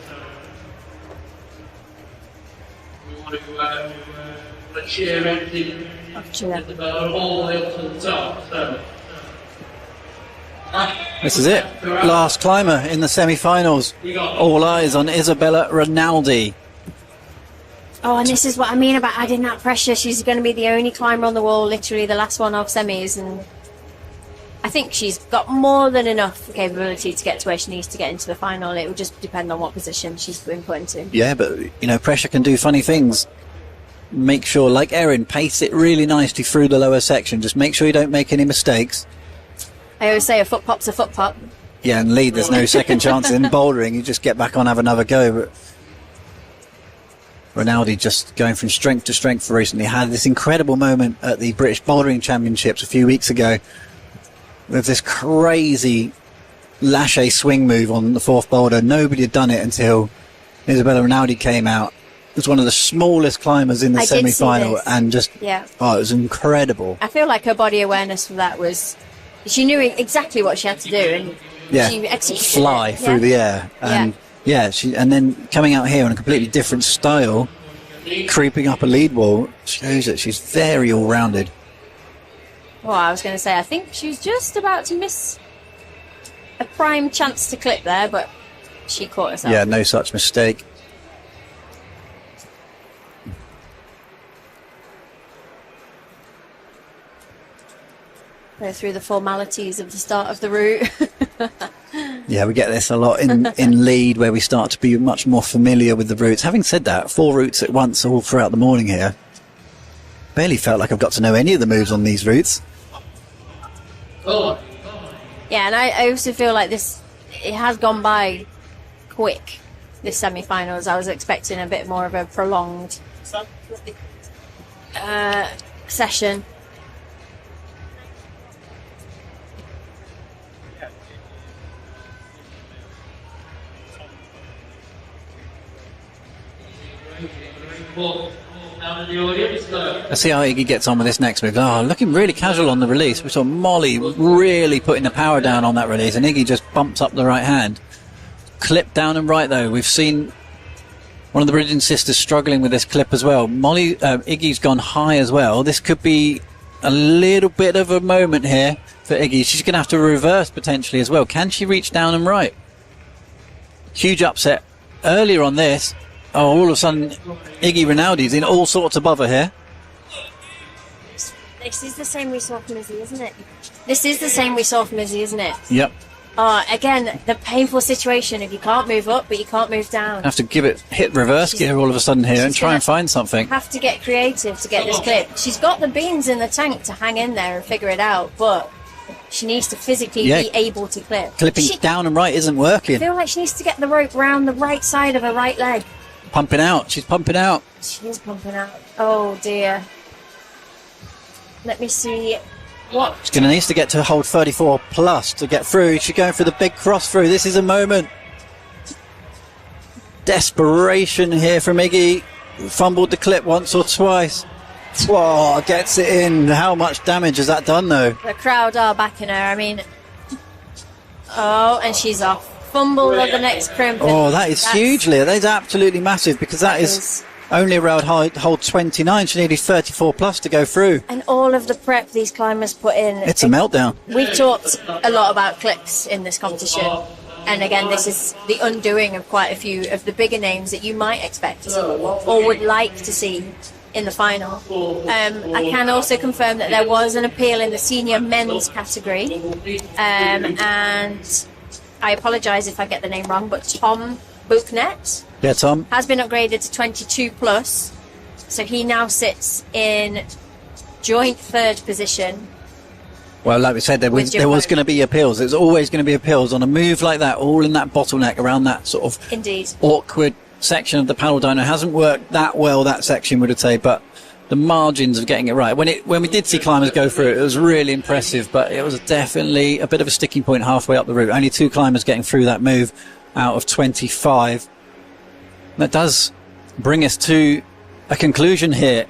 we want to share everything all the way up to the top. So. This is it. Last climber in the semi-finals. All eyes on Isabella Rinaldi. Oh, and this is what I mean about adding that pressure. She's going to be the only climber on the wall, literally the last one of semis, and I think she's got more than enough capability to get to where she needs to get into the final. It will just depend on what position she's been put into. Yeah, but, you know, pressure can do funny things. Make sure, like Erin, pace it really nicely through the lower section. Just make sure you don't make any mistakes. I always say a foot pop's a foot pop. Yeah, and lead, there's no second chance in bouldering. You just get back on, have another go. But Rinaldi just going from strength to strength recently. Had this incredible moment at the British Bouldering Championships a few weeks ago with this crazy lache swing move on the fourth boulder. Nobody had done it until Isabella Rinaldi came out. It was one of the smallest climbers in the semi-final, and just, it was incredible. I feel like her body awareness for that was, she knew exactly what she had to do, and she executed fly through the air. And and then coming out here on a completely different style, creeping up a lead wall, shows that she's very all-rounded. Well, I was going to say, I think she was just about to miss a prime chance to clip there, but she caught herself. Yeah, no such mistake. Go through the formalities of the start of the route. Yeah, we get this a lot in lead, where we start to be much more familiar with the routes. Having said that, 4 routes at once all throughout the morning here. Barely felt like I've got to know any of the moves on these routes. Yeah, and I also feel like it has gone by quick, this semi-finals. I was expecting a bit more of a prolonged session. Let's see how Iggy gets on with this next move. Looking really casual on the release. We saw Molly really putting the power down on that release, and Iggy just bumps up the right hand. Clip down and right, though. We've seen one of the Bridging sisters struggling with this clip as well. Iggy's gone high as well. This could be a little bit of a moment here for Iggy. She's going to have to reverse potentially as well. Can she reach down and right? Huge upset earlier on this. All of a sudden, Iggy Rinaldi's in all sorts above her here. This is the same we saw from Izzy, isn't it? This is the same we saw from Izzy, isn't it? Yep. Again, the painful situation if you can't move up, but you can't move down. Have to hit reverse gear all of a sudden here and try and find something. Have to get creative to get this clip. She's got the beans in the tank to hang in there and figure it out, but she needs to physically be able to clip. Clipping down and right isn't working. I feel like she needs to get the rope round the right side of her right leg. Pumping out. She's pumping out. She is pumping out. Oh dear. Let me see what. She's going to need to get to hold 34 plus to get through. She's going for the big cross through. This is a moment. Desperation here from Iggy. Fumbled the clip once or twice. Whoa, gets it in. How much damage has that done though? The crowd are backing her. I mean, and she's off. Fumble of the next crimp. Oh, that's huge, Leah. That is absolutely massive, because that is only around hold 29. She needed 34 plus to go through. And all of the prep these climbers put in. It's a meltdown. We've talked a lot about clips in this competition. And again, this is the undoing of quite a few of the bigger names that you might expect or would like to see in the final. I can also confirm that there was an appeal in the senior men's category. And I apologise if I get the name wrong, but Tom Buchnet Tom has been upgraded to 22 plus, so he now sits in joint third position. Well, like we said, there was going to be appeals. There's always going to be appeals on a move like that, all in that bottleneck around that sort of awkward section of the paddle dyno. Hasn't worked that well, that section, would I say, but the margins of getting it right. When we did see climbers go through it was really impressive, but it was definitely a bit of a sticking point halfway up the route. Only 2 climbers getting through that move out of 25. That does bring us to a conclusion here.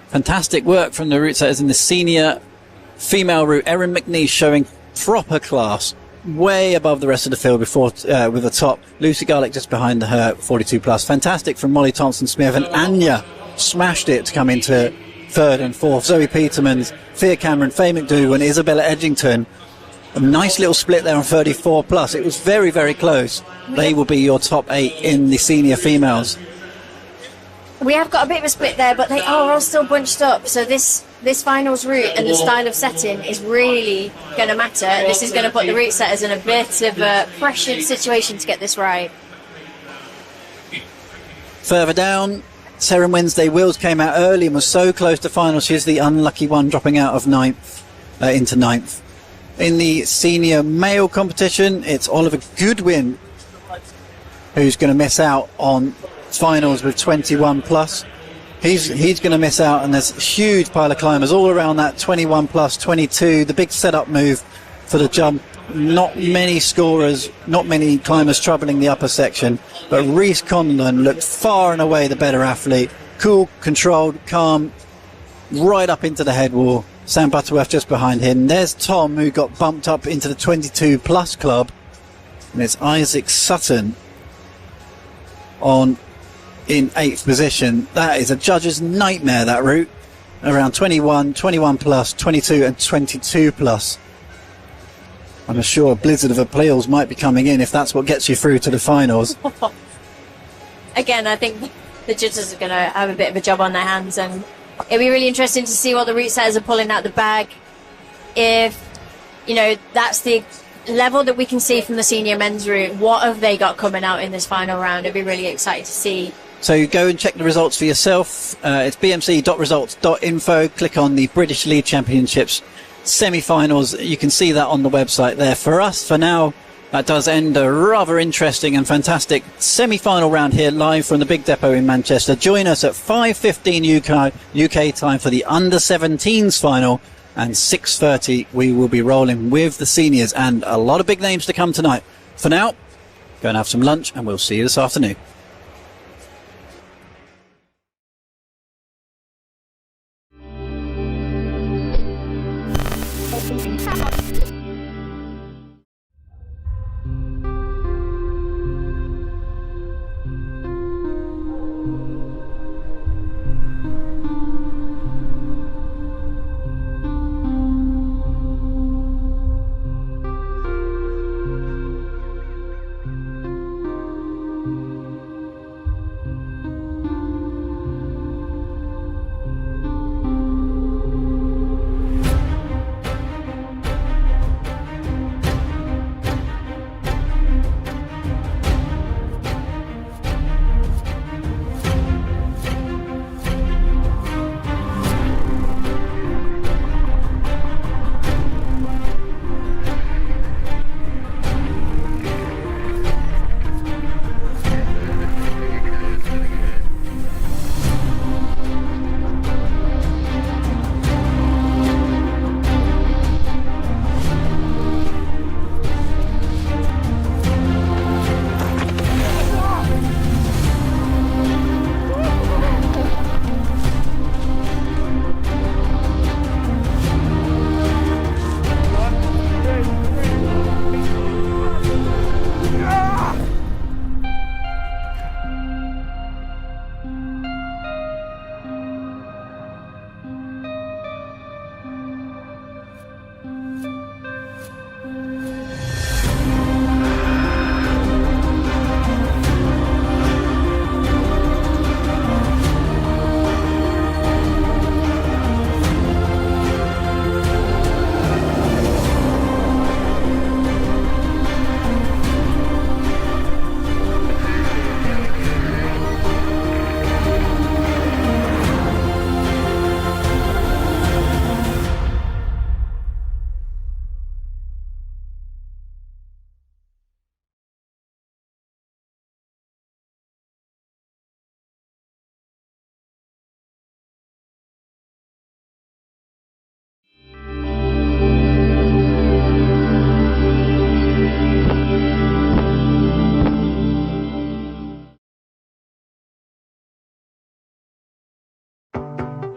Fantastic work from the route setters in the senior female route. Erin McNeice showing proper class, way above the rest of the field before with the top. Lucy Garlick just behind her, 42 plus. Fantastic from Molly Thompson-Smith, and Anya smashed it to come into 3rd and 4th. Zoe Petermans, Thea Cameron, Faye McDougall and Isabella Edgington A nice little split there on 34 plus. It was very, very close. They will be your top 8 in the senior females. We have got a bit of a split there, but they are all still bunched up. So this finals route and the style of setting is really going to matter. This is going to put the route setters in a bit of a pressured situation to get this right. Further down, Sarah Wednesday Wills came out early and was so close to final. She's the unlucky one, dropping out of into ninth. In the senior male competition, it's Oliver Goodwin who's going to miss out on finals with 21 plus. He's going to miss out, and there's a huge pile of climbers all around that 21 plus, 22, the big setup move for the jump. Not many scorers, not many climbers troubling the upper section, but Reese Conlon looked far and away the better athlete. Cool, controlled, calm, right up into the head wall. Sam Butterworth just behind him. There's Tom, who got bumped up into the 22 plus club, and it's Isaac Sutton in 8th position. That is a judge's nightmare, that route. Around 21, 21 plus, 22 and 22 plus. I'm sure a blizzard of appeals might be coming in if that's what gets you through to the finals. Again, I think the judges are going to have a bit of a job on their hands, and it'll be really interesting to see what the route setters are pulling out the bag. If, that's the level that we can see from the senior men's route, what have they got coming out in this final round? It'll be really exciting to see. So go and check the results for yourself. It's bmc.results.info. Click on the British League Championships semi-finals. You can see that on the website there. For us, for now, that does end a rather interesting and fantastic semi-final round here live from the Big Depot in Manchester. Join us at 5:15 UK time for the under-17s final, and 6:30 we will be rolling with the seniors, and a lot of big names to come tonight. For now, go and have some lunch, and we'll see you this afternoon.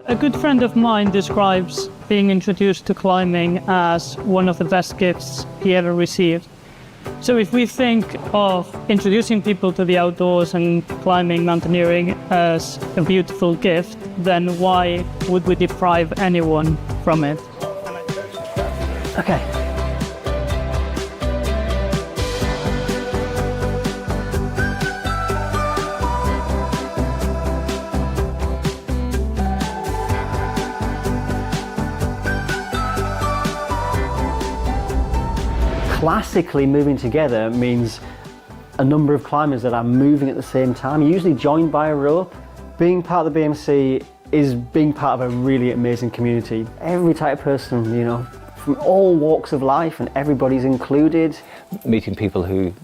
A good friend of mine describes being introduced to climbing as one of the best gifts he ever received. So if we think of introducing people to the outdoors and climbing, mountaineering as a beautiful gift, then why would we deprive anyone from it? Okay. Classically, moving together means a number of climbers that are moving at the same time, usually joined by a rope. Being part of the BMC is being part of a really amazing community. Every type of person, you know, from all walks of life, and everybody's included. Meeting people who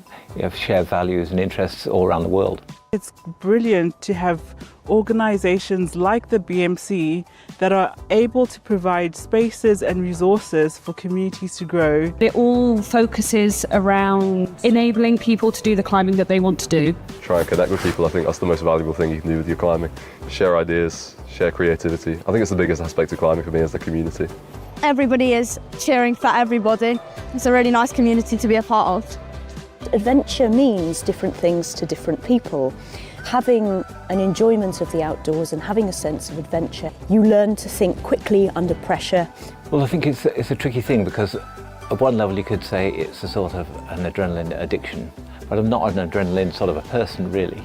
share values and interests all around the world. It's brilliant to have organisations like the BMC that are able to provide spaces and resources for communities to grow. It all focuses around enabling people to do the climbing that they want to do. Try and connect with people. I think that's the most valuable thing you can do with your climbing. Share ideas, share creativity. I think it's the biggest aspect of climbing for me, is the community. Everybody is cheering for everybody. It's a really nice community to be a part of. Adventure means different things to different people. Having an enjoyment of the outdoors and having a sense of adventure, you learn to think quickly under pressure. Well, I think it's a tricky thing, because at one level you could say it's a sort of an adrenaline addiction, but I'm not an adrenaline sort of a person really.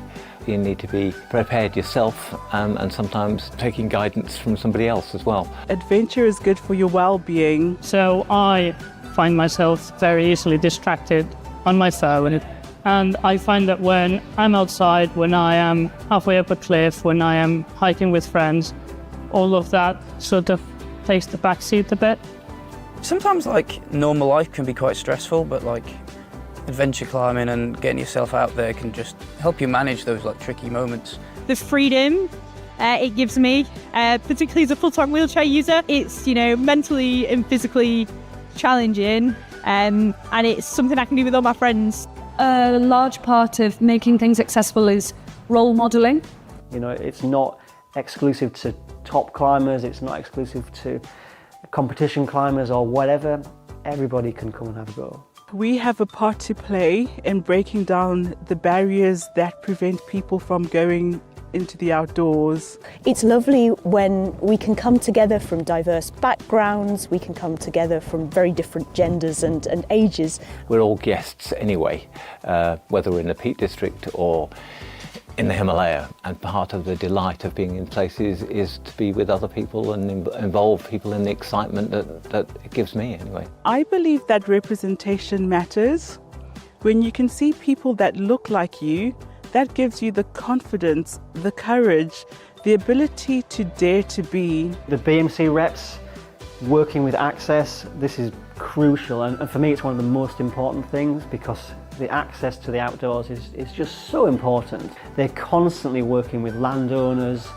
You need to be prepared yourself and sometimes taking guidance from somebody else as well. Adventure is good for your well-being. So I find myself very easily distracted on my phone, and I find that when I'm outside, when I am halfway up a cliff, when I am hiking with friends, all of that sort of takes the back seat a bit. Sometimes normal life can be quite stressful, but adventure climbing and getting yourself out there can just help you manage those tricky moments. The freedom it gives me, particularly as a full-time wheelchair user, it's mentally and physically challenging, and it's something I can do with all my friends. A large part of making things accessible is role modelling. You know, it's not exclusive to top climbers, it's not exclusive to competition climbers or whatever. Everybody can come and have a go. We have a part to play in breaking down the barriers that prevent people from going into the outdoors. It's lovely when we can come together from diverse backgrounds, we can come together from very different genders and ages. We're all guests anyway, whether we're in the Peak District or in the Himalaya, and part of the delight of being in places is to be with other people and involve people in the excitement that it gives me anyway. I believe that representation matters. When you can see people that look like you, that gives you the confidence, the courage, the ability to dare to be. The BMC reps, working with access, this is crucial, and for me it's one of the most important things, because the access to the outdoors is just so important. They're constantly working with landowners,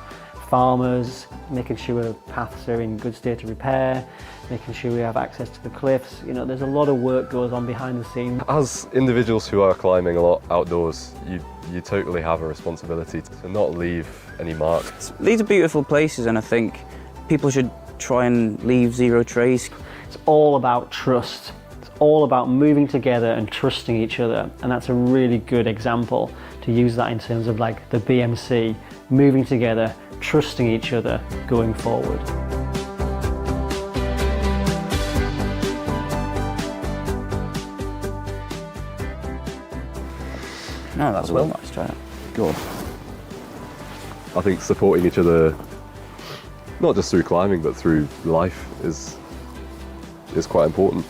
farmers, making sure paths are in good state of repair, making sure we have access to the cliffs. You know, there's a lot of work goes on behind the scenes. As individuals who are climbing a lot outdoors, you totally have a responsibility to not leave any mark. These are beautiful places, and I think people should try and leave zero trace. It's all about trust. It's all about moving together and trusting each other, and that's a really good example to use that in terms of the BMC, moving together, trusting each other going forward. No, that was well nice. Try it. Go on. I think supporting each other, not just through climbing, but through life, is quite important.